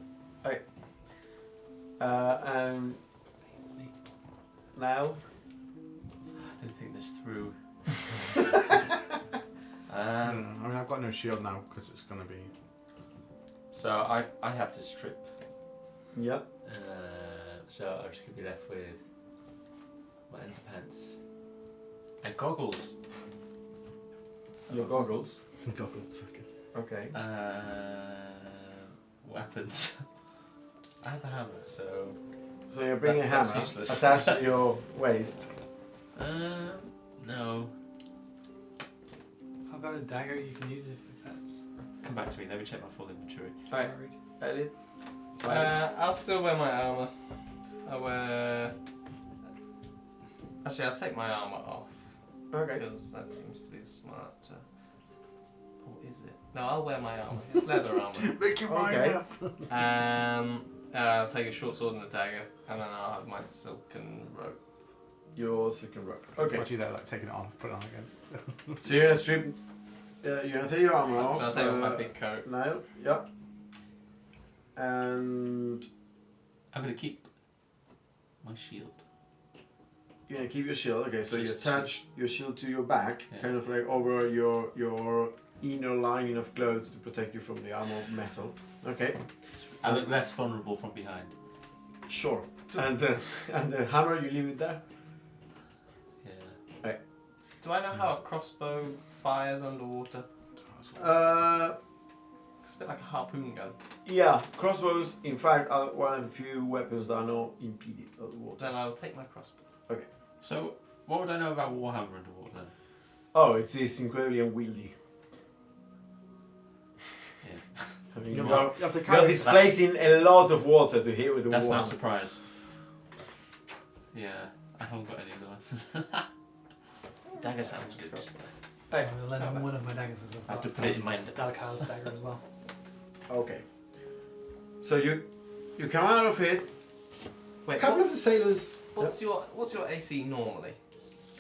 And now, I didn't think this through. I mean, I've got no shield now because it's gonna be. So I have to strip. yep. So I'm just gonna be left with my underpants and goggles. Your goggles. Goggles. Okay. Okay. Weapons. I have a hammer, so. So you're bringing That's a hammer useless. attached to your waist. No. I've got a dagger you can use if that's Come back to me. Let me check my full inventory. Right. worried. Elliot. I'll still wear my armor. I'll wear. Actually, I'll take my armor off Okay. because that seems to be smart. Or is it? No, I'll wear my armor. It's leather armor. Make your mind Okay. up. I'll take a short sword and a dagger, and then I'll have my silken rope. Your second rope. Okay. Okay. You there, like taking it off, put it on again. So you're gonna strip. You're gonna take your armor off. So I'll take off my big coat. Niall. Yep. And I'm gonna keep my shield. you're gonna keep your shield. Okay. So you Just attach your shield to your back, Yeah. kind of like over your inner lining of clothes to protect you from the armor of metal. Okay. I look less vulnerable from behind. Sure. And the hammer, you leave it there. Yeah. Do I know how a crossbow fires underwater? It's a bit like a harpoon gun. Yeah. Crossbows, in fact, are one of the few weapons that are not impeded of the water. Then I'll take my crossbow. So what would I know about Warhammer underwater? Oh, it's incredibly unwieldy. Yeah. I mean, You you're, have to you're carry displacing a lot of water to hit with the That's water. not a surprise. Yeah. I haven't got any other weapon. Dagger sounds good. Hey. I will lend him one of my daggers as I have to put it in my Dalek's dagger as well. Okay. So you come out of it. A Wait, couple of the sailors. what's your AC normally?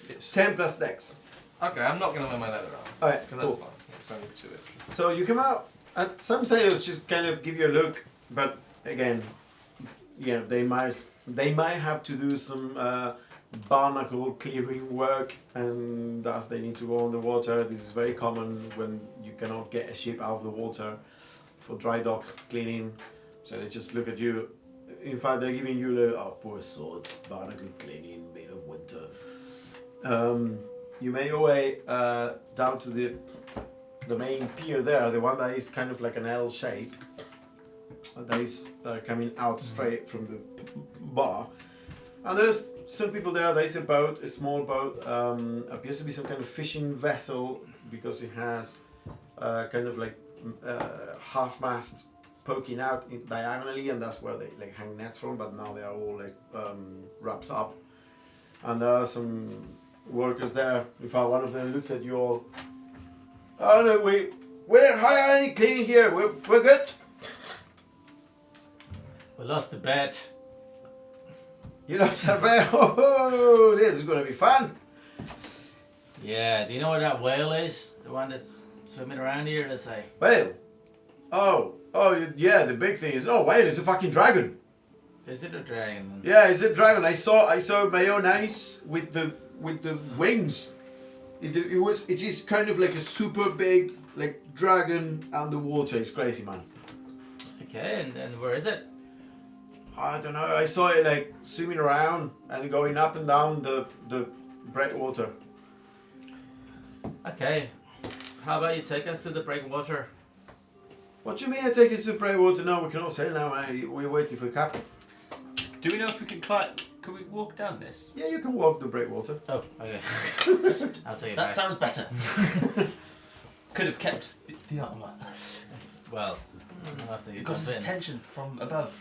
It's 10 plus dex. Okay, I'm not gonna wear my leather armor Alright, because that's cool. fine. It's only 2 extra. So you come out, and some sailors just kind of give you a look, but again, you know, they might have to do some barnacle clearing work, and thus they need to go on the water. This is very common when you cannot get a ship out of the water for dry dock cleaning. So they just look at you. In fact, they're giving you the poor swords, barnacle cleaning made of winter. You make your way down to the main pier there, the one that is kind of like an L shape, that is coming out straight from the bar. And there's some people there. There is a boat, a small boat, appears to be some kind of fishing vessel because it has kind of like half mast poking out diagonally, and that's where they like hang nets from. But now they are all like wrapped up, and there are some workers there. In fact, one of them looks at you all. Oh no, we're hiring any cleaning here. We're good. We lost the bet. You know, oh, this is gonna be fun. Yeah, do you know where that whale is? The one that's swimming around here? That's like. Whale. Yeah, the big thing is whale. It's a fucking dragon. Is it a dragon? Then? Yeah, it's a dragon. I saw with my own eyes with the wings. It is kind of like a super big like dragon underwater. It's crazy, man. Okay, and where is it? I don't know. I saw it like swimming around and going up and down the breakwater. Okay. How about you take us to the breakwater? What do you mean I take you to the breakwater? No, we cannot sail now, man. We're waiting for captain. Do we know if we can climb? Can we walk down this? Yeah, you can walk the breakwater. Oh, okay. I'll take it That back. sounds better. Could have kept the armour. Well, I'll have to Got jump us in. attention from above.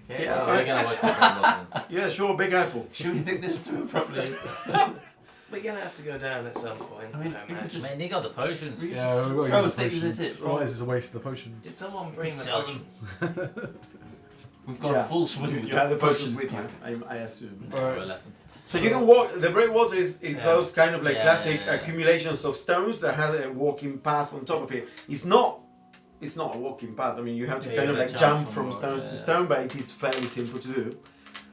Okay, Yeah, well, we're gonna watch the breakwater. Yeah, sure. Be careful. Should we think this through properly? We're gonna have to go down at some point. I mean, I we could imagine. just Man, they got the potions. we could Yeah, just we've got to throw use the things potions. at it. Otherwise, it's a waste of the potions. Did someone bring the Sell them. potions? We've got Yeah. a full swing with You have the potions potions with you, pack. I assume. No, Alright. we'll let them. So you can walk. The breakwater is Yeah. those kind of like Yeah, classic yeah, yeah. accumulations of stones that has a walking path on top of it. It's not a walking path. I mean, you have to Yeah, kind you of gotta like jump jump from from one, stone yeah. to stone, but it is fairly simple to do.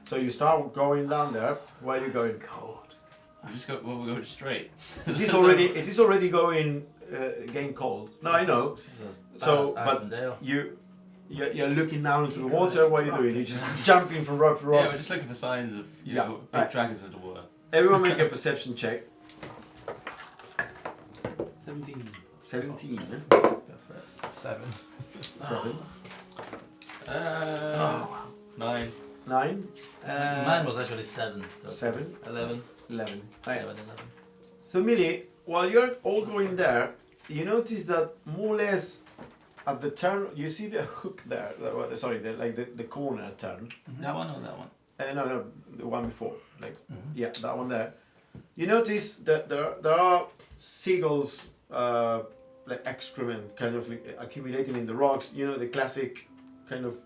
So you start going down there. Where are you going? Cold. We just go. Well, we're going straight. It is already going getting cold. No, I know. This is So, As- but Asmodale. you're looking down into the water. What are you doing? You're just jumping from rock to Yeah, rock. we're just looking for signs of Yeah, big right. dragons underwater. Everyone make a perception check. 17. 17. Go for it. 7. 7. 9. 9. Mine was actually 7. So 7. 11. 11. 7, 11. So Millie, while you're all going there, you notice that more or less at the turn, you see the hook there. The corner turn. That one or that one? No, the one before. Like Mm-hmm. yeah, that one there. You notice that there are seagulls, like excrement, kind of like accumulating in the rocks. You know, the classic kind of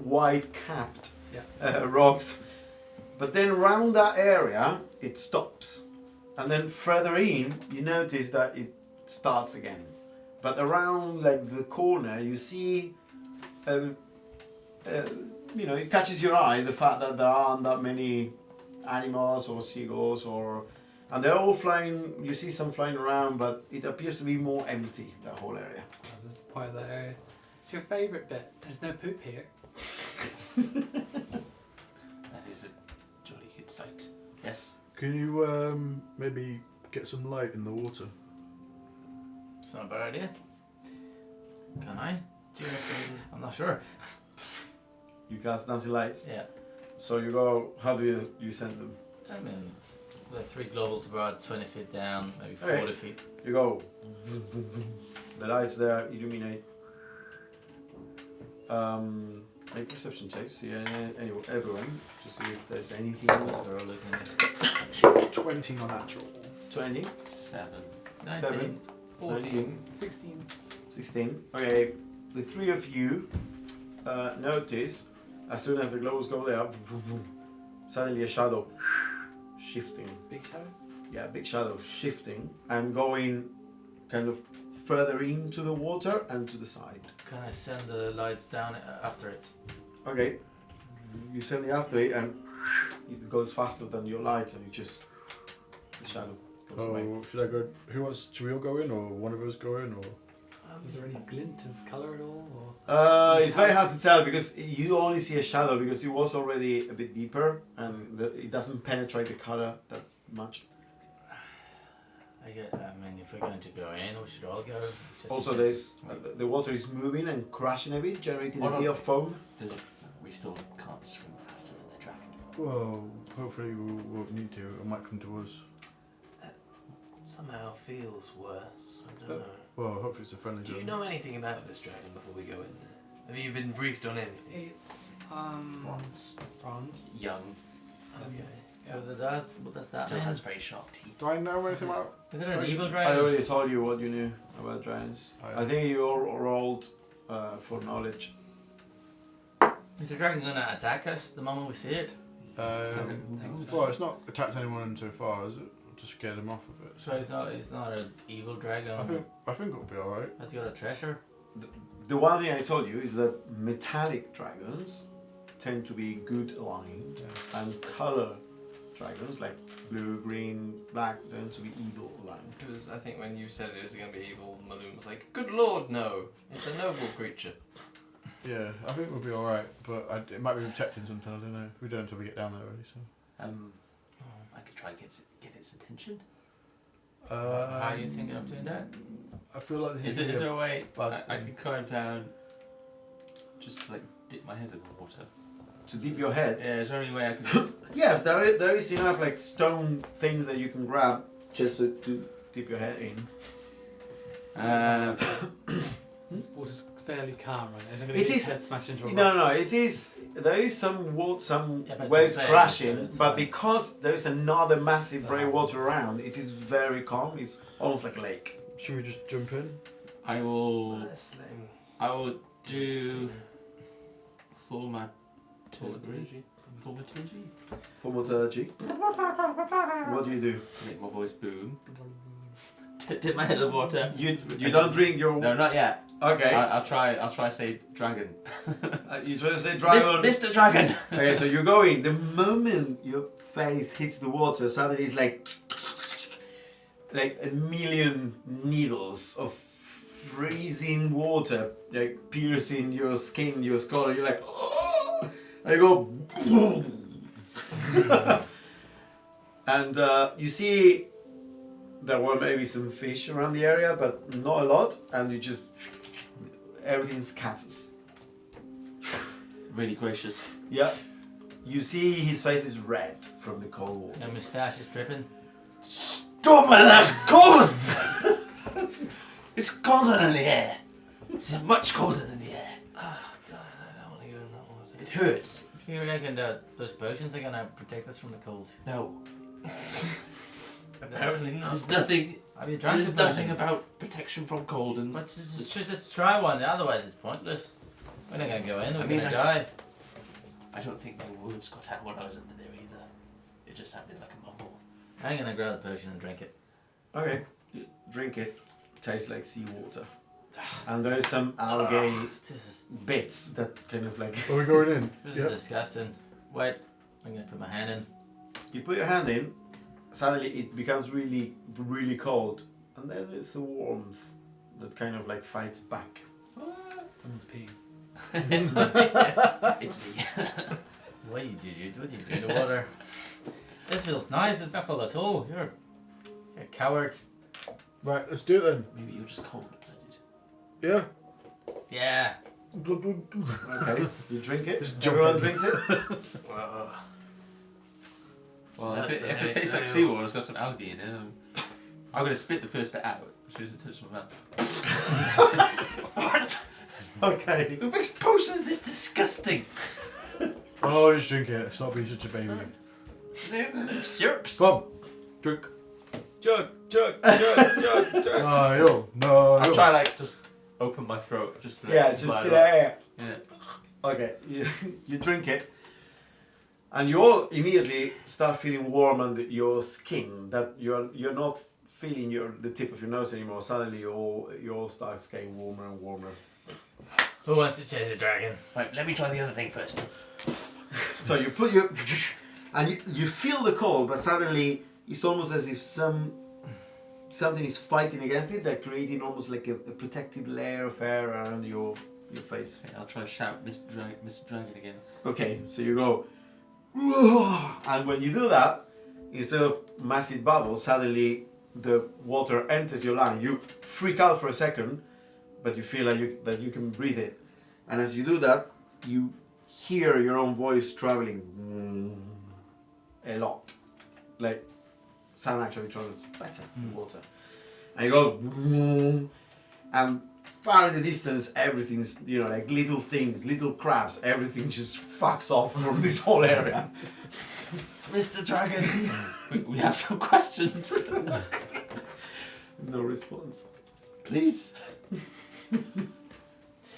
white capped rocks. But then around that area, it stops. And then further in, you notice that it starts again. But around like the corner, you see, it catches your eye the fact that there aren't that many animals or seagulls and they're all flying. You see some flying around, but it appears to be more empty, that whole area. I'll just point at that area. It's your favourite bit. There's no poop here. That is a jolly good sight. Yes. Can you maybe get some light in the water? It's not a bad idea. Can I? Do you reckon? I'm not sure. You cast dancing lights. Yeah. So you go. How do you send them? I mean, the 3 globals about 20 feet down, maybe Okay. 40 feet. You go. The lights there illuminate. Make perception checks. See everyone to see if there's anything. We're all looking at 20 non natural. 20, 7. 19. 7, 14. 19, 16. 16. Okay, the 3 of you notice as soon as the globes go there, suddenly a shadow shifting. Big shadow. Yeah, big shadow shifting and going kind of further into the water and to the side. Can I send the lights down after it? Okay, you send it after it and it goes faster than your lights and the shadow goes away. Oh, should I go? Should we all go in, or one of us go in, or? Is there any glint of colour at all? Or It's very hard to tell because you only see a shadow because it was already a bit deeper and it doesn't penetrate the color that much. I mean, if we're going to go in, we should all go. just in Also, case. there's the water is moving and crashing a bit, generating a What bit of foam. We still can't swim faster than the dragon. Well, hopefully we won't need to. It might come to us. Somehow feels worse. I don't But- know. Well, hopefully it's a friendly. Do you dragon. know anything about this dragon before we go in there? Have you been briefed on anything? it's Bronze. bronze. Young. Okay. So what does that Still mean? has very sharp teeth. Do I know anything about? Is it an evil I dragon? already told you what you knew about dragons. Oh, I think you all rolled for knowledge. Is the dragon gonna attack us the moment we see it? think so. Well, it's not attacked anyone so far, is it? Just scared them off of it. So it's not an evil dragon. I think it'll be alright. Has he got a treasure? The one thing I told you is that metallic dragons tend to be good aligned, and color dragons like blue, green, black tend to be evil aligned. Because I think when you said it was going to be evil, Maloon was like, "Good lord, no! It's a noble creature." Yeah, I think we'll be alright, but it might be protecting something, I don't know. We don't until we get down there already, so. I could try and get its attention. How are you thinking of doing that? I feel like this Is is there a way bad I thing. could climb down, just to like dip my head in the water? To dip your head. Yeah, is there any way I could just... Yes, there is enough like stone things that you can grab just to dip your head in. Water's fairly calm, right? Isn't going It to get is- his head smashed into a rock? No, it is. There is some Yeah, but waves it's okay, crashing, it's but fine. because there is another massive grey water around, it is very calm. It's almost like a lake. Should we just jump in? I will Let's let him do thaumaturgy. Thaumaturgy. What do you do? Make my voice boom. Dip my head in the water. You don't drink your. No, not yet. Okay. I'll try say dragon. You try to say dragon. Mr. Dragon. Okay, so you go in. The moment your face hits the water, suddenly it's like a million needles of freezing water, like piercing your skin, your skull. And you're like, oh! And you go, and you see there were maybe some fish around the area, but not a lot. And you just everything scatters. Really gracious. Yeah. You see his face is red from the cold water. Your moustache is dripping. Stop it! That's cold. It's colder than the air. It's much colder than the air. Oh god, I don't want to go in that water. It hurts. Do you reckon that those potions are gonna protect us from the cold? No. Apparently not. There's nothing. Have you drunk There's the nothing potion? about protection from cold and. But just try one, otherwise it's pointless. We're not gonna go in, we're I mean, gonna die. I don't think my words got out when I was under there either. It just sounded like a mumble. I'm gonna grab the potion and drink it. Okay. You drink it. Tastes like seawater. And there's some algae This bits that kind of like. Are we going in? is Yep. disgusting. Wait, I'm gonna put my hand in. You put your hand in, suddenly it becomes really, really cold. And then there's a warmth that kind of like fights back. Someone's peeing. It's me. What did you do to the water? This feels nice, it's not cold at all. You're a coward. Right, let's do it then. Maybe you're just cold-blooded. Yeah. Yeah. Okay. You drink it. Just jump Everyone in. drinks it. Well, That's if the it tastes next like ale. seawater, it's got some algae in it. I'm gonna spit the first bit out as soon as it touches my mouth. What? Okay. Who makes potions this disgusting? Oh, just drink it. Stop being such a baby. Syrups. Come on. Drink. Chug. No, yo. No, I'll yo. try like just open my throat just to Yeah, let just it slide yeah. up. Yeah. Okay. You drink it. And you all immediately start feeling warm under your skin. That you're not feeling the tip of your nose anymore. Suddenly you all start getting warmer and warmer. Who wants to chase a dragon? Right, let me try the other thing first. So you put your and you feel the cold, but suddenly it's almost as if something is fighting against it. They're creating almost like a protective layer of air around your face. Okay, I'll try to shout Mr. Dragon again. Okay, so you go, and when you do that, instead of massive bubbles, suddenly the water enters your lung. You freak out for a second, but you feel like that you can breathe it. And as you do that, you hear your own voice traveling a lot. Like sound actually travels better in water. And you go, and far in the distance, everything's, like little things, little crabs, everything just fucks off from this whole area. Mr. Dragon! we have some questions. No response. Please.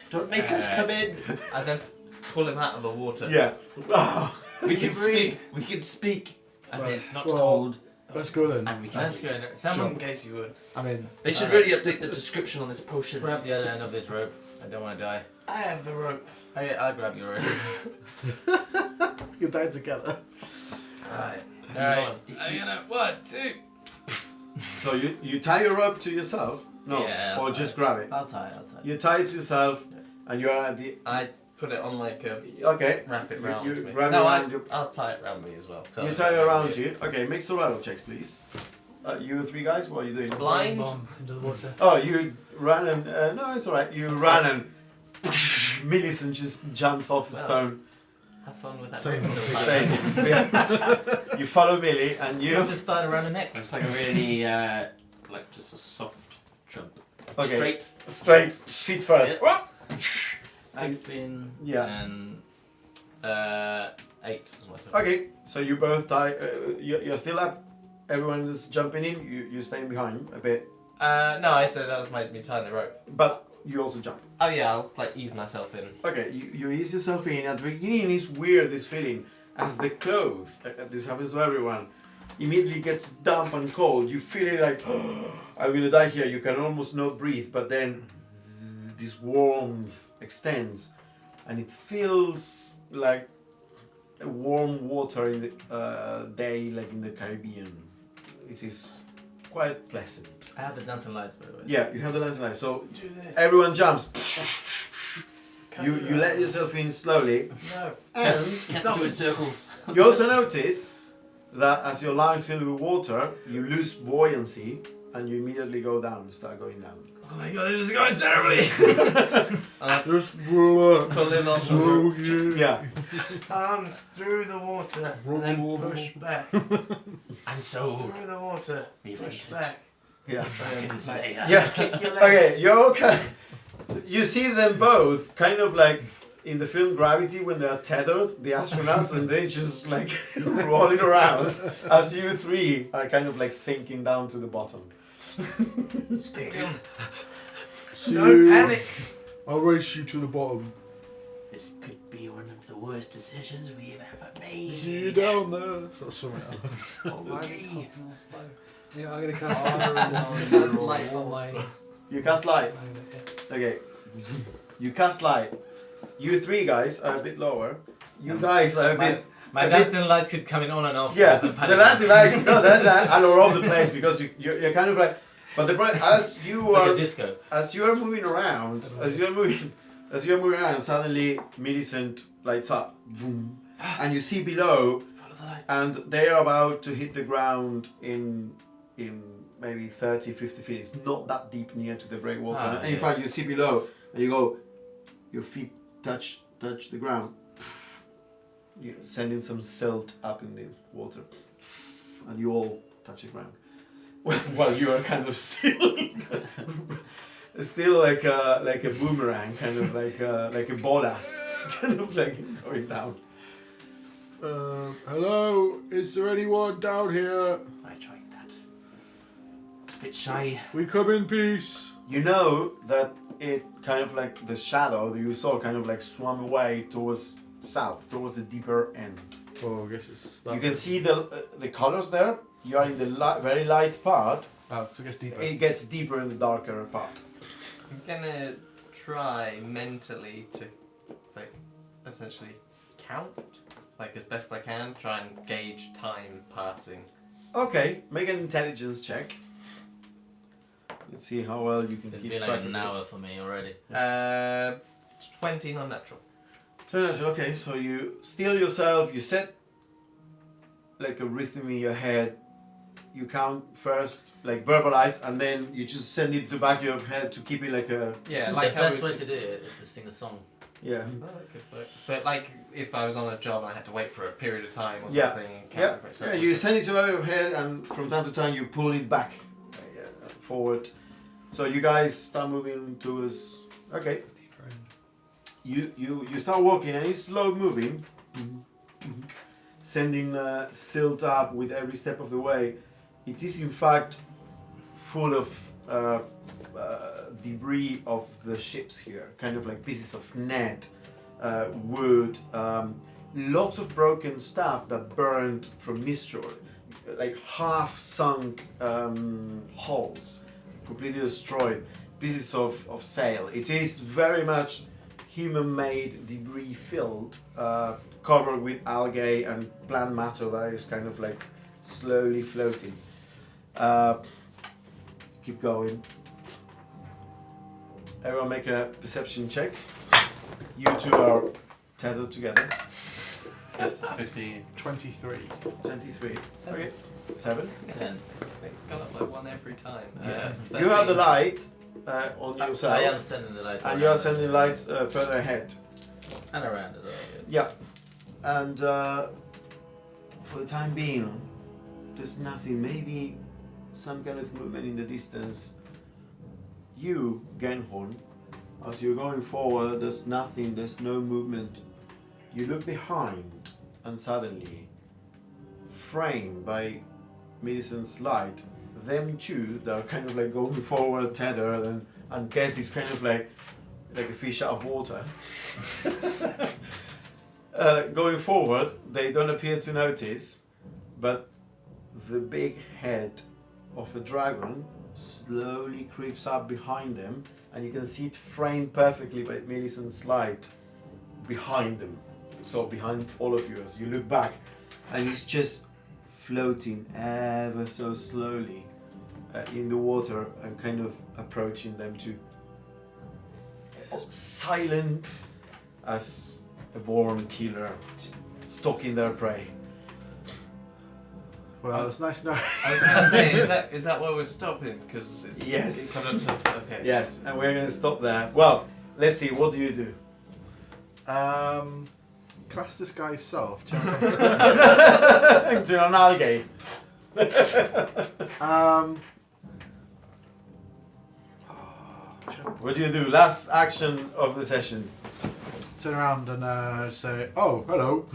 Don't make us come in. I then pull him out of the water. Yeah. We can breathe. speak. We can speak. And Right, it's not well- cold. Let's go then. And we can. Let's go in there. Just in Someone case you would. I mean, They should really update the description on this potion. grab the other end of this rope. I don't want to die. I have the rope. Okay, I'll grab your rope. you die together. Alright. Alright. I'm gonna 1, 2. So you tie your rope to yourself? No. Yeah, I'll or tie just it. grab it. I'll tie. You tie it to yourself and you are at the. I put it on like a Okay. wrap it You- round you me. wrap it No, around your- I'll tie it round me as well. 'cause I You was tie it like, around you. Okay, make survival checks, please. You three guys, what are you doing? Blind. Bomb into the water. Oh, you run and no, it's alright. You run and Millicent just jumps off a Well, stone. Have fun with that. Same. rope still Same. tied. Yeah. You follow Millie and You you. just tied around the neck. It's like a really, like just a soft jump. Okay. Straight. Straight feet first. Yeah. 16 Yeah. and 8 was my total. Okay, so you both tie. You're still up. Everyone is jumping in. You're staying behind a bit, No, I said that was me tying the rope. but you also jump. Oh yeah, I'll like ease myself in. Okay, you ease yourself in. At the beginning, it's weird, this feeling. As the clothes, this happens to everyone, immediately gets damp and cold. You feel it like, oh, I'm gonna die here. You can almost not breathe, but then this warmth extends. And it feels like a warm water in the day, like in the Caribbean. It is quite pleasant. I have the dancing lights, by the way. Yeah, you have the lens light. So Do this. everyone jumps. You Cut it let out. yourself in slowly. No. And You have to do it in circles. you also notice that as your lungs fill with water, you lose buoyancy and you immediately go down, start going down. Oh my god, this is going terribly. Just roll Pull him on the rope. Yeah. Arms through the water. And then push back. And so Through the water. we Push went. back. Yeah. Dragon Slayer. Yeah. Kick your leg. Okay, you're okay. You see them both kind of like in the film Gravity when they are tethered, the astronauts, and they just like rolling around as you three are kind of like sinking down to the bottom. Kick him. See Don't you. panic. I'll race you to the bottom. This could be one of the worst decisions we've ever made. See you down there. That's something else. Okay. Yeah, I'm gonna cast, Oh, cast light on my. You cast light. I'm gonna hit. Okay. You cast light. You three guys are a bit lower. You guys are a bit. My a bit- dancing lights keep coming on and off. Yeah, because I'm the panicking. dancing lights. No, that's all over the place because you're kind of like. But the problem, as you It's like are a disco. as you are moving around, as you're moving around, suddenly Millicent lights up, boom, and you see below, Follow the light. and they are about to hit the ground in maybe 30, 50 feet. It's not that deep near to the breakwater. Ah, And in yeah. fact, you see below, and you go, your feet touch the ground. You're sending some silt up in the water, and you all touch the ground. While you are kind of still like a boomerang, kind of like a bolas, kind of like going down. Hello, is there anyone down here? I tried that. A bit shy. We come in peace. You know that it kind of like the shadow that you saw kind of like swam away towards south, towards the deeper end. Oh, I guess it's that. You can see the colors there. You are in the very light part. Oh, so it gets deeper. It gets deeper in the darker part. I'm gonna try mentally to, like, essentially count, like as best I can. Try and gauge time passing. Okay, make an intelligence check. Let's see how well you can It's keep been track like of an this. hour for me already. 20 non-natural. So that's okay. So you still yourself. You set like a rhythm in your head. You count first, like verbalize, and then you just send it to the back of your head to keep it like a Yeah, like the how best we- way to do it is to sing a song. yeah. Oh, that could work. But like if I was on a job and I had to wait for a period of time or Yeah. something. and Yeah, count for itself, yeah. You send it to the back of your head, and from time to time you pull it back, forward. So you guys start moving towards. Okay. Deeper in. You start walking, and it's slow moving, sending silt up with every step of the way. It is in fact full of debris of the ships here, kind of like pieces of net, wood, lots of broken stuff that burned from Mistral, like half sunk hulls, completely destroyed, pieces of sail. It is very much human-made debris filled, covered with algae and plant matter that is kind of like slowly floating. Keep going. Everyone make a perception check. You two are tethered together. It's 15. 23. 23. Seven. Okay. 7. 10. It's gone up like one every time. You have the light on yourself. I am sending the lights. And you are around. sending lights further ahead. And around it, I guess. Yeah. And for the time being, there's nothing. Maybe some kind of movement in the distance. You, Genhorn, as you're going forward, there's nothing, there's no movement. You look behind, and suddenly, framed by Millicent's light, them two, that are kind of like going forward, tethered, and Keth is kind of like a fish out of water. Going forward, they don't appear to notice, but the big head of a dragon slowly creeps up behind them, and you can see it framed perfectly by Millicent's light behind them. So behind all of you as you look back, and it's just floating ever so slowly in the water and kind of approaching them too. Silent as a born killer stalking their prey. Well, it's nice to know. I was going to say, is that where we're stopping? Because it's Yes. It's kind of, okay. Yes, and we're gonna stop there. Well, let's see, what do you do? Class this guy's self. Into an algae. What do you do? Last action of the session. Turn around and say, "Oh, hello."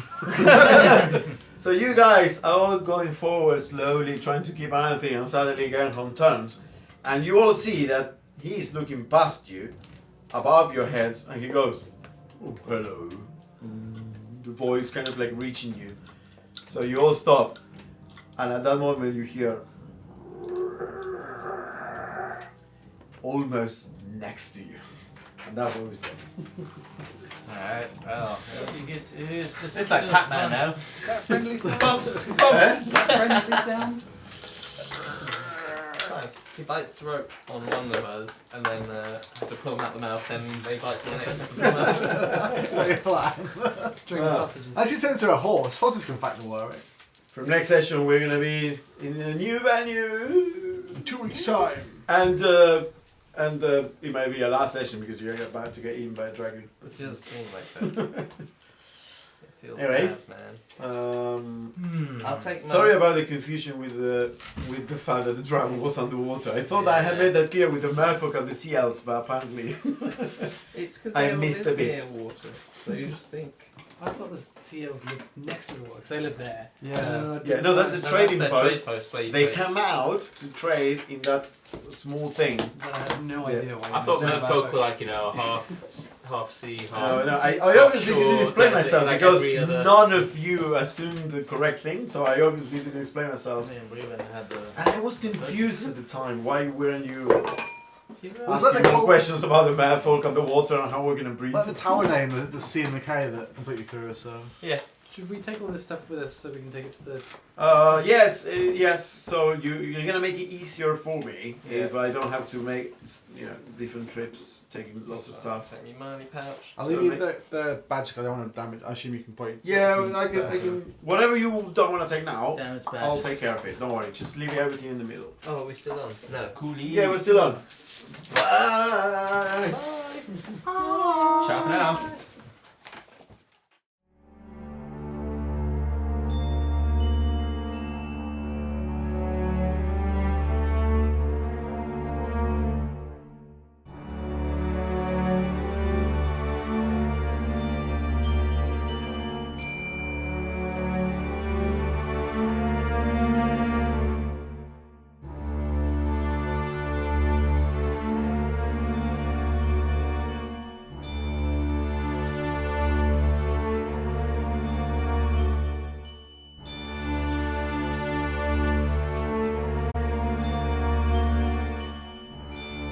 So you guys are all going forward slowly, trying to keep an eye on things, and suddenly Gernholm turns, and you all see that he's looking past you, above your heads, and he goes, "Oh, hello." The voice kind of like reaching you. So you all stop, and at that moment you hear almost next to you, and that's where we stop. Alright, well, It's like Pac-Man now. Is that friendly sound? Friendly sound? Fine. He bites throat on one of us, and then have to pull him out the mouth, and they bite the next one. Like a flag. String Wow. sausages. Actually, send it to a horse. Horses can fight the war, right? From next session we're gonna be in a new venue. In 2 weeks' time. And it might be your last session because you're about to get eaten by a dragon. It does seem like that. It feels Anyway. bad, man. I'll take my... Sorry about the confusion with the fact that the dragon was underwater. I thought I had made that clear with the merfolk and the sea elves, but apparently It's because I they all missed live a bit. near water. So you just think... I thought the seals lived next to the water because they live there. Yeah. yeah, no, that's the No, trading that's their post. trade post where you They trade. come out to trade in that small thing. But I have no Yeah. idea why. I thought you know merfolk about were like, half sea, half... No, I obviously didn't explain Offshore, myself like because every other- none of you assumed the correct thing, so I obviously didn't explain myself. Me and Ruben had the... And I was confused at the time. Why weren't you Was that asking the more col- questions about the merfolk and the water and how we're gonna breathe? Like the tower name, the C and the K that completely threw us. So. Yeah. Should we take all this stuff with us so we can take it to the... Yes. So you're gonna make it easier for me Yeah. if I don't have to make different trips, taking lots of stuff. Take me money pouch. I'll So leave you make- the badge because I don't want to damage. I assume you can point. Yeah, I can. Whatever you don't want to take now, Damn, it's bad. I'll take care of it. Don't worry. Just leave everything in the middle. Oh, are we still on? No. Coolie. Yeah, we're still on. Bye. Ciao for now.